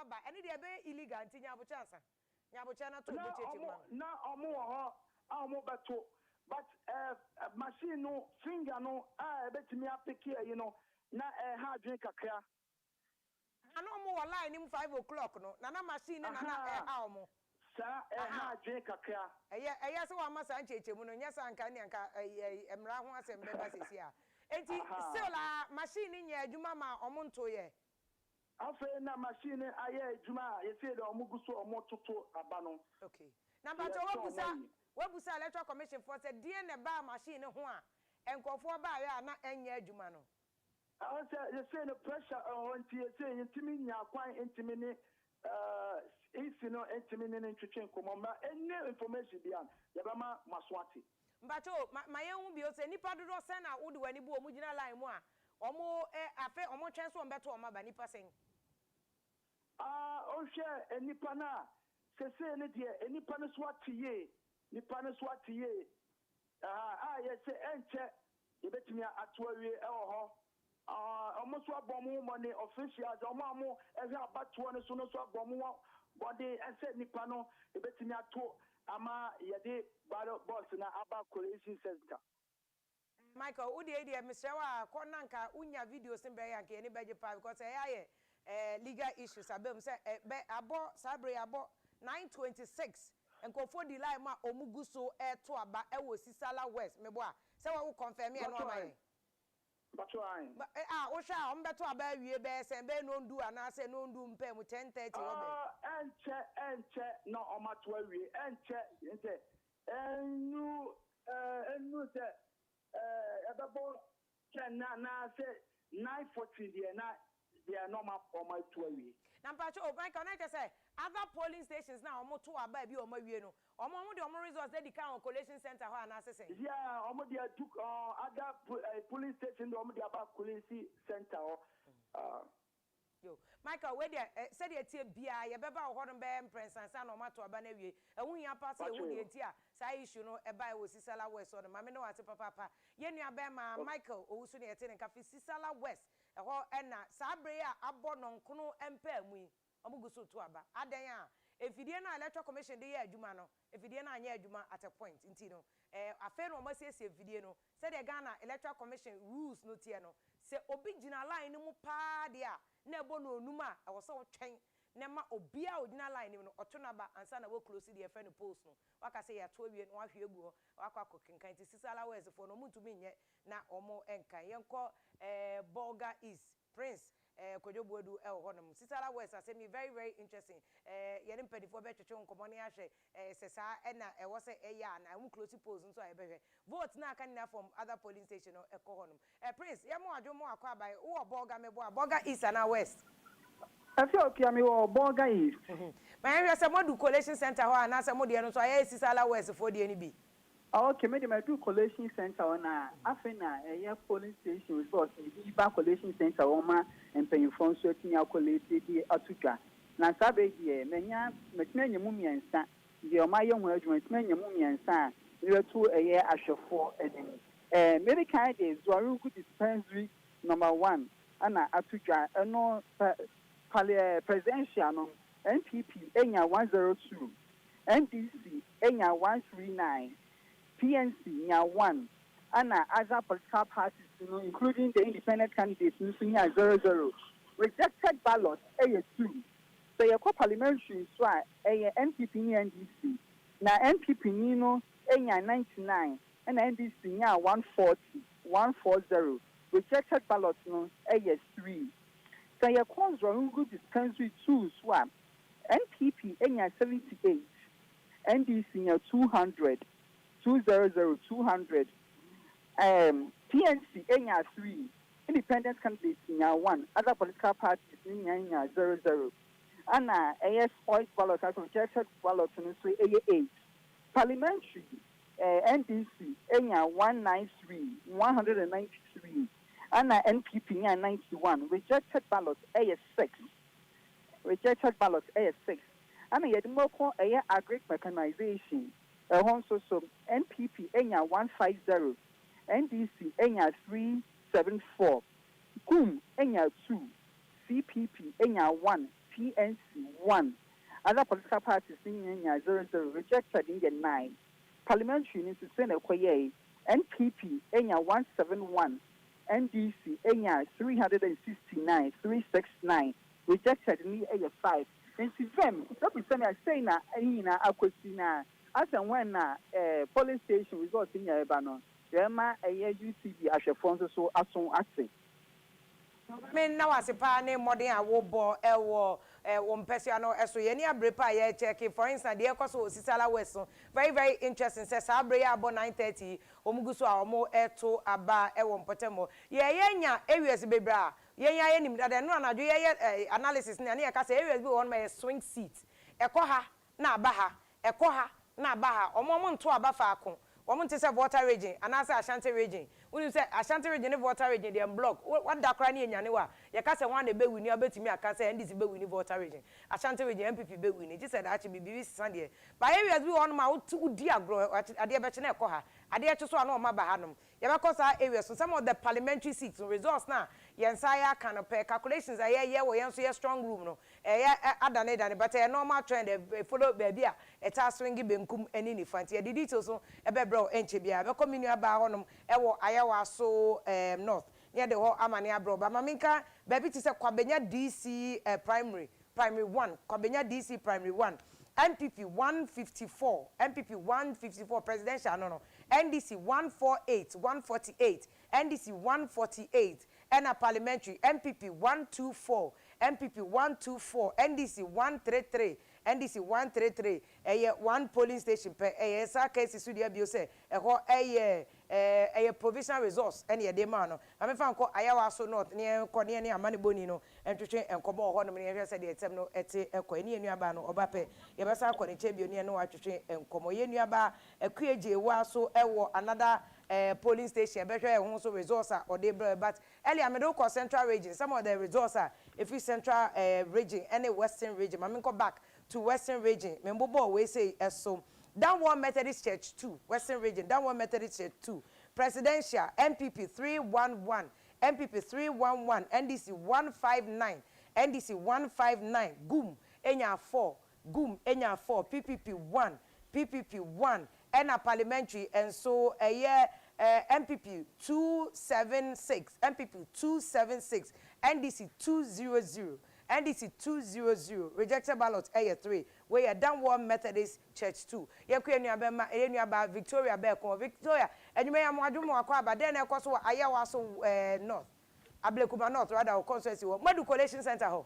[SPEAKER 3] aba ene de be illegal nti nyabocha asa nyabocha na to bo cheche ma
[SPEAKER 8] na omo ho omo beto but machine no finger no betimi apeke you know na ha dwen kakra
[SPEAKER 3] ana omo wo line nim 5 o'clock no na machine na ha omo
[SPEAKER 8] sa ha dwen kakra
[SPEAKER 3] eye se wa masa ncheche mu no nyesa anka ne anka emra ho asem be ba sesi a enti still la machine nya adwuma ma omo nto ye
[SPEAKER 8] afa na machine aye adwuma ye say da omo guso omo toto aba no
[SPEAKER 3] okay number 2 wabusa electoral commission for say die ne ba machine ho a enkofo ba ya na enya adwuma no
[SPEAKER 8] I say the pressure on you say intimi nya kwan intimi ni isi no intimi ni ntwetwe nkomo ma any information bia ya ba ma maswati
[SPEAKER 3] mbacho ma yehu bi o say nipa dodo sen na wode wani bu omu gina line mu a omo afa omo twen so mbeto omo ba nipa sen
[SPEAKER 8] o hwe nipa na se ne de nipa no swati ye nipa no swati ye ye say enche yebetimi atoawie e ho almost what bomb money officials, Omo, every about 20 soon as what bomb body and said Nipano, a bit in your toe, Ama Yade, Battle Boss, and about Collation Center.
[SPEAKER 3] Michael, who the idea, Mr. Konanka, unya videos in Bayank, anybody five, because legal issues. I been say, abo, Sabre, abo 926, and go for the line, ma Omuguso, air to about Sisala West, Meboa. So I will confirm me and my. But Osha, I'm better about you, best and Ben don't do and I say no do pay with 10:30.
[SPEAKER 8] And check, no, on my 12 and check, and you, about can now say 9:40 they are normal on my 12.
[SPEAKER 3] Now, Pacho, my connector say other polling stations now, almost 2 about you or my no. Omo the results they can collation center ho anase
[SPEAKER 8] yeah omo they took other police station omo they about collation center
[SPEAKER 3] yo Michael we there said the tie bia ye beba ho no be imprensansa na omato aba na wie ehun ya pass ehun de enti a sai issue no e bai wo Sisala West so no mame no wate papa ye nua be ma Michael owusu ne yete ne ka fi Sisala West eho na sabre a abo no nkono empa amu omuguso to aba adan a efidie na electoral commission de ye adwuma no efidie na anya adwuma at a point nti no afa no omasiesie efidie no said the Ghana electoral commission rules no tie no se obi gina line no mu pa de a na ebo no onuma e wo se otwen na ma obia ogina line no oto na ba ansa na wo close the friend post no waka say ya to wie no wahwe egu wakwa kokenkan ti Sisala West for no mutumi nye na omo enkan yenko Bolga is Prince Kojobuedu honum Sisala West asemi very very interesting yene mpedifo be twetwe nkomo ne ahwe sesa na wo se ya na mu close post nso ayebehwe vote na aka na from other polling station no honum Prince yemo adwomo akwa bai wo Bolga mebo Bolga East na West
[SPEAKER 8] afi okia mi wo Bolga East
[SPEAKER 3] my area se modu collation center ho na se modie no so aye Sisala West for die ni bi
[SPEAKER 8] okay me dey do collation center na afina polling station resource di ba collation center wo ma empanyimfo nso atinya collate di atuga na sabe here menya metina nyemu miensa di o ma ye ho adwuma metina nyemu miensa we to ahwefo enim maybe kind is Zuarugu dispensary number 1 ana atuga eno presidential no NPP enya 102 NDC enya 139 PNC nya 1 ana other political parties, including the independent candidates, 0-0. Rejected ballots, 2. So your parliamentary so NPP and NDC. Now NPP Nino, 99, and NDC nya 140. Rejected ballots, 3. So your Zuarugu dispensary 2 swap. NPP nya 78, NDC nya 200. 200. PNC enya 3, independent candidates enya 1, other political parties enya 0. Ana voice ballot as rejected ballot no so 8. Parliamentary NDC enya 193. Ana NPP enya 91. Rejected ballot 6. Ana yedimoko agric mechanization so NPP enya 150. NDC enya 374. GUM enya 2. CPP enya 1. PNC 1. Other political parties in 00 rejected in the 9. Parliamentary in Susena Koye, NPP Enya 171, NDC Enya 369, 369, rejected in the 5. And see them, that is saying na akwesina as and when polling station results in your Ebano, Rema a UCB as a sponsor so as soon as
[SPEAKER 9] Men now as a pane modern a wobo ewo personal eso ye ni abrepa ye check for instance the ekoso sisala weso very interesting says abre ya abo 9:30 omuguso a omo eto aba ewo mpotemo ye nya areas bebra ye nya ye nim da no anadwo ye analysis na ye ka say areas be won my swing seat ekoha na aba ha ekoha na aba ha omo nto aba fa akon woman to say water region and answer Ashanti region. When you say Ashanti region and water region, they block. What that cranny in Yanewa? You can't say one day be winning, bet me I can say and this be winning water region. Ashanti region MPP be winning. Just said actually be Sunday. By areas we want my two dear grow at the Betchene Koha. I dare to swallow my bahanum. You have because our areas so some of the parliamentary seats and results now. Yansaya kind of calculations are here we answer a strong room no. Adaneda but a normal trend follow baby a task swingy benkum and any fancy. The details so a bebro enchibia. Be coming about on ewo ayawa so north near the whole Amania bro. But Maminka baby to say Kwabenya DC primary 1 Kwabenya DC primary 1 MPP 154 MPP 154 presidential no NDC 148 NDC 148 and a parliamentary MPP 124 MPP 124 NDC 133 NDC 133 one polling station per sa case su dia bio say provisional resource any de man no I mean fan ko ayawa so north ne ko ne amane boni no entwetwe enkomo ho no me ne say de etem no ete ekọ ne nuaba no obape ye besa ko ne chebio ne no atwetwe enkomo ye nuaba akueje wa so ewo another polling station be hwe ho so resource or dey but earlier me do ko central region some of the resource if you central region any western region I mean go back to western region membobo we say so that one Methodist Church 2 western region that one Methodist Church 2 presidential MPP 311 MPP 311 NDC 159 NDC 159 gum enya 4 gum enya 4 PPP 1 and a parliamentary and so a year MPP 276 MPP 276 NDC 200 NDC 200 rejected ballot A3 where you done one Methodist Church 2 you kwenye about Victoria Beko Victoria and you may am wadumu akwa but then of course aya waso north Ablekuma north rather constituency what Collation Center ho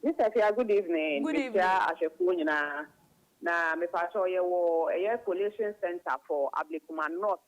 [SPEAKER 10] Mr. Fia, good evening.
[SPEAKER 9] Good evening.
[SPEAKER 10] Na me pacho ye wo a Collation Center for Ablekuma North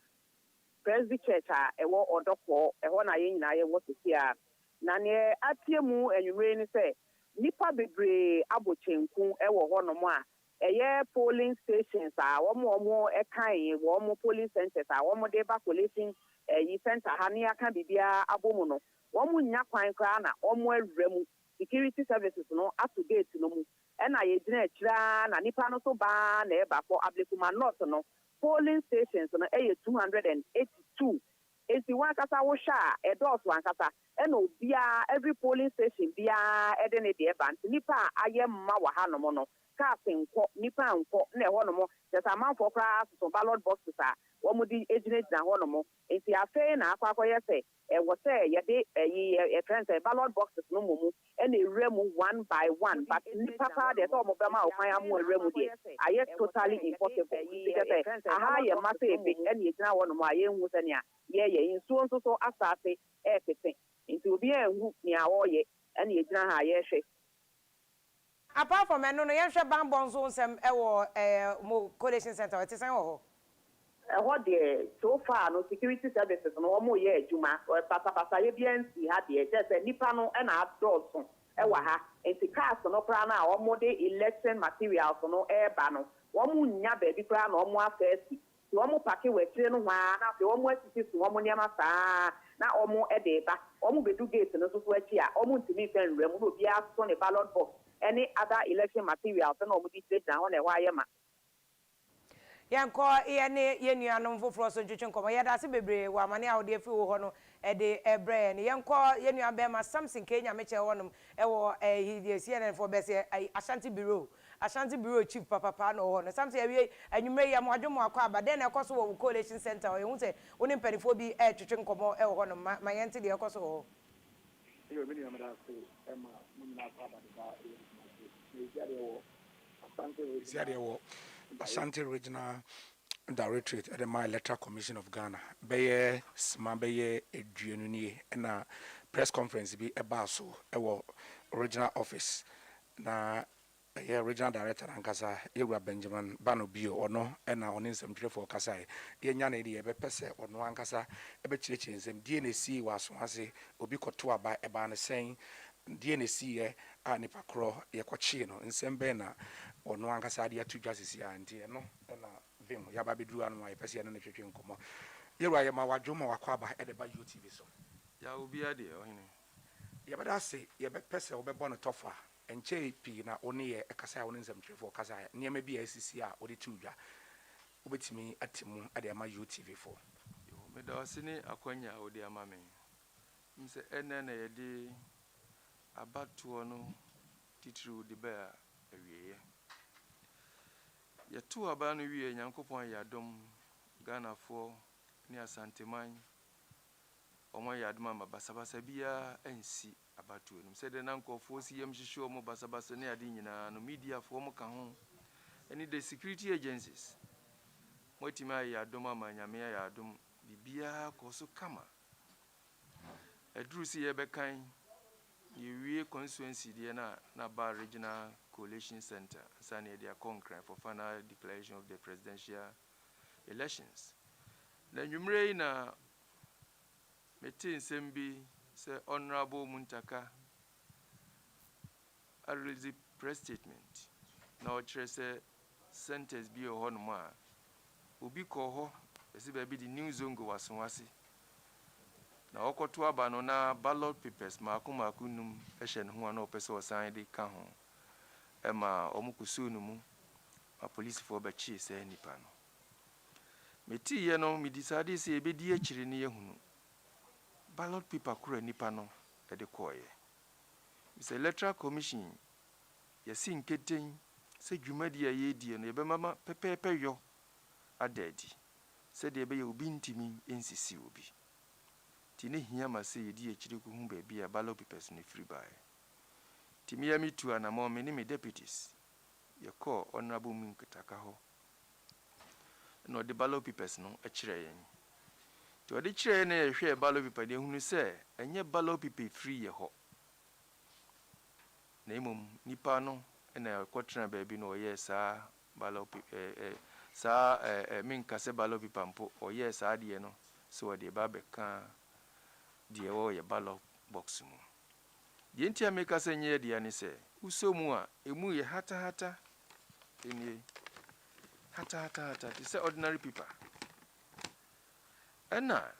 [SPEAKER 10] Presby Church a wo odoko e ho na ye nyina ye wo sisia na ne atiemu enwure ni se nipa bebre abochenku e wo ho no mo a eye polling stations a wo mo e kan wo mo polling centers a wo mo de ba collation yi center ha ne aka bibia abomu no wo mo nya kwan kra na wo mo awremu security services no up to date no mu ena ye gina akira na nipa no so ba na e ba for Ablekuma North no polling stations no 282 esi wan kasa wo sha e dot wan kasa ena obia every polling station bia e de ne de ba nipa aye mma wa ha no mo no ka senko nipa nko na e ho no mo just amanfo kra so ballot boxes a wo mo di ejine na ho no mo enti afe na akwa yese e wo se ye de e friends ballot boxes no mo and a remu one by one, but Papa, there's all of them out. I am more remu. I yet totally impossible. Because I hire massive and it's now one of my young Musania. Yeah, in so after everything. Into be a whoop near all ye, and it's not high.
[SPEAKER 9] Apart from no yensha bambon zone some mo Collation Center, it is all.
[SPEAKER 10] What there so far no security services no more ye juma or papa ye BNC had the just a nipano and outdoors e wa ha enti cars no pra na o mo de election materials no e ba no wo mu nya ba bi pra na o mo afasi wo mo pake we tire no hwa na fe wo mo asisi so wo mo niam saa na o mo e de ba o mo bedu gate no so achi a o mo ntimi fen rem no bi aso ne ballot box any other election materials na o mo di stage na ho na wa ye ma
[SPEAKER 9] Yanko ye ne ye nuanom foforo so twetwe nkomo ye da se bebre wa mane a ode fi wo ho no e de ebre ne yanko ye nua be ma Samson Kenya meche wonom e wo he CNN for be se Ashanti Bureau chief papa no ho no Samson ye anwumre ye mo adwomo akwa abade na ekoso wo Collation Center o ye hu se woni mpanifo bi e twetwe nkomo e wo ho no ma yente de ekoso ho
[SPEAKER 11] yo mini amada so ema munna akwa abade ba
[SPEAKER 12] Ashanti Regional Directorate at the My Electoral Commission of Ghana. Beye Sma Beye Edununie and a press conference be a basso, a original office. Na regional director Ankasa, Ewa Benjamin Banobio or no, and now on some for Kasai. Yanyan edi ebe pese or no Ankasa, ebe chilchins and DNC was once Obicotua by a banner saying DNC nipa kro ye kwachino nsembe na ono ankasa ade atu justice ya nti no na vim ya ba bedru anu ma pese no twetwe nkomo yewa ye ma wadwoma wakwaba e de ba UTV so
[SPEAKER 13] ya obi ade ohine
[SPEAKER 12] ye bada se ye be pese obebo no tofa enche pi na oni ye ekasa woni nsem twefo kasa niema bi asisi a odi tudwa obetimi atimu ade ma UTV for
[SPEAKER 13] yo me da osini akwanya odi ama me mse ene na ye de abatuo no titru de ba awieye ye tu aba no wie nyankopon ya dom Ghana fo ni asanteman omo ya dom ma basabasa bia ansi abatuo no se de nankofo si yem hihye omo basabasa ne ade nyina no media fo mo ka ho any the security agencies motima ya dom ama nyame ya dom bibia ko so kama edru si ye bekan yewie constituency de na ba regional collation center sane dia concrete for final declaration of the presidential elections na nwumre na metin sembi se honorable Muntaka a release press statement na o kire se centers bi o hono ma obi ko ho esi ba bi di new zone go wasonwase na okoto aba no na ballot papers maku num ehye ne ho na opese osan de ka ho ema omukusu no mu a police for ba chi se nipa no meti ye no mi decide se ebedi akire ne yehunu ballot paper kura nipa no e de koye is electoral commission yesi nketen se dwumadi ya yedie no ebe mama pepepe yo adadi se de ebe ye obi ntimi ensisi obi tini hia ma se yedi akire ko hu ba bia ballot papers no free by timi ya mitu ana mo me ni me deputies ye call honorable Muntaka ho no the ballot papers no akire yen to de kire na ye hwe ballot paper de hunu se enye ballot paper free ye ho na imom nipa no na kwotena ba bi no ye sa ballot sa minka se ballot paper mpo o ye sa de no so de ba be ka de wo ye ballot box mu de ntia meka se nye de ani se usomu a emu ye hata eni hata this ordinary people ena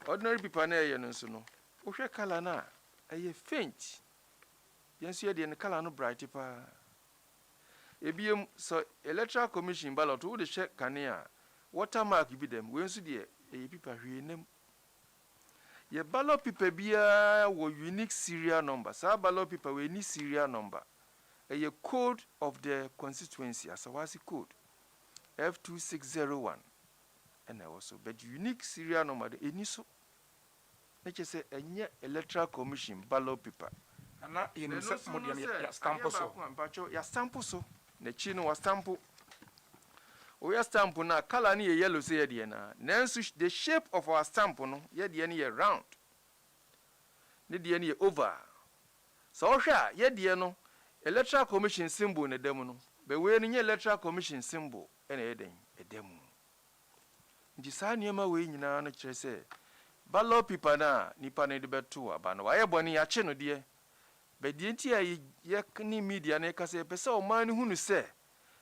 [SPEAKER 13] ordinary people na ye no so no wo hwe kala na eye faint yensu ye de ne kala no bright pa ebiem so electoral commission ballot wo de hwe kanea watermark bi dem wensu de eye people hwe nem ye ballot paper bia wo unique serial number sa ballot paper we ni serial number a code of the constituency as a code F2601 and also but unique serial number the eniso na say enye electoral commission ballot paper
[SPEAKER 12] ana yin se modian ya stamp so
[SPEAKER 13] mpacho ya stamp so na chi no wa stamp o ya stamp na color ni yellow say ye de na nanso the shape of our stamp no ye de ni round ne de ni oval so o hwa ye de no electoral commission symbol ne dem no be we ni electoral commission symbol ene eden edem ndi sa niema we nyina no kire se ballot paper na nipa ne de beto aba no waye boni ya che no de be die nti ye ni media na ka se pese o man hunu se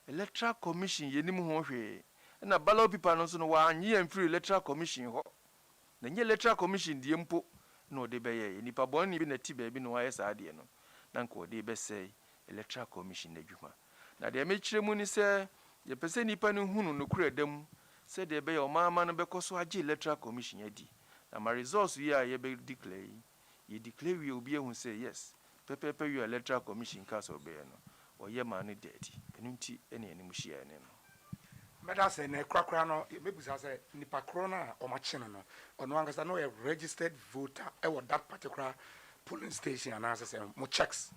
[SPEAKER 13] electoral commission ye nim ho hwe na ballot paper no so no wa anyi en free electoral commission ho na nye electoral commission die mpo no de be ye nipa boni bi na ti ba bi no waye sa de no na nko de be se electoral commission adwuma na de me kire mu ni se ye pese nipa no hunu no kura dam se de be yo mama no be koso age electoral commission adi na ma results wi a ye be declare ye declare wi obi ehun say yes pepepe wi electoral commission ka so be no o ye ma no dedi enunti ene ene muhia ene no
[SPEAKER 12] meda say na krakra no mebusa say nipa kro na o ma chene no ono angasa no a registered voter e wo that particular polling station and answer mo checks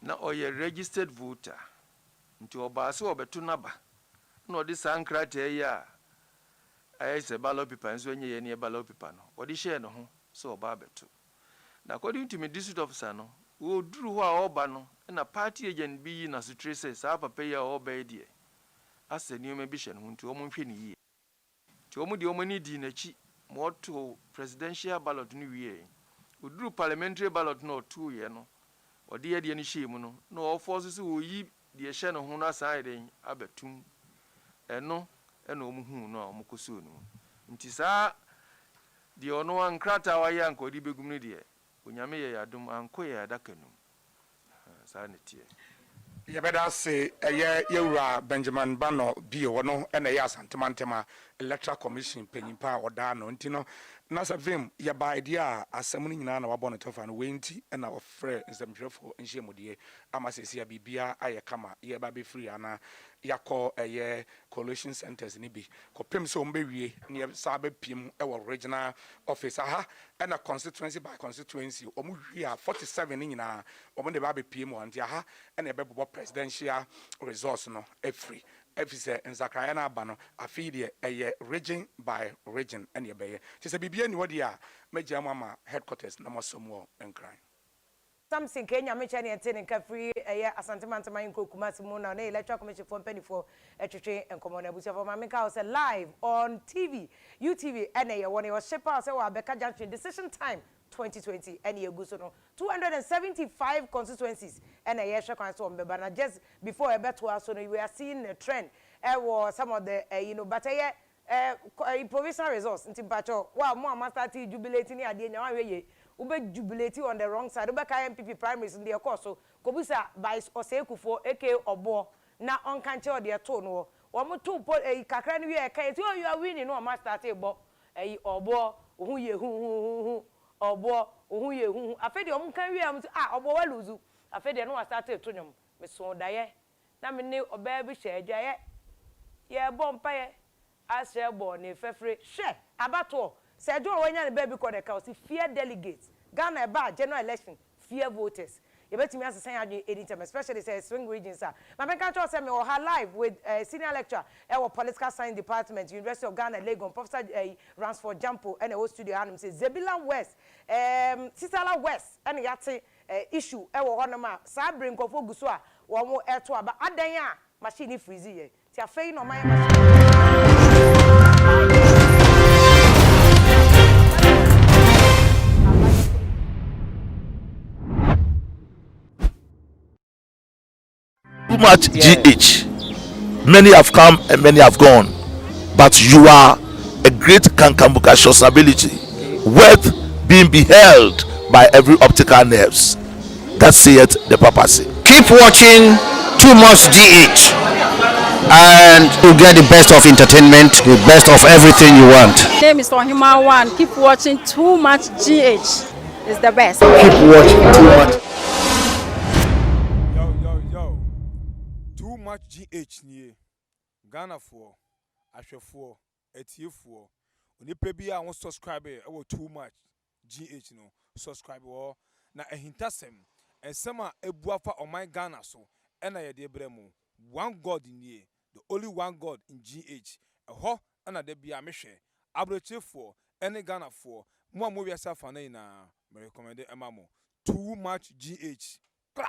[SPEAKER 13] na o ye registered voter nti oba se obeto naba na odi sankrata ya ayese ballot paper nso enye ye ne ballot paper no odi share no ho so oba beto na according to me district officer no wo duru ho a oba no na party agent bi na so trace sa papa ya oba e die ase ni o me bi hye no nti o mo nhwe ni yi ti o mo di o mo ni di na chi mo to presidential ballot no wie oduru parliamentary ballot no to ye no odi ye de ni hye mu no na o force so wo yi de hye no ho na san den abetum eno ena omuhu no omukoso no nti saa de ono ankrata wa ya nkodi begum no de onyame ye yadum anko ye adaka no saa ne tie
[SPEAKER 12] ye beda say ye yewura Benjamin Bano bio no ena ye asantema electoral commission penyimpa oda no nti no na savim ye ba idea asem no nyina na wabɔ no tofa no wenti ena ofre nsemhwefo nhyiemudie amasesi ya bibia aye kama ye ba be free ana yakɔ collation centers ni bi kopem so mbe wie ne sa ba piem regional office aha ena constituency by constituency omu wie a 47 ni nyina omu de ba be piem on dia aha ena e be bobo presidential resource no free efise nzakaya na aba no afide region by region ena e be ye se bibia ni wodi a megia mama headquarters na masomo enkran
[SPEAKER 9] something Kenya me chani ente nka free asantema nko kumasi mu na electoral commission for 24 etwetwe enkomo na abusia for mama ka say live on TV UTV ene ye woni o shepa say wa beka junction decision time 2020 ene ye guso no 275 constituencies ene ye hwe kwan so mbeba na just before ebeto aso no we are seeing a trend was some of the but provisional results nti mpacho wa mo master tea jubilating ni ade nya wa we ube jubilate on the wrong side ube ka MPP primaries in the course so kobusa by osekufo aka obo na onkanche o de to no wo mo to kakra ni we ka you are winning no master tea bo obo ohun ye hu obo ohun ye hu afede o mo kan we am obo wa luzu afede no wa start to nyom me so daye na me ne oba bi hye agya ye bo mpa ye ashe bo ne fefre hye abato se do wanya ne baby ko de ka o fear delegates Ghana ba general election fear voters you betimi asesen adwe anytime especially say swing regions are my can tell say me or her live with senior lecturer political science department University of Ghana Legon Professor Ransford Jampo and a studio hanum say Zebilan West Sisala West and yate issue e wo honoma sa bring of oguso a wo mo eto aba adan a machine freeze ye ti afei no man
[SPEAKER 1] too much GH. Many have come and many have gone, but you are a great Kankambuka ability, worth being beheld by every optical nerves. That saith the papacy.
[SPEAKER 2] Keep watching Too Much GH and you get the best of entertainment, the best of everything you want.
[SPEAKER 14] My name is Ohima One. Keep watching Too Much GH. It's the best.
[SPEAKER 2] Keep watching Too Much.
[SPEAKER 11] Too Much GH nie Ghana for ahwefo etiefo onipa bi a won subscribe e Too Much GH no subscribe wo na ehintasem ensem a ebuafa oman Ghana so ena ye de bremu one God nie the only one God in GH eho na de bia mehwe abrechefo ene Ghana for mo amowi asafa na ina me recommend emamo Too Much GH
[SPEAKER 1] Kra